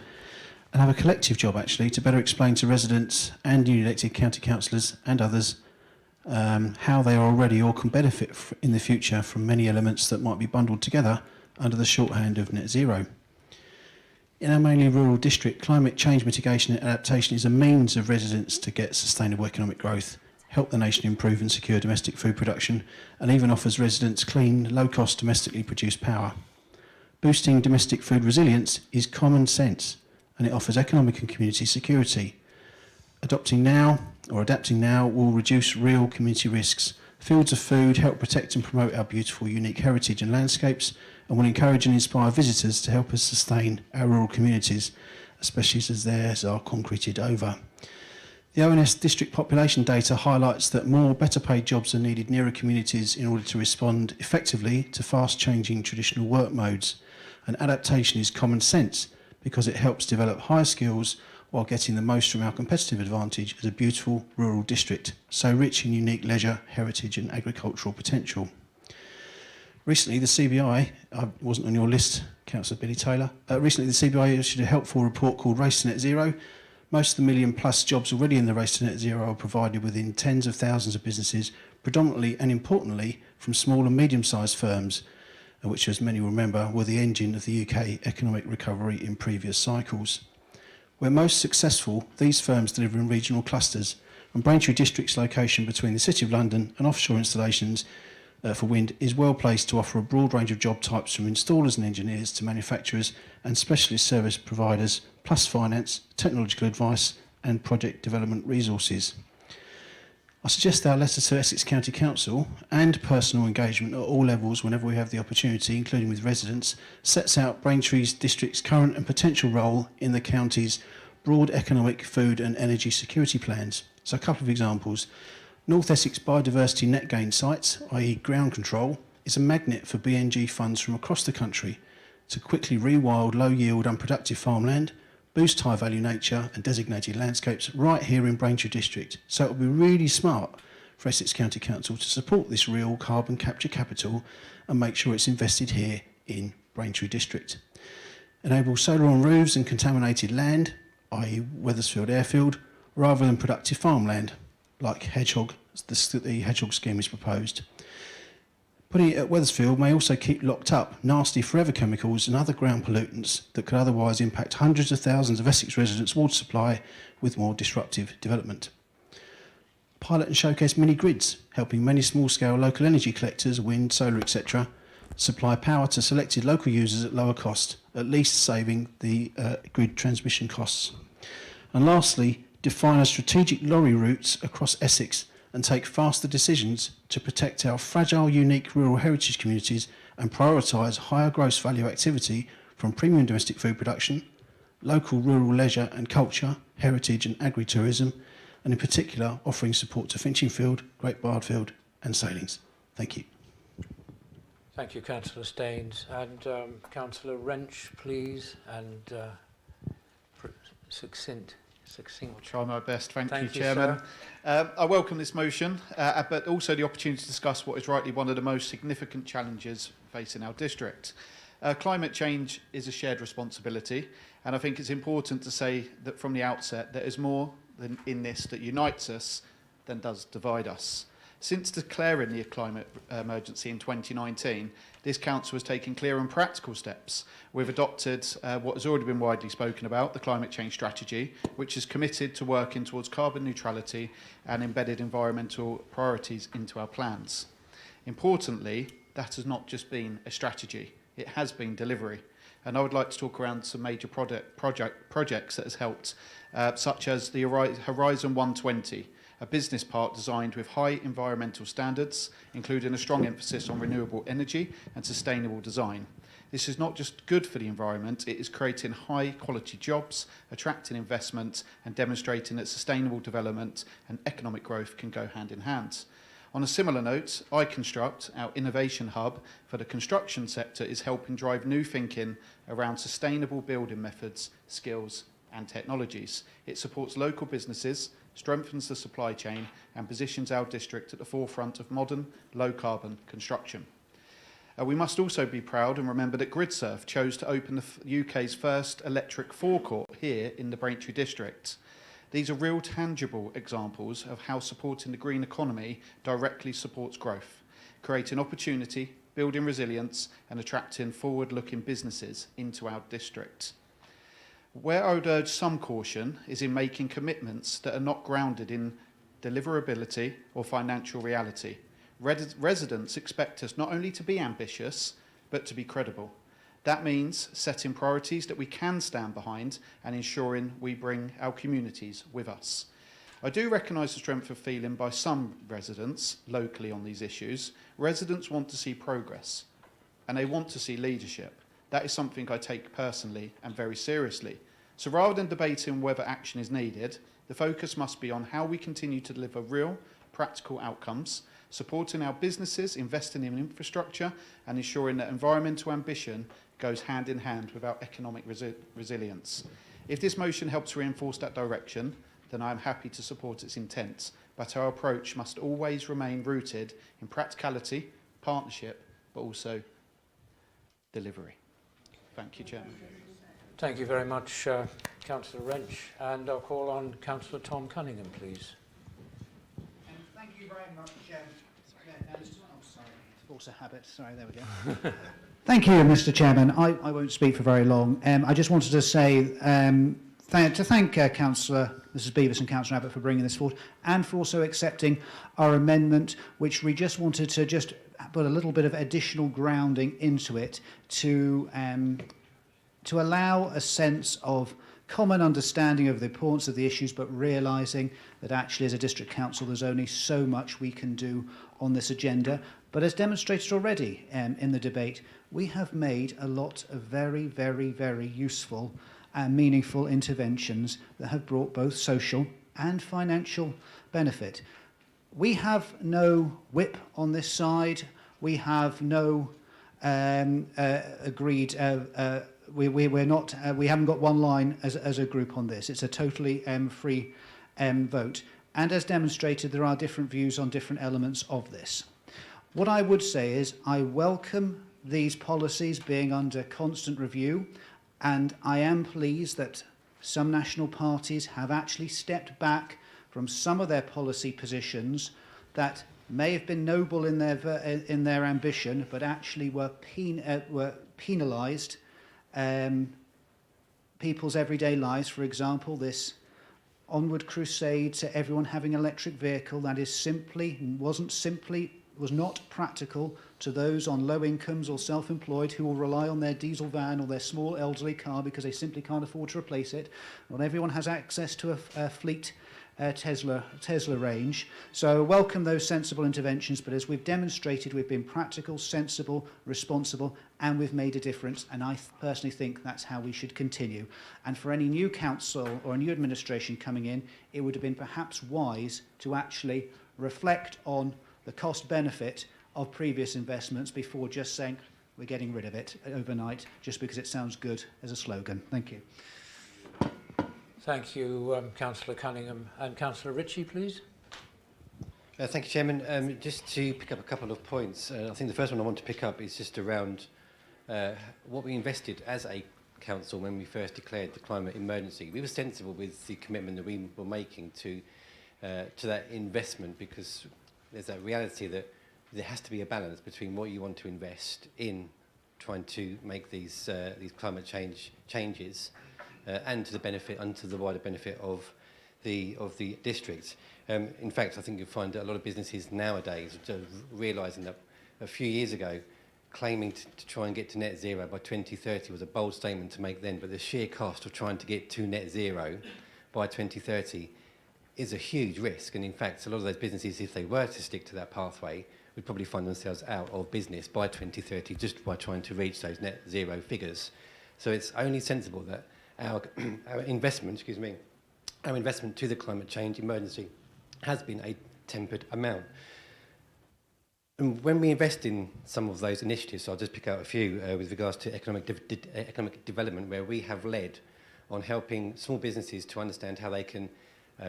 [SPEAKER 2] and have a collective job, actually, to better explain to residents and newly elected county councillors and others how they are already or can benefit in the future from many elements that might be bundled together under the shorthand of net zero. In our mainly rural district, climate change mitigation and adaptation is a means of residents to get sustainable economic growth, help the nation improve and secure domestic food production, and even offers residents clean, low-cost domestically produced power. Boosting domestic food resilience is common sense, and it offers economic and community security. Adapting now will reduce real community risks. Fields of food help protect and promote our beautiful, unique heritage and landscapes, and will encourage and inspire visitors to help us sustain our rural communities, especially as theirs are concreted over. The ONS district population data highlights that more better paid jobs are needed nearer communities in order to respond effectively to fast changing traditional work modes. And adaptation is common sense because it helps develop higher skills while getting the most from our competitive advantage as a beautiful rural district, so rich in unique leisure, heritage and agricultural potential. Recently, the CBI, I wasn't on your list, Councillor Billy Taylor, recently the CBI issued a helpful report called Race to Net Zero. Most of the million plus jobs already in the Race to Net Zero are provided within tens of thousands of businesses, predominantly and importantly from small and medium-sized firms, which, as many will remember, were the engine of the UK economic recovery in previous cycles. Where most successful, these firms deliver in regional clusters, and Braintree District's location between the City of London and offshore installations for wind is well placed to offer a broad range of job types from installers and engineers to manufacturers and specialist service providers, plus finance, technological advice and project development resources. I suggest our letter to Essex County Council and personal engagement at all levels whenever we have the opportunity, including with residents, sets out Braintree's district's current and potential role in the county's broad economic, food and energy security plans. So a couple of examples. North Essex Biodiversity Net Gain Sites, i.e. ground control, is a magnet for BNG funds from across the country to quickly rewild low-yield, unproductive farmland, boost high-value nature and designated landscapes right here in Braintree District. So it will be really smart for Essex County Council to support this real carbon capture capital and make sure it's invested here in Braintree District. Enable solar on roofs and contaminated land, i.e. Wethersfield Airfield, rather than productive farmland, like Hedgehog, the Hedgehog scheme is proposed. Putting it at Wethersfield may also keep locked up nasty forever chemicals and other ground pollutants that could otherwise impact hundreds of thousands of Essex residents' water supply with more disruptive development. Pilot and showcase mini-grids, helping many small-scale local energy collectors, wind, solar, etc., supply power to selected local users at lower cost, at least saving the grid transmission costs. And lastly, define a strategic lorry routes across Essex and take faster decisions to protect our fragile, unique rural heritage communities and prioritise higher gross value activity from premium domestic food production, local rural leisure and culture, heritage and agri-tourism, and in particular offering support to Finchingfield, Great Bardfield and Sailings. Thank you.
[SPEAKER 1] Thank you, Councillor Staines. And Councillor Wrench, please, and succinct.
[SPEAKER 17] I'll try my best. Thank you,
[SPEAKER 1] you,
[SPEAKER 17] Chairman. I welcome this motion, but also the opportunity to discuss what is rightly one of the most significant challenges facing our district. Climate change is a shared responsibility, and I think it's important to say that from the outset there is more than in this that unites us than does divide us. Since declaring the climate emergency in 2019, this council has taken clear and practical steps. We've adopted what has already been widely spoken about, the climate change strategy, which is committed to working towards carbon neutrality and embedded environmental priorities into our plans. Importantly, that has not just been a strategy, it has been delivery. And I would like to talk around some major projects that has helped, such as the Horizon 120, a business park designed with high environmental standards, including a strong emphasis on renewable energy and sustainable design. This is not just good for the environment, it is creating high quality jobs, attracting investment and demonstrating that sustainable development and economic growth can go hand in hand. On a similar note, iConstruct, our innovation hub for the construction sector, is helping drive new thinking around sustainable building methods, skills and technologies. It supports local businesses, strengthens the supply chain and positions our district at the forefront of modern, low-carbon construction. We must also be proud and remember that GridSurf chose to open the UK's first electric forecourt here in the Braintree district. These are real tangible examples of how supporting the green economy directly supports growth, creating opportunity, building resilience and attracting forward-looking businesses into our district. Where I would urge some caution is in making commitments that are not grounded in deliverability or financial reality. Residents expect us not only to be ambitious, but to be credible. That means setting priorities that we can stand behind and ensuring we bring our communities with us. I do recognise the strength of feeling by some residents locally on these issues. Residents want to see progress and they want to see leadership. That is something I take personally and very seriously. So rather than debating whether action is needed, the focus must be on how we continue to deliver real, practical outcomes, supporting our businesses, investing in infrastructure, and ensuring that environmental ambition goes hand in hand with our economic resilience. If this motion helps reinforce that direction, then I am happy to support its intent, but our approach must always remain rooted in practicality, partnership, but also delivery. Thank you, Chairman.
[SPEAKER 1] Thank you very much, Councillor Wrench. And I'll call on Councillor Tom Cunningham, please.
[SPEAKER 10] Thank you very much, Chairman. Sorry, force a habit. Sorry, there we go. Thank you, Mr. Chairman. I won't speak for very long. I just wanted to say to thank Councillor Mrs. Beavis and Councillor Abbott for bringing this forward and for also accepting our amendment, which we just wanted to just put a little bit of additional grounding into it to allow a sense of common understanding of the importance of the issues, but realising that actually as a district council there's only so much we can do on this agenda. But as demonstrated already in the debate, we have made a lot of very, very, very useful and meaningful interventions that have brought both social and financial benefit. We have no whip on this side. We have no agreed. We haven't got one line as a group on this. It's a totally free vote. And as demonstrated, there are different views on different elements of this. What I would say is I welcome these policies being under constant review, and I am pleased that some national parties have actually stepped back from some of their policy positions that may have been noble in their ambition, but actually were penalised people's everyday lives. For example, this onward crusade to everyone having an electric vehicle that was not practical to those on low incomes or self-employed who will rely on their diesel van or their small elderly car because they simply can't afford to replace it. Not everyone has access to a fleet Tesla range. So welcome those sensible interventions, but as we've demonstrated, we've been practical, sensible, responsible, and we've made a difference, and I personally think that's how we should continue. And for any new council or a new administration coming in, it would have been perhaps wise to actually reflect on the cost-benefit of previous investments before just saying we're getting rid of it overnight just because it sounds good as a slogan. Thank you.
[SPEAKER 1] Thank you, Councillor Cunningham. And Councillor Ritchie, please.
[SPEAKER 23] Thank you, Chairman. Just to pick up a couple of points, I think the first one I want to pick up is just around what we invested as a council when we first declared the climate emergency. We were sensible with the commitment that we were making to that investment, because there's that reality that there has to be a balance between what you want to invest in trying to make these climate changes and to the benefit, and to the wider benefit of the district. In fact, I think you'll find that a lot of businesses nowadays are realising that a few years ago, claiming to try and get to net zero by 2030 was a bold statement to make then, but the sheer cost of trying to get to net zero by 2030 is a huge risk. And in fact, a lot of those businesses, if they were to stick to that pathway, would probably find themselves out of business by 2030 just by trying to reach those net zero figures. So it's only sensible that our investment to the climate change emergency has been a tempered amount. And when we invest in some of those initiatives, so I'll just pick out a few with regards to economic development, where we have led on helping small businesses to understand how they can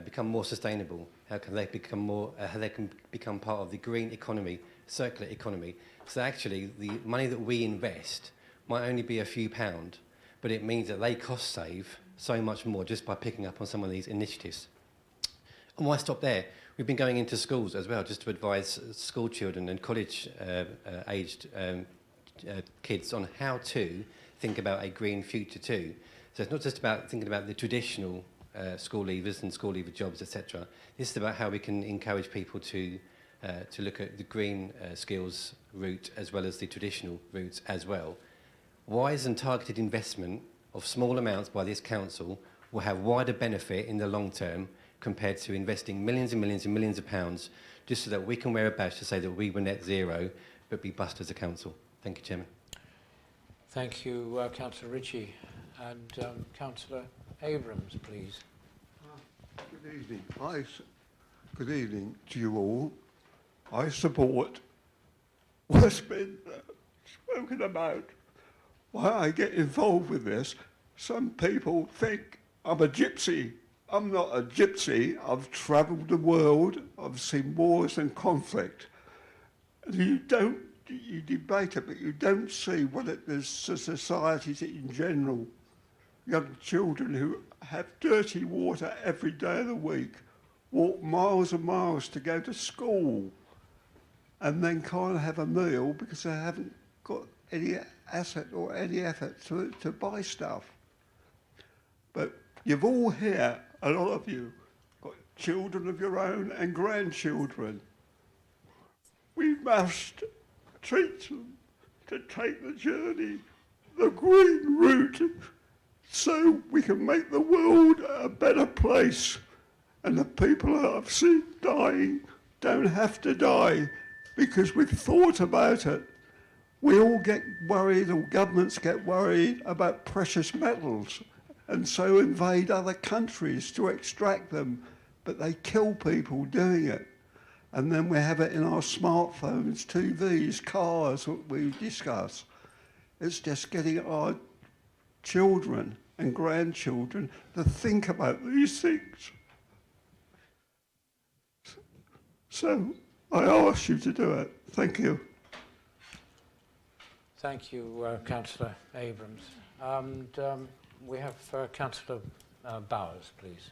[SPEAKER 23] become more sustainable, how can they become part of the green economy, circular economy. So actually, the money that we invest might only be a few pounds, but it means that they cost save so much more just by picking up on some of these initiatives. And why stop there? We've been going into schools as well, just to advise school children and college-aged kids on how to think about a green future too. So it's not just about thinking about the traditional school leavers and school leaver jobs, etc. This is about how we can encourage people to look at the green skills route as well as the traditional routes as well. Wise and targeted investment of small amounts by this council will have wider benefit in the long term compared to investing millions and millions and millions of pounds just so that we can wear a badge to say that we were net zero but be bust as a council. Thank you, Chairman.
[SPEAKER 1] Thank you, Councillor Ritchie. And Councillor Abrams, please.
[SPEAKER 12] Good evening. Good evening to you all. I support what's been spoken about. Why I get involved with this, some people think I'm a gypsy. I'm not a gypsy. I've travelled the world. I've seen wars and conflict. You debate it, but you don't see what it does to societies in general. Young children who have dirty water every day of the week, walk miles and miles to go to school, and then can't have a meal because they haven't got any asset or any effort to buy stuff. But you've all here, a lot of you, got children of your own and grandchildren. We must treat them to take the journey, the green route, so we can make the world a better place. And the people that I've seen dying don't have to die because we've thought about it. We all get worried, or governments get worried about precious metals and so invade other countries to extract them, but they kill people doing it. And then we have it in our smartphones, TVs, cars, what we discuss. It's just getting our children and grandchildren to think about these things. So I ask you to do it. Thank you.
[SPEAKER 1] Thank you, Councillor Abrams. And we have Councillor Bowers, please.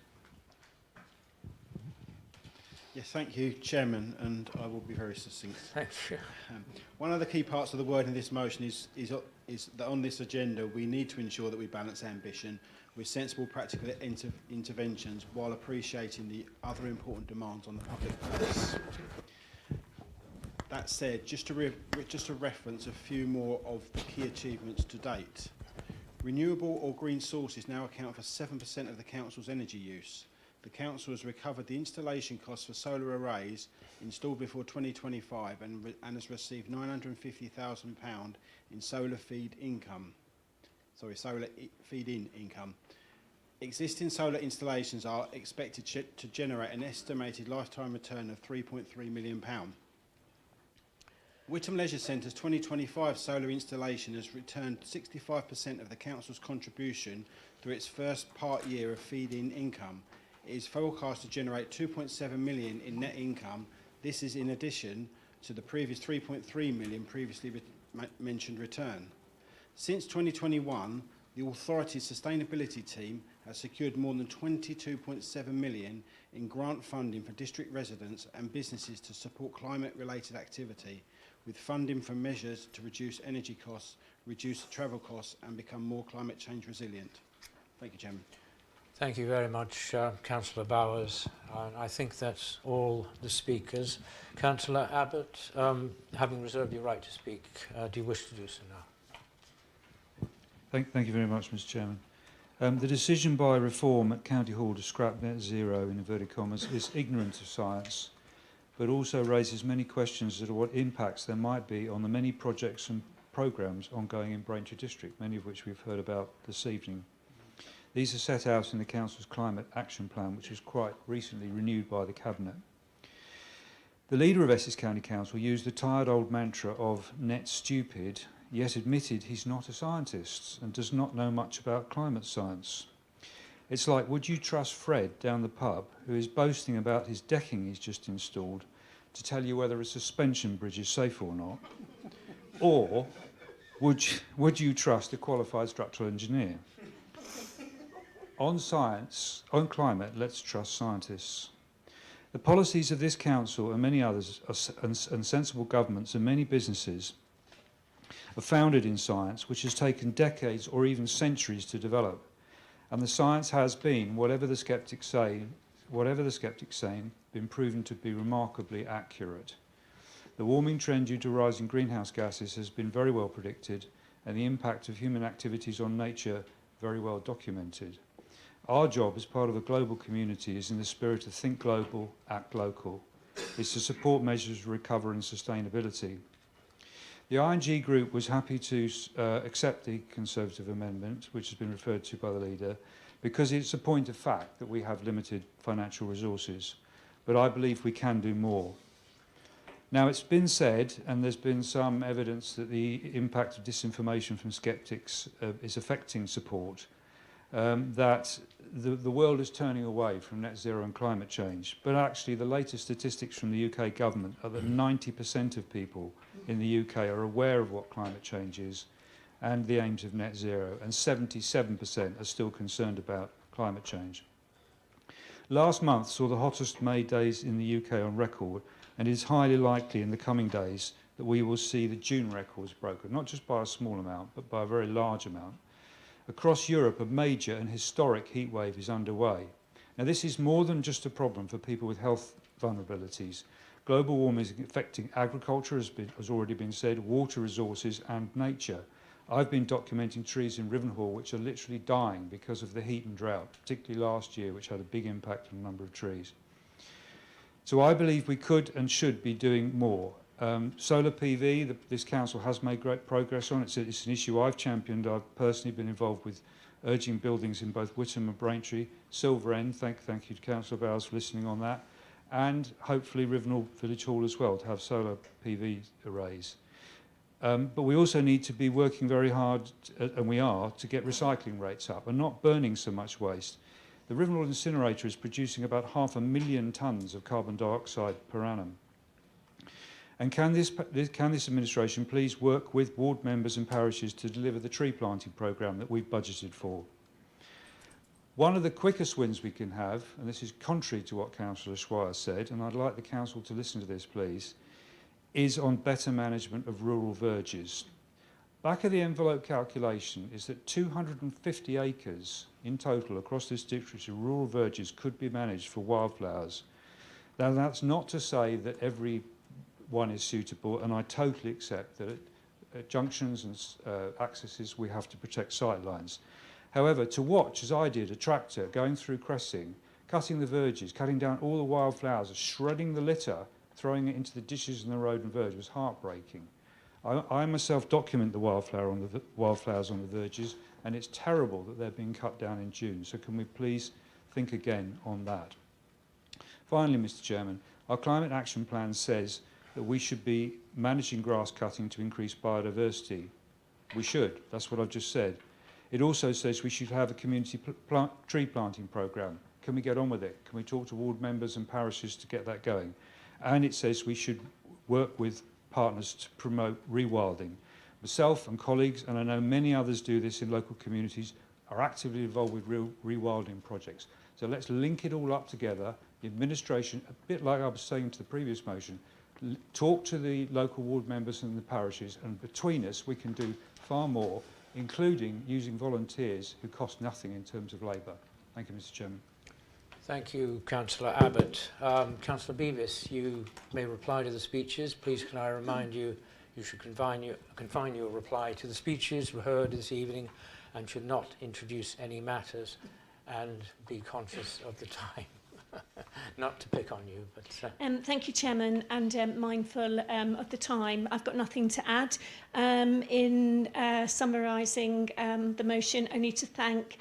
[SPEAKER 19] Yes, thank you, Chairman, and I will be very succinct.
[SPEAKER 1] Thank you.
[SPEAKER 19] One of the key parts of the word in this motion is that on this agenda we need to ensure that we balance ambition with sensible practical interventions while appreciating the other important demands on the public purse. That said, just to reference a few more of the key achievements to date. Renewable or green sources now account for 7% of the council's energy use. the Council has recovered the installation costs for solar arrays installed before 2025 and has received £950,000 in solar feed-in income. Existing solar installations are expected to generate an estimated lifetime return of £3.3 million. Whittam Leisure Centre's 2025 solar installation has returned 65% of the Council's contribution through its first part year of feed-in income. It is forecast to generate £2.7 million in net income. This is in addition to the previous £3.3 million previously mentioned return. Since 2021, the authority's sustainability team has secured more than £22.7 million in grant funding for district residents and businesses to support climate-related activity, with funding for measures to reduce energy costs, reduce travel costs and become more climate change resilient. Thank you, Chairman.
[SPEAKER 1] Thank you very much, Councillor Bowers. I think that's all the speakers. Councillor Abbott, having reserved your right to speak, do you wish to do so now?
[SPEAKER 3] Thank you very much, Mr. Chairman. The decision by Reform at County Hall to scrap net zero, in inverted commas, is ignorant of science, but also raises many questions as to what impacts there might be on the many projects and programmes ongoing in Braintree District, many of which we've heard about this evening. These are set out in the Council's Climate Action Plan, which was quite recently renewed by the Cabinet. The leader of Essex County Council used the tired old mantra of net stupid, yet admitted he's not a scientist and does not know much about climate science. It's like, would you trust Fred down the pub, who is boasting about his decking he's just installed, to tell you whether a suspension bridge is safe or not? Or would you trust a qualified structural engineer? On science, on climate, let's trust scientists. The policies of this council and many others and sensible governments and many businesses are founded in science, which has taken decades or even centuries to develop. And the science has been, whatever the skeptics say, been proven to be remarkably accurate. The warming trend due to rising greenhouse gases has been very well predicted, and the impact of human activities on nature very well documented. Our job as part of a global community is in the spirit of think global, act local. It's to support measures of recovery and sustainability. The ING Group was happy to accept the Conservative amendment, which has been referred to by the leader, because it's a point of fact that we have limited financial resources. But I believe we can do more. Now, it's been said, and there's been some evidence that the impact of disinformation from sceptics is affecting support, that the world is turning away from net zero and climate change. But actually, the latest statistics from the UK government are that 90% of people in the UK are aware of what climate change is and the aims of net zero, and 77% are still concerned about climate change. Last month saw the hottest May days in the UK on record, and it is highly likely in the coming days that we will see the June records broken, not just by a small amount, but by a very large amount. Across Europe, a major and historic heat wave is underway. Now, this is more than just a problem for people with health vulnerabilities. Global warming is affecting agriculture, has already been said, water resources and nature. I've been documenting trees in Rivenhall which are literally dying because of the heat and drought, particularly last year, which had a big impact on a number of trees. So I believe we could and should be doing more. Solar PV, this council has made great progress on it. It's an issue I've championed. I've personally been involved with urging buildings in both Whittam and Braintree. Silver End, thank you to Councillor Bowles for listening on that. And hopefully Rivenhall Village Hall as well, to have solar PV arrays. But we also need to be working very hard, and we are, to get recycling rates up and not burning so much waste. The Rivenhall incinerator is producing about 500,000 tonnes of carbon dioxide per annum. And can this administration please work with ward members and parishes to deliver the tree planting programme that we've budgeted for? One of the quickest wins we can have, and this is contrary to what Councillor Schweier said, and I'd like the Council to listen to this please, is on better management of rural verges. Back of the envelope calculation is that 250 acres in total across this district of rural verges could be managed for wildflowers. Now, that's not to say that every one is suitable, and I totally accept that at junctions and accesses we have to protect sightlines. However, to watch, as I did, a tractor going through Cressing, cutting the verges, cutting down all the wildflowers, shredding the litter, throwing it into the dishes in the road and verge was heartbreaking. I myself document the wildflowers on the verges, and it's terrible that they're being cut down in June. So can we please think again on that? Finally, Mr. Chairman, our climate action plan says that we should be managing grass cutting to increase biodiversity. We should. That's what I've just said. It also says we should have a community tree planting programme. Can we get on with it? Can we talk to ward members and parishes to get that going? And it says we should work with partners to promote rewilding. Myself and colleagues, and I know many others do this in local communities, are actively involved with rewilding projects. So let's link it all up together. The administration, a bit like I was saying to the previous motion, talk to the local ward members and the parishes, and between us we can do far more, including using volunteers who cost nothing in terms of labour. Thank you, Mr. Chairman.
[SPEAKER 1] Thank you, Councillor Abbott. Councillor Beavis, you may reply to the speeches. Please can I remind you, you should confine your reply to the speeches heard this evening and should not introduce any matters, and be conscious of the time. Not to pick on you, but...
[SPEAKER 8] Thank you, Chairman, and mindful of the time. I've got nothing to add. In summarising the motion, only to thank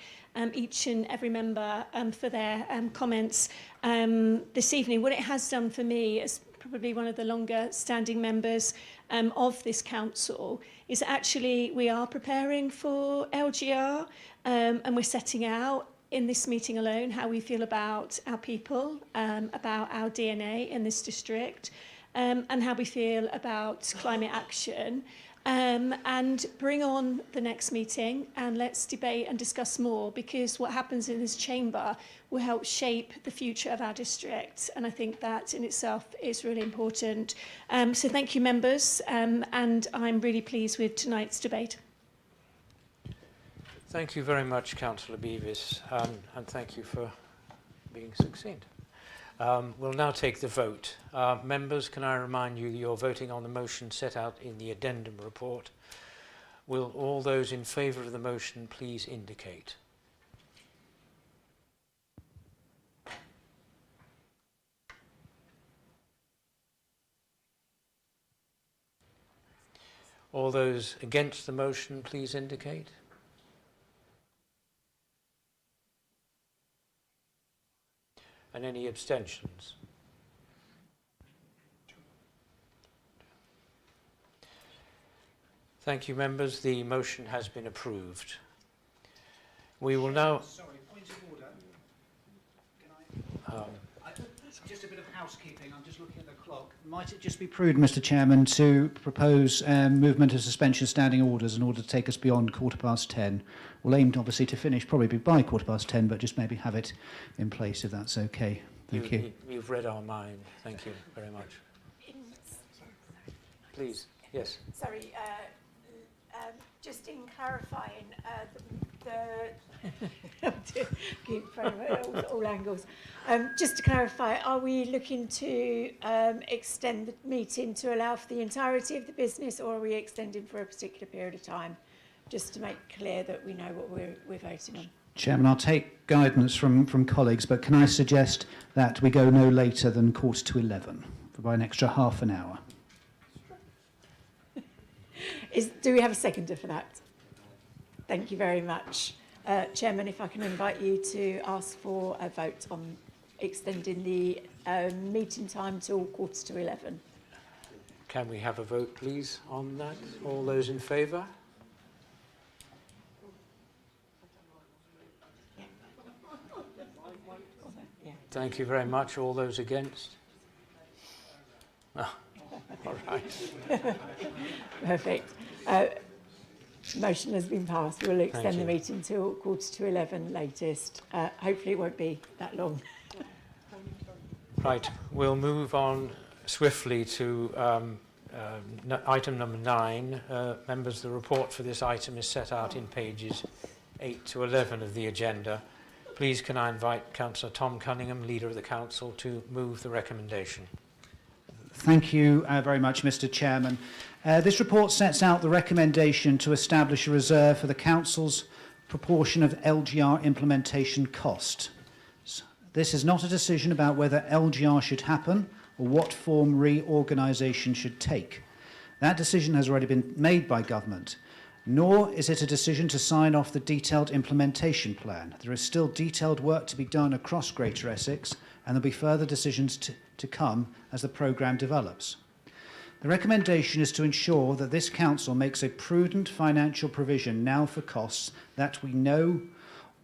[SPEAKER 8] each and every member for their comments this evening. What it has done for me, as probably one of the longer standing members of this council, is actually we are preparing for LGR and we're setting out in this meeting alone how we feel about our people, about our DNA in this district, and how we feel about climate action. And bring on the next meeting and let's debate and discuss more, because what happens in this chamber will help shape the future of our district, and I think that in itself is really important. So thank you, members, and I'm really pleased with tonight's debate.
[SPEAKER 1] Thank you very much, Councillor Beavis, and thank you for being succinct. We'll now take the vote. Members, can I remind you that you're voting on the motion set out in the addendum report. Will all those in favour of the motion please indicate? All those against the motion please indicate. And any abstentions? Thank you, members. The motion has been approved. We will now...
[SPEAKER 10] Sorry, point of order. Just a bit of housekeeping. I'm just looking at the clock. Might it just be prudent, Mr. Chairman, to propose movement of suspension standing orders in order to take us beyond 10:15? We'll aim, obviously, to finish probably by 10:15, but just maybe have it in place if that's okay. Thank you.
[SPEAKER 1] You've read our mind. Thank you very much. Please, yes.
[SPEAKER 7] Sorry, just in clarifying keep throwing all angles. Just to clarify, are we looking to extend the meeting to allow for the entirety of the business, or are we extending for a particular period of time? Just to make clear that we know what we're voting on.
[SPEAKER 10] Chairman, I'll take guidance from colleagues, but can I suggest that we go no later than 11:15 for by an extra half an hour?
[SPEAKER 7] Do we have a seconder for that? Thank you very much. Chairman, if I can invite you to ask for a vote on extending the meeting time till 11:15.
[SPEAKER 1] Can we have a vote, please, on that? All those in favour? Thank you very much. All those against? Oh, all right.
[SPEAKER 7] Perfect. Motion has been passed. We'll extend the meeting till 10:45 latest. Hopefully it won't be that long.
[SPEAKER 1] Right, we'll move on swiftly to item number 9. Members, the report for this item is set out in pages 8 to 11 of the agenda. Please can I invite Councillor Tom Cunningham, Leader of the Council, to move the recommendation.
[SPEAKER 10] Thank you very much, Mr. Chairman. This report sets out the recommendation to establish a reserve for the Council's proportion of LGR implementation cost. This is not a decision about whether LGR should happen or what form reorganisation should take. That decision has already been made by government, nor is it a decision to sign off the detailed implementation plan. There is still detailed work to be done across Greater Essex, and there will be further decisions to come as the programme develops. The recommendation is to ensure that this council makes a prudent financial provision now for costs, that we know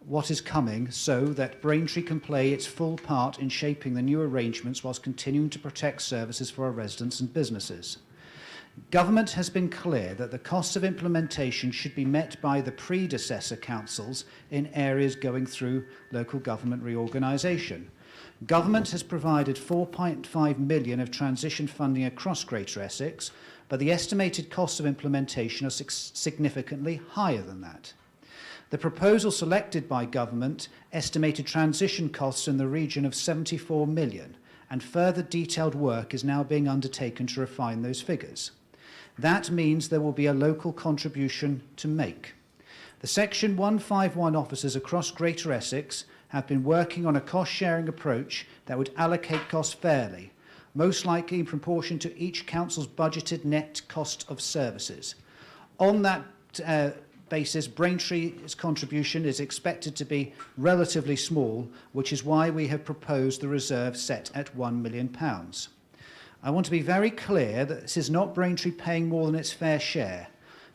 [SPEAKER 10] what is coming, so that Braintree can play its full part in shaping the new arrangements whilst continuing to protect services for our residents and businesses. Government has been clear that the costs of implementation should be met by the predecessor councils in areas going through local government reorganisation. Government has provided 4.5 million of transition funding across Greater Essex, but the estimated costs of implementation are significantly higher than that. The proposal selected by government estimated transition costs in the region of 74 million, and further detailed work is now being undertaken to refine those figures. That means there will be a local contribution to make. The Section 151 officers across Greater Essex have been working on a cost-sharing approach that would allocate costs fairly, most likely in proportion to each council's budgeted net cost of services. On that basis, Braintree's contribution is expected to be relatively small, which is why we have proposed the reserve set at £1 million. I want to be very clear that this is not Braintree paying more than its fair share.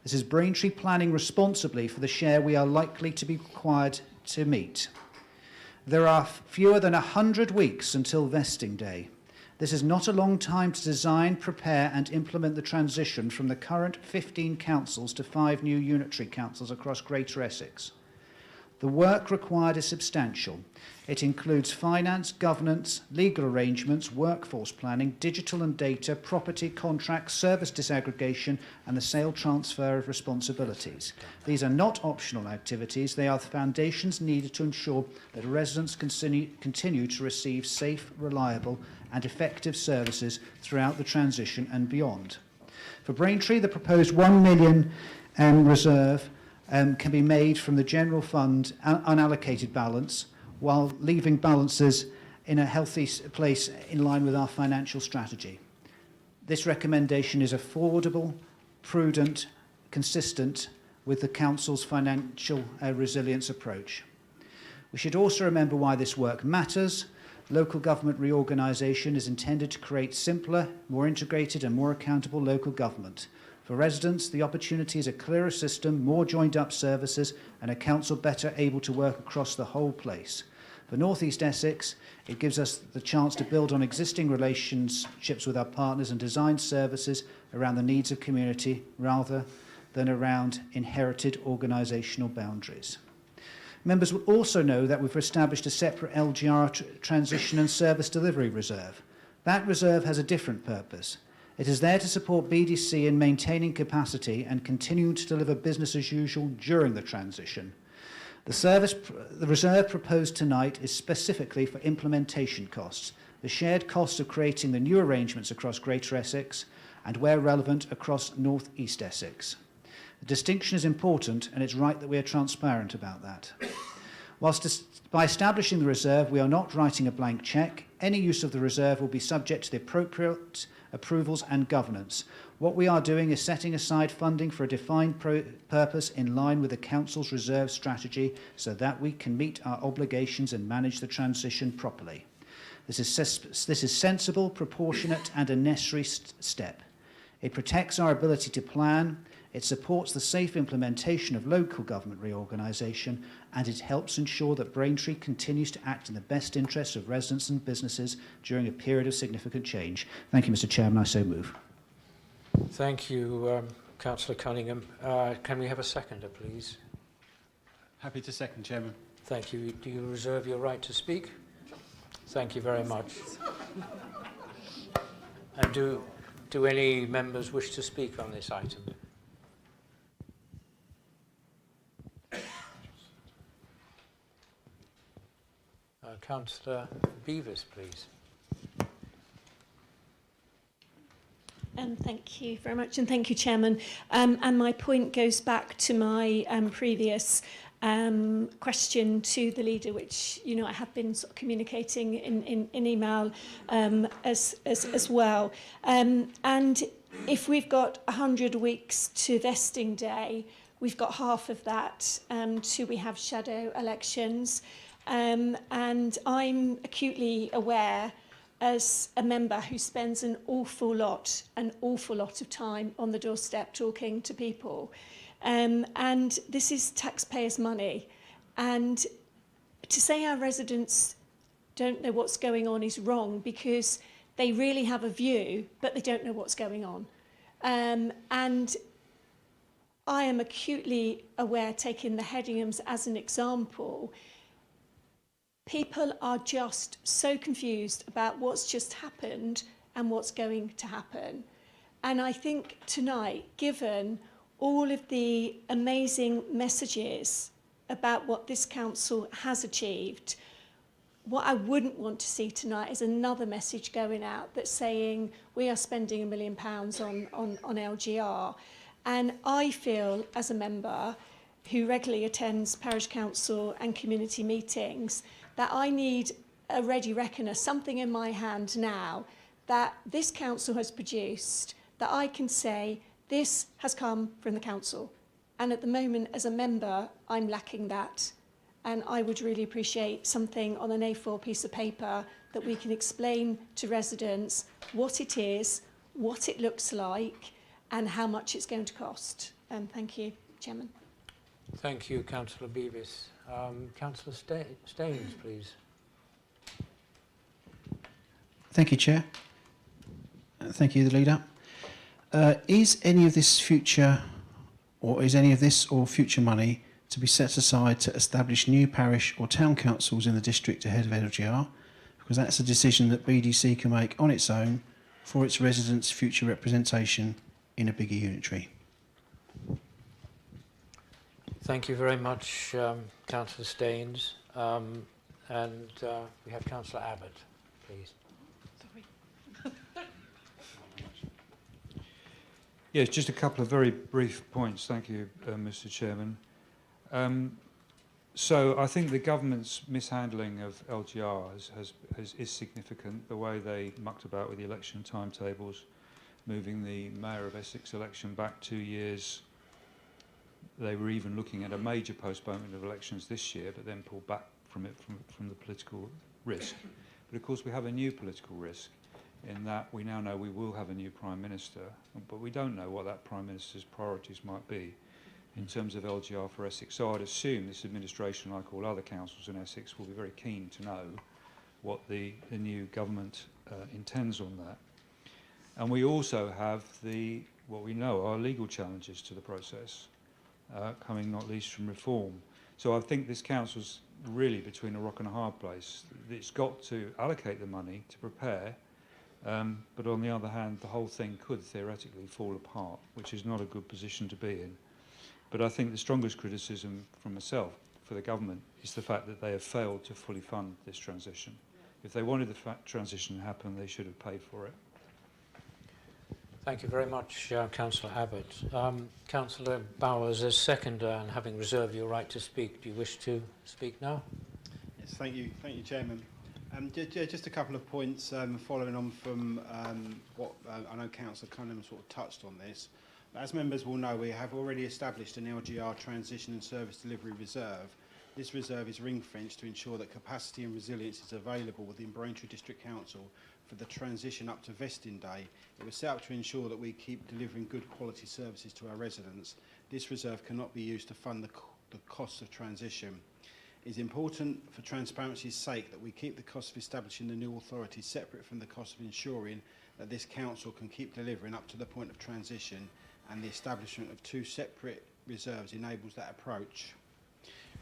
[SPEAKER 10] This is Braintree planning responsibly for the share we are likely to be required to meet. There are fewer than 100 weeks until vesting day. This is not a long time to design, prepare and implement the transition from the current 15 councils to 5 new unitary councils across Greater Essex. The work required is substantial. It includes finance, governance, legal arrangements, workforce planning, digital and data, property, contracts, service disaggregation and the sale transfer of responsibilities. These are not optional activities. They are the foundations needed to ensure that residents continue to receive safe, reliable and effective services throughout the transition and beyond. For Braintree, the proposed £1 million reserve can be made from the general fund unallocated balance, while leaving balances in a healthy place in line with our financial strategy. This recommendation is affordable, prudent, consistent with the Council's financial resilience approach. We should also remember why this work matters. Local government reorganisation is intended to create simpler, more integrated and more accountable local government. For residents, the opportunity is a clearer system, more joined-up services and a council better able to work across the whole place. For North East Essex, it gives us the chance to build on existing relationships with our partners and design services around the needs of community rather than around inherited organisational boundaries. Members will also know that we've established a separate LGR transition and service delivery reserve. That reserve has a different purpose. It is there to support BDC in maintaining capacity and continuing to deliver business as usual during the transition. The reserve proposed tonight is specifically for implementation costs, the shared costs of creating the new arrangements across Greater Essex and, where relevant, across North East Essex. The distinction is important, and it's right that we are transparent about that. By establishing the reserve, we are not writing a blank cheque. Any use of the reserve will be subject to the appropriate approvals and governance. What we are doing is setting aside funding for a defined purpose in line with the Council's reserve strategy so that we can meet our obligations and manage the transition properly. This is sensible, proportionate and a necessary step. It protects our ability to plan, it supports the safe implementation of local government reorganisation, and it helps ensure that Braintree continues to act in the best interests of residents and businesses during a period of significant change. Thank you, Mr. Chairman. I so move.
[SPEAKER 1] Thank you, Councillor Cunningham. Can we have a seconder, please?
[SPEAKER 19] Happy to second, Chairman.
[SPEAKER 1] Thank you. Do you reserve your right to speak? Thank you very much. And do any members wish to speak on this item? Councillor Beavis, please.
[SPEAKER 8] Thank you very much, and thank you, Chairman. And my point goes back to my previous question to the leader, which I have been sort of communicating in email as well. And if we've got 100 weeks to vesting day, we've got half of that till we have shadow elections. And I'm acutely aware, as a member who spends an awful lot of time on the doorstep talking to people, and this is taxpayers' money, and to say our residents don't know what's going on is wrong, because they really have a view, but they don't know what's going on. And I am acutely aware, taking the Hedinghams as an example, people are just so confused about what's just happened and what's going to happen. And I think tonight, given all of the amazing messages about what this council has achieved, what I wouldn't want to see tonight is another message going out that's saying we are spending £1 million on LGR. And I feel, as a member who regularly attends parish council and community meetings, that I need a ready reckoner, something in my hand now that this council has produced, that I can say, this has come from the council. And at the moment, as a member, I'm lacking that. And I would really appreciate something on an A4 piece of paper that we can explain to residents what it is, what it looks like, and how much it's going to cost. Thank you, Chairman.
[SPEAKER 1] Thank you, Councillor Beavis. Councillor Staines, please.
[SPEAKER 2] Thank you, Chair. Thank you, the leader. Is any of this or future money to be set aside to establish new parish or town councils in the district ahead of LGR? Because that's a decision that BDC can make on its own for its residents' future representation in a bigger unitary.
[SPEAKER 1] Thank you very much, Councillor Staines. And we have Councillor Abbott, please.
[SPEAKER 3] Yes, just a couple of very brief points. Thank you, Mr. Chairman. So I think the government's mishandling of LGR is significant. The way they mucked about with the election timetables, moving the Mayor of Essex election back 2 years. They were even looking at a major postponement of elections this year, but then pulled back from it from the political risk. But of course we have a new political risk in that we now know we will have a new Prime Minister, but we don't know what that Prime Minister's priorities might be in terms of LGR for Essex. So I'd assume this administration, like all other councils in Essex, will be very keen to know what the new government intends on that. And we also have what we know are legal challenges to the process, coming not least from reform. So I think this council's really between a rock and a hard place. It's got to allocate the money to prepare, but on the other hand, the whole thing could theoretically fall apart, which is not a good position to be in. But I think the strongest criticism from myself for the government is the fact that they have failed to fully fund this transition. If they wanted the transition to happen, they should have paid for it.
[SPEAKER 1] Thank you very much, Councillor Abbott. Councillor Bowers, as seconder, and having reserved your right to speak, do you wish to speak now?
[SPEAKER 19] Yes, thank you, Chairman. Just a couple of points following on from what I know Councillor Cunningham sort of touched on this. As members will know, we have already established an LGR Transition and Service Delivery Reserve. This reserve is ring-fenced to ensure that capacity and resilience is available within Braintree District Council for the transition up to vesting day. It was set up to ensure that we keep delivering good quality services to our residents. This reserve cannot be used to fund the costs of transition. It is important for transparency's sake that we keep the cost of establishing the new authority separate from the cost of ensuring that this council can keep delivering up to the point of transition, and the establishment of two separate reserves enables that approach.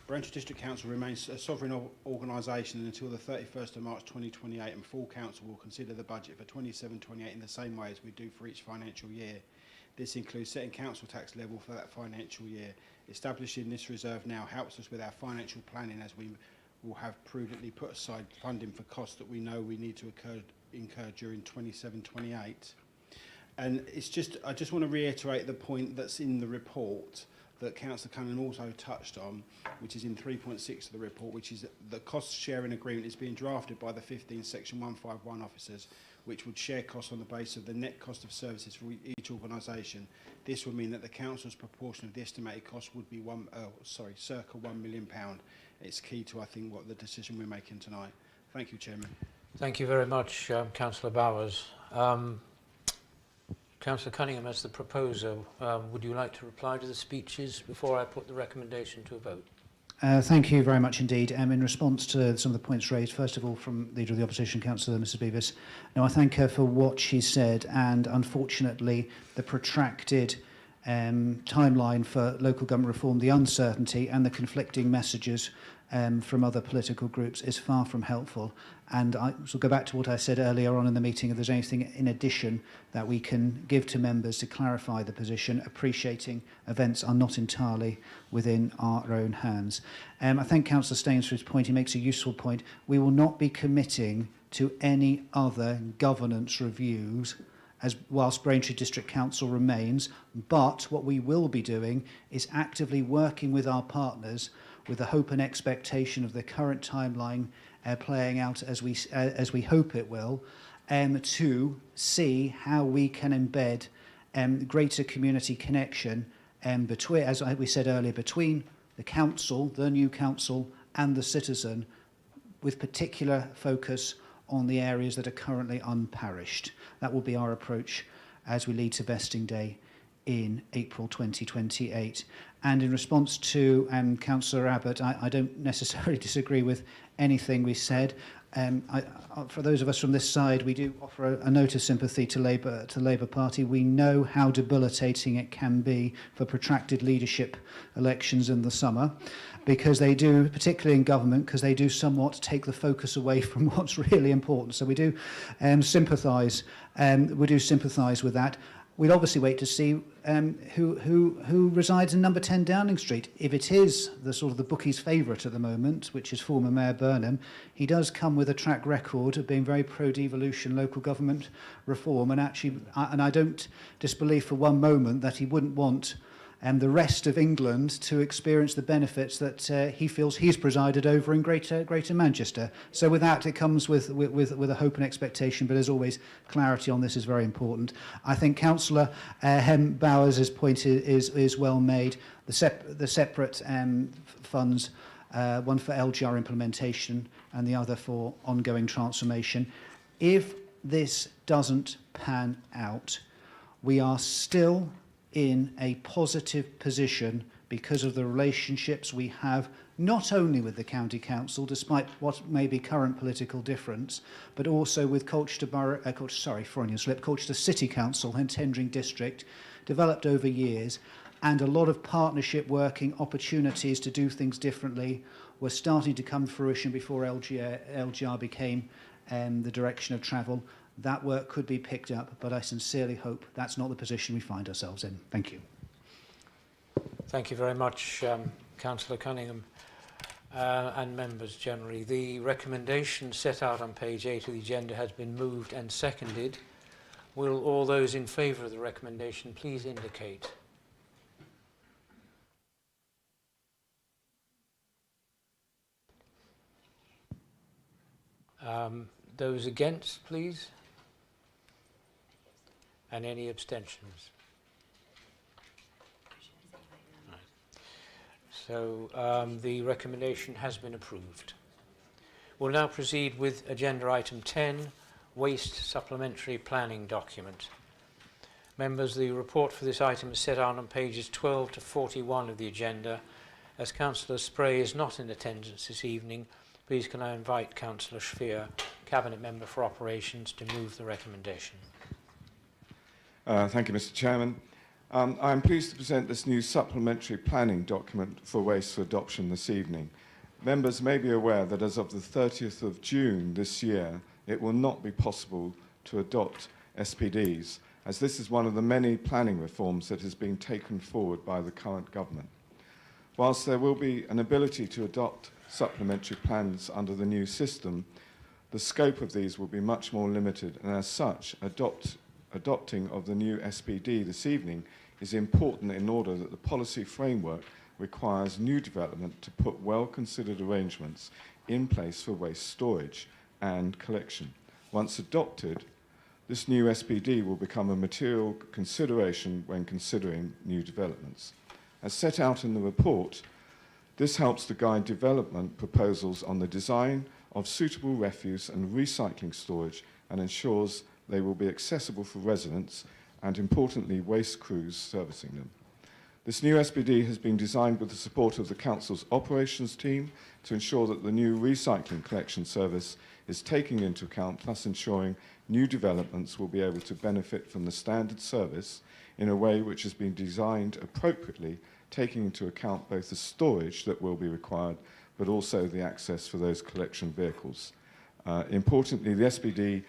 [SPEAKER 19] Braintree District Council remains a sovereign organisation until the 31st of March 2028, and full council will consider the budget for 27-28 in the same way as we do for each financial year. This includes setting council tax level for that financial year. Establishing this reserve now helps us with our financial planning, as we will have prudently put aside funding for costs that we know we need to incur during 27-28. And I just want to reiterate the point that's in the report that Councillor Cunningham also touched on, which is in 3.6 of the report, which is that the cost sharing agreement is being drafted by the 15 Section 151 officers, which would share costs on the basis of the net cost of services for each organisation. This would mean that the council's proportion of the estimated cost would be circa £1 million. It's key to, I think, what the decision we're making tonight. Thank you, Chairman.
[SPEAKER 1] Thank you very much, Councillor Bowers. Councillor Cunningham, as the proposer, would you like to reply to the speeches before I put the recommendation to a vote?
[SPEAKER 10] Thank you very much indeed. In response to some of the points raised, first of all from Leader of the Opposition, Councillor Mrs Beavis, I thank her for what she said, and unfortunately the protracted timeline for local government reform, the uncertainty and the conflicting messages from other political groups is far from helpful. And I will go back to what I said earlier on in the meeting. If there's anything in addition that we can give to members to clarify the position, appreciating events are not entirely within our own hands. I think Councillor Stainsford's point, he makes a useful point. We will not be committing to any other governance reviews whilst Braintree District Council remains, but what we will be doing is actively working with our partners with the hope and expectation of the current timeline playing out as we hope it will, to see how we can embed greater community connection between, as we said earlier, between the council, the new council, and the citizen, with particular focus on the areas that are currently unparished. That will be our approach as we lead to vesting day in April 2028. And in response to Councillor Abbott, I don't necessarily disagree with anything we said. For those of us from this side, we do offer a note of sympathy to Labour Party. We know how debilitating it can be for protracted leadership elections in the summer, because they do, particularly in government, because they do somewhat take the focus away from what's really important. So we do sympathise. We do sympathise with that. We'll obviously wait to see who resides in number 10 Downing Street. If it is the sort of the bookie's favourite at the moment, which is former Mayor Burnham, he does come with a track record of being very pro-devolution local government reform, and actually, and I don't disbelieve for one moment that he wouldn't want the rest of England to experience the benefits that he feels he's presided over in Greater Manchester. So with that, it comes with a hope and expectation, but as always, clarity on this is very important. I think Councillor Bowers' point is well made. The separate funds, one for LGR implementation and the other for ongoing transformation. If this doesn't pan out, we are still in a positive position because of the relationships we have not only with the County Council, despite what may be current political difference, but also with Colchester City Council and Tendring District, developed over years, and a lot of partnership working opportunities to do things differently were starting to come to fruition before LGR became the direction of travel. That work could be picked up, but I sincerely hope that's not the position we find ourselves in. Thank you.
[SPEAKER 1] Thank you very much, Councillor Cunningham, and members generally. The recommendation set out on page 8 of the agenda has been moved and seconded. Will all those in favour of the recommendation please indicate? Those against, please? And any abstentions? Right. So the recommendation has been approved. We'll now proceed with agenda item 10, Waste Supplementary Planning Document. Members, the report for this item is set out on pages 12 to 41 of the agenda. As Councillor Spray is not in attendance this evening, please can I invite Councillor Shafir, Cabinet Member for Operations, to move the recommendation.
[SPEAKER 14] Thank you, Mr. Chairman. I am pleased to present this new supplementary planning document for waste for adoption this evening. Members may be aware that as of the 30th of June this year, it will not be possible to adopt SPDs, as this is one of the many planning reforms that is being taken forward by the current government. Whilst there will be an ability to adopt supplementary plans under the new system, the scope of these will be much more limited, and as such, adopting of the new SPD this evening is important in order that the policy framework requires new development to put well-considered arrangements in place for waste storage and collection. Once adopted, this new SPD will become a material consideration when considering new developments. As set out in the report, this helps to guide development proposals on the design of suitable refuse and recycling storage and ensures they will be accessible for residents and, importantly, waste crews servicing them. This new SPD has been designed with the support of the Council's operations team to ensure that the new recycling collection service is taking into account, thus ensuring new developments will be able to benefit from the standard service in a way which has been designed appropriately, taking into account both the storage that will be required, but also the access for those collection vehicles. Importantly, the SPD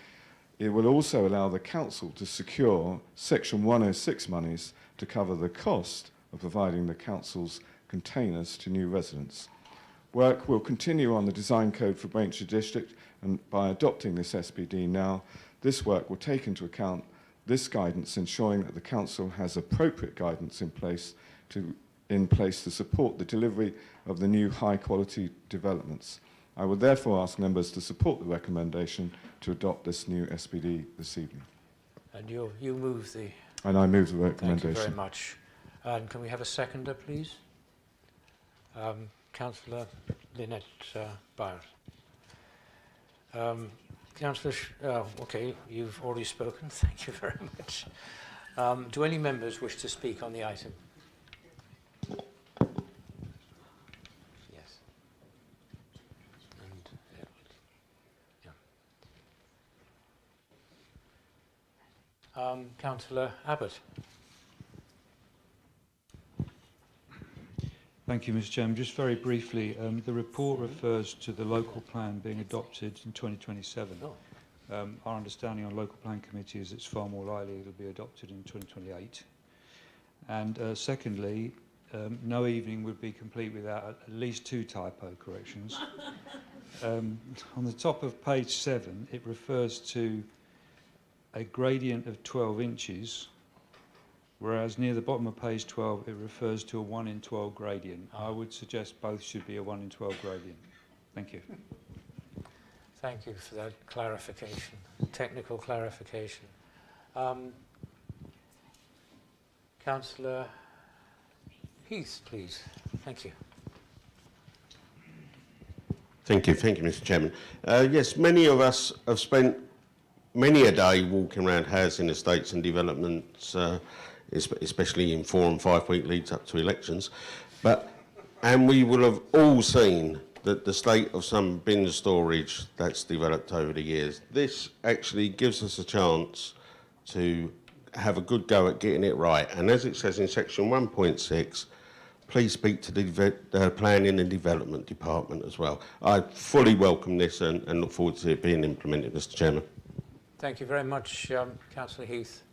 [SPEAKER 14] it will also allow the Council to secure Section 106 monies to cover the cost of providing the Council's containers to new residents. Work will continue on the design code for Braintree District, and by adopting this SPD now, this work will take into account this guidance, ensuring that the Council has appropriate guidance in place to support the delivery of the new high-quality developments. I would therefore ask members to support the recommendation to adopt this new SPD this evening.
[SPEAKER 1] And you move the...
[SPEAKER 14] And I move the recommendation.
[SPEAKER 1] Thank you very much. And can we have a seconder, please? Councillor Lynette Byers. Councillor, okay, you've already spoken. Thank you very much. Do any members wish to speak on the item? Yes. And, yeah. Councillor Abbott.
[SPEAKER 3] Thank you, Mr. Chairman. Just very briefly, the report refers to the local plan being adopted in 2027. Our understanding on local plan committee is it's far more likely it will be adopted in 2028. And secondly, no evening would be complete without at least 2 typo corrections. On the top of page 7, it refers to a gradient of 12 inches, whereas near the bottom of page 12 it refers to a 1 in 12 gradient. I would suggest both should be a 1 in 12 gradient. Thank you.
[SPEAKER 1] Thank you for that clarification, technical clarification. Councillor Heath, please. Thank you.
[SPEAKER 13] Thank you, Mr. Chairman. Yes, many of us have spent many a day walking around housing estates and developments, especially in 4 and 5 week leads up to elections. And we will have all seen that the state of some bin storage that's developed over the years. This actually gives us a chance to have a good go at getting it right. And as it says in section 1.6, please speak to the Planning and Development Department as well. I fully welcome this and look forward to it being implemented, Mr. Chairman.
[SPEAKER 1] Thank you very much, Councillor Heath.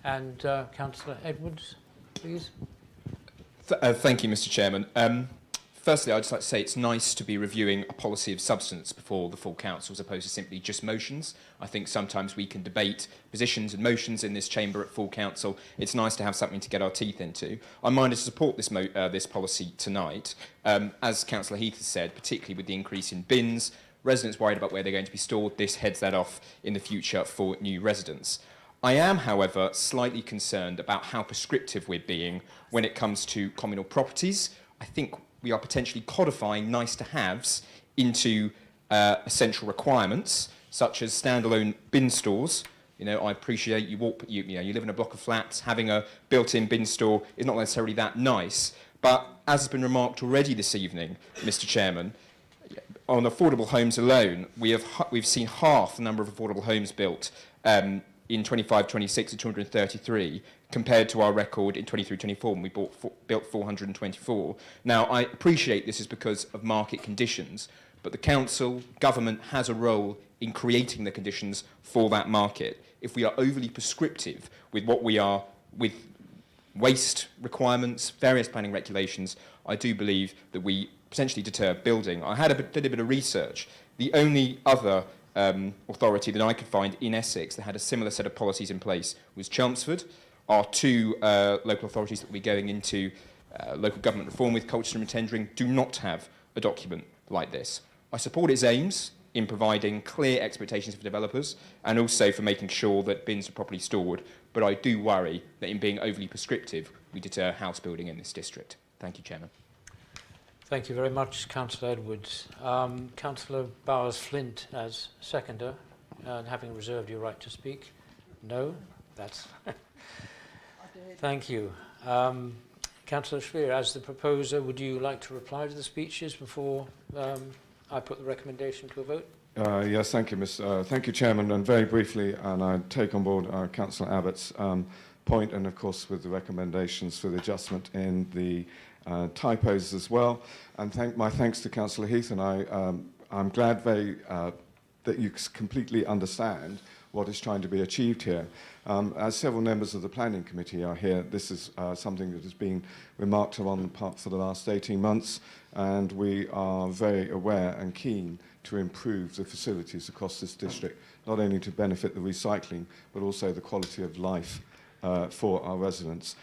[SPEAKER 1] And Councillor Edwards, please.
[SPEAKER 18] Thank you, Mr. Chairman. Firstly, I'd just like to say it's nice to be reviewing a policy of substance before the full council as opposed to simply just motions. I think sometimes we can debate positions and motions in this chamber at full council. It's nice to have something to get our teeth into. I'm minded to support this policy tonight. As Councillor Heath has said, particularly with the increase in bins, residents worried about where they're going to be stored, this heads that off in the future for new residents. I am, however, slightly concerned about how prescriptive we're being when it comes to communal properties. I think we are potentially codifying nice-to-haves into essential requirements, such as standalone bin stores. You know, I appreciate you live in a block of flats, having a built-in bin store is not necessarily that nice. But as has been remarked already this evening, Mr. Chairman, on affordable homes alone, we've seen half the number of affordable homes built in 25-26 to 233, compared to our record in 23-24 when we built 424. Now, I appreciate this is because of market conditions, but the council, government has a role in creating the conditions for that market. If we are overly prescriptive with with waste requirements, various planning regulations, I do believe that we potentially deter building. I did a bit of research. The only other authority that I could find in Essex that had a similar set of policies in place was Chelmsford. Our two local authorities that will be going into local government reform with Colchester and Tendring do not have a document like this. I support its aims in providing clear expectations for developers and also for making sure that bins are properly stored, but I do worry that in being overly prescriptive, we deter house building in this district. Thank you, Chairman.
[SPEAKER 1] Thank you very much, Councillor Edwards. Councillor Bowers-Flint as seconder, and having reserved your right to speak. No? That's... Thank you. Councillor Spear, as the proposer, would you like to reply to the speeches before I put the recommendation to a vote?
[SPEAKER 14] Yes, thank you, thank you, Chairman. And very briefly, and I take on board Councillor Abbott's point, and of course with the recommendations for the adjustment in the typos as well. And my thanks to Councillor Heath, and I'm glad that you completely understand what is trying to be achieved here. As several members of the Planning Committee are here, this is something that has been remarked on for the last 18 months, and we are very aware and keen to improve the facilities across this district, not only to benefit the recycling, but also the quality of life for our residents.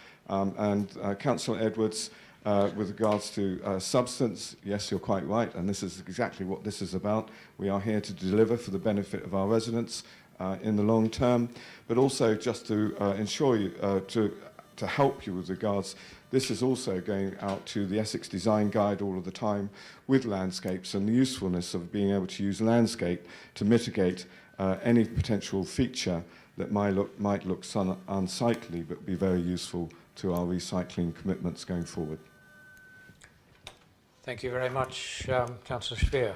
[SPEAKER 14] Councillor Edwards, with regards to substance, yes, you're quite right, and this is exactly what this is about. We are here to deliver for the benefit of our residents in the long term, but also just to ensure you, to help you with regards, this is also going out to the Essex Design Guide all of the time with landscapes and the usefulness of being able to use landscape to mitigate any potential feature that might look unsightly but be very useful to our recycling commitments going forward.
[SPEAKER 1] Thank you very much, Councillor Spear.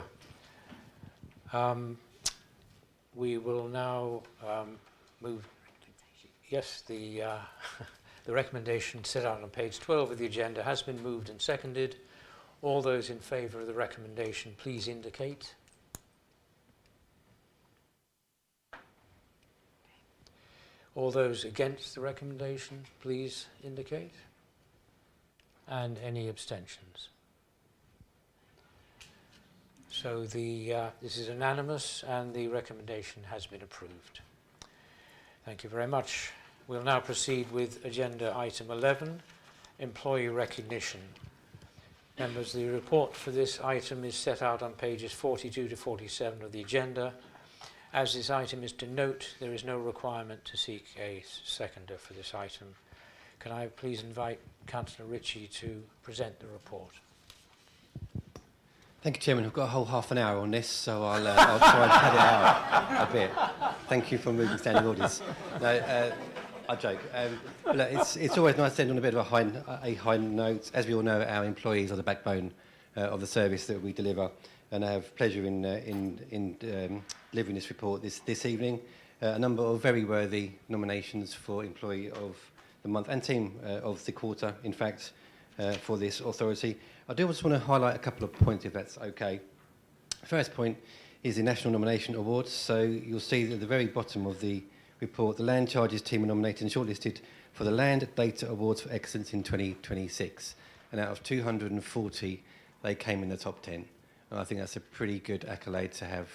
[SPEAKER 1] We will now move. Yes, the recommendation set out on page 12 of the agenda has been moved and seconded. All those in favour of the recommendation, please indicate. All those against the recommendation, please indicate. And any abstentions? So this is unanimous and the recommendation has been approved. Thank you very much. We'll now proceed with agenda item 11, employee recognition. Members, the report for this item is set out on pages 42 to 47 of the agenda. As this item is to note, there is no requirement to seek a seconder for this item. Can I please invite Councillor Ritchie to present the report?
[SPEAKER 23] Thank you, Chairman. I've got a whole half an hour on this, so I'll try and pad it out a bit. Thank you for moving standing orders. No, I joke. Look, it's always nice to end on a bit of a high note. As we all know, our employees are the backbone of the service that we deliver, and I have pleasure in delivering this report this evening. A number of very worthy nominations for Employee of the Month and Team of the Quarter, in fact, for this authority. I do just want to highlight a couple of points, if that's okay. First point is the National Nomination Awards. So you'll see at the very bottom of the report, the Land Charges team are nominated and shortlisted for the Land Data Awards for Excellence in 2026. And out of 240, they came in the top 10. And I think that's a pretty good accolade to have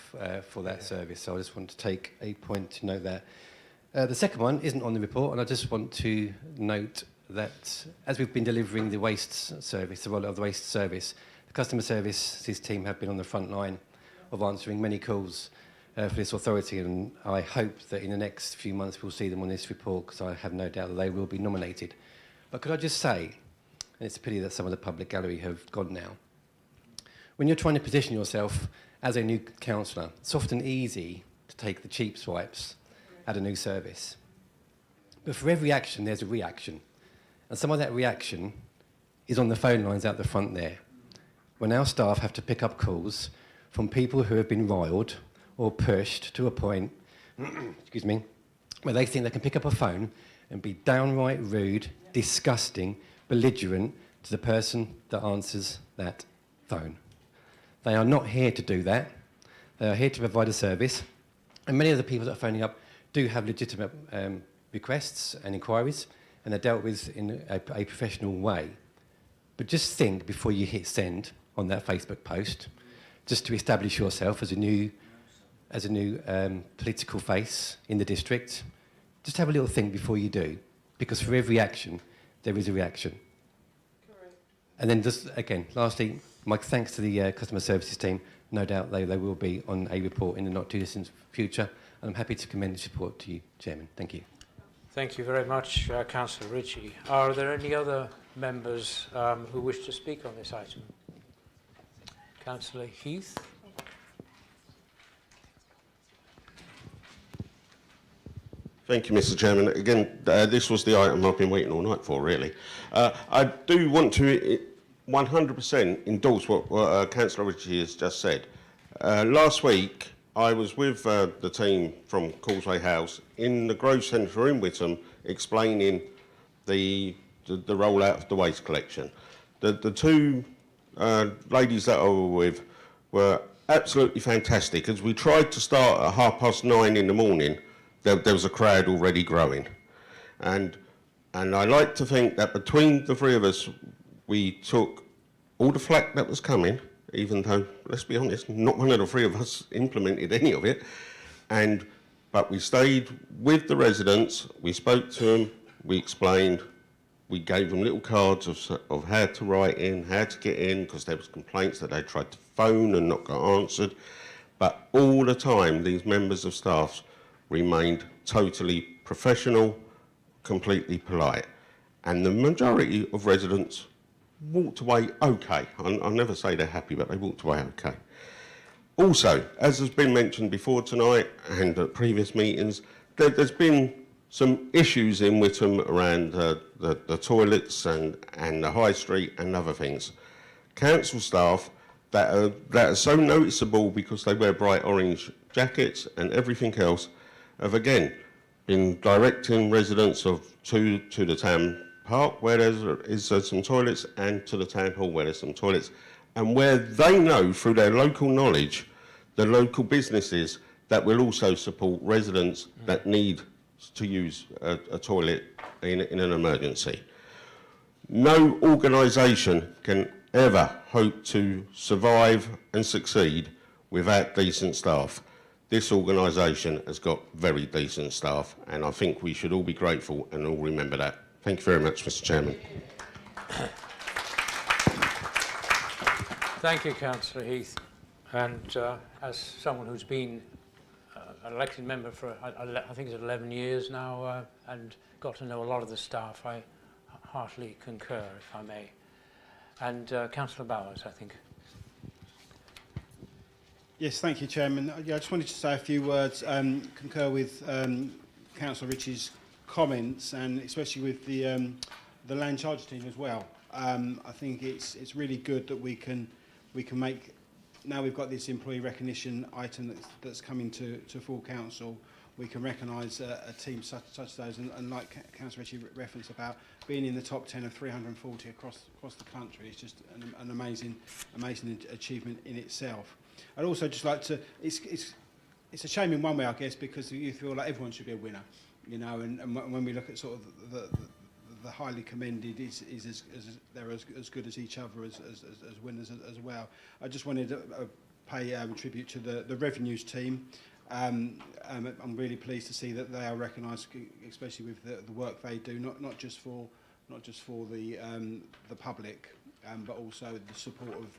[SPEAKER 23] for that service. So I just want to take a point to note that. The second one isn't on the report, and I just want to note that as we've been delivering the waste service, the rollout of the waste service, the customer services team have been on the front line of answering many calls for this authority, and I hope that in the next few months we'll see them on this report, because I have no doubt that they will be nominated. But could I just say, and it's a pity that some of the public gallery have gone now, when you're trying to position yourself as a new councillor, it's often easy to take the cheap swipes at a new service. But for every action, there's a reaction. And some of that reaction is on the phone lines out the front there, when our staff have to pick up calls from people who have been riled or pushed to a point, excuse me, where they think they can pick up a phone and be downright rude, disgusting, belligerent to the person that answers that phone. They are not here to do that. They are here to provide a service. And many of the people that are phoning up do have legitimate requests and inquiries, and they're dealt with in a professional way. But just think before you hit send on that Facebook post, just to establish yourself as a new political face in the district. Just have a little think before you do, because for every action, there is a reaction. Correct. And then just, again, lastly, my thanks to the customer services team. No doubt they will be on a report in the not-too-distant future, and I'm happy to commend the support to you, Chairman. Thank you.
[SPEAKER 1] Thank you very much, Councillor Ritchie. Are there any other members who wish to speak on this item? Councillor Heath.
[SPEAKER 13] Thank you, Mr. Chairman. Again, this was the item I've been waiting all night for, really. I do want to 100% endorse what Councillor Ritchie has just said. Last week, I was with the team from Causeway House in the Grove Centre in Witham, explaining the rollout of the waste collection. The two ladies that I was with were absolutely fantastic. As we tried to start at 9:30 in the morning, there was a crowd already growing. And I like to think that between the three of us, we took all the flack that was coming, even though, let's be honest, not one of the three of us implemented any of it. But we stayed with the residents, we spoke to them, we explained, we gave them little cards of how to write in, how to get in, because there was complaints that they tried to phone and not got answered. But all the time, these members of staff remained totally professional, completely polite. And the majority of residents walked away okay. I'll never say they're happy, but they walked away okay. Also, as has been mentioned before tonight and at previous meetings, there's been some issues in Witham around the toilets and the high street and other things. Council staff that are so noticeable because they wear bright orange jackets and everything else have again been directing residents to the town park where there's some toilets and to the town hall where there's some toilets, and where they know through their local knowledge the local businesses that will also support residents that need to use a toilet in an emergency. No organisation can ever hope to survive and succeed without decent staff. This organisation has got very decent staff, and I think we should all be grateful and all remember that. Thank you very much, Mr. Chairman.
[SPEAKER 1] Thank you, Councillor Heath. And as someone who's been an elected member for, I think it's 11 years now, and got to know a lot of the staff, I heartily concur, if I may. And Councillor Bowers, I think.
[SPEAKER 19] Yes, thank you, Chairman. I just wanted to say a few words, concur with Councillor Ritchie's comments, and especially with the land charge team as well. I think it's really good that we can make, now we've got this employee recognition item that's coming to full council, we can recognise a team such as those, and like Councillor Ritchie referenced about being in the top 10 of 340 across the country, it's just an amazing achievement in itself. I'd also just like to, it's a shame in one way, I guess, because you feel like everyone should be a winner, you know, and when we look at sort of the highly commended they're as good as each other as winners as well. I just wanted to pay tribute to the revenues team. I'm really pleased to see that they are recognised, especially with the work they do, not just for the public, but also the support of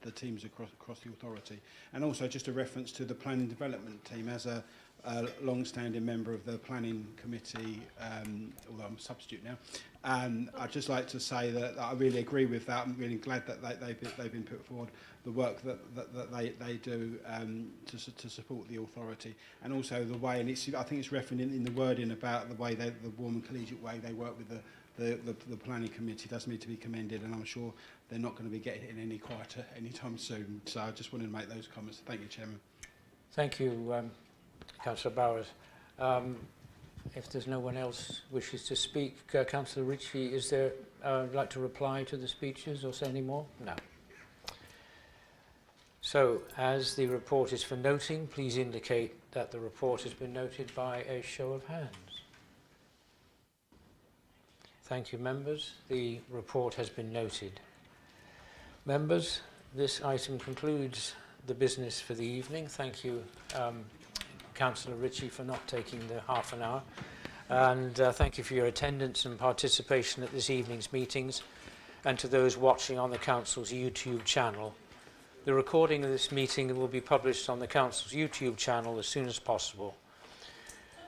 [SPEAKER 19] the teams across the authority. And also just a reference to the planning development team as a long-standing member of the planning committee, although I'm a substitute now. And I'd just like to say that I really agree with that. I'm really glad that they've been put forward, the work that they do to support the authority, and also the way, and I think it's referenced in the wording about the way the warm and collegiate way they work with the planning committee does need to be commended, and I'm sure they're not going to be getting it any quieter anytime soon. So I just wanted to make those comments. Thank you, Chairman.
[SPEAKER 1] Thank you, Councillor Bowers. If there's no one else wishes to speak, Councillor Ritchie, is there like to reply to the speeches or say any more? No. So, as the report is for noting, please indicate that the report has been noted by a show of hands. Thank you, members. The report has been noted. Members, this item concludes the business for the evening. Thank you, Councillor Ritchie, for not taking the half an hour. And thank you for your attendance and participation at this evening's meetings, and to those watching on the Council's YouTube channel. The recording of this meeting will be published on the Council's YouTube channel as soon as possible.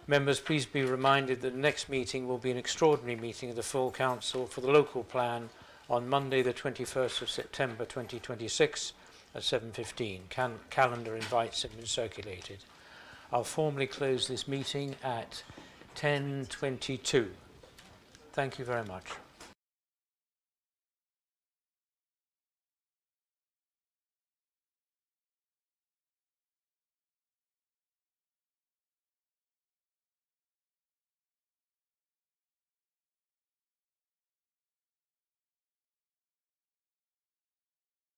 [SPEAKER 1] Members, please be reminded that the next meeting will be an extraordinary meeting of the full Council for the local plan on Monday the 21st of September 2026 at 7:15. Calendar invites have been circulated. I'll formally close this meeting at 10:22. Thank you very much.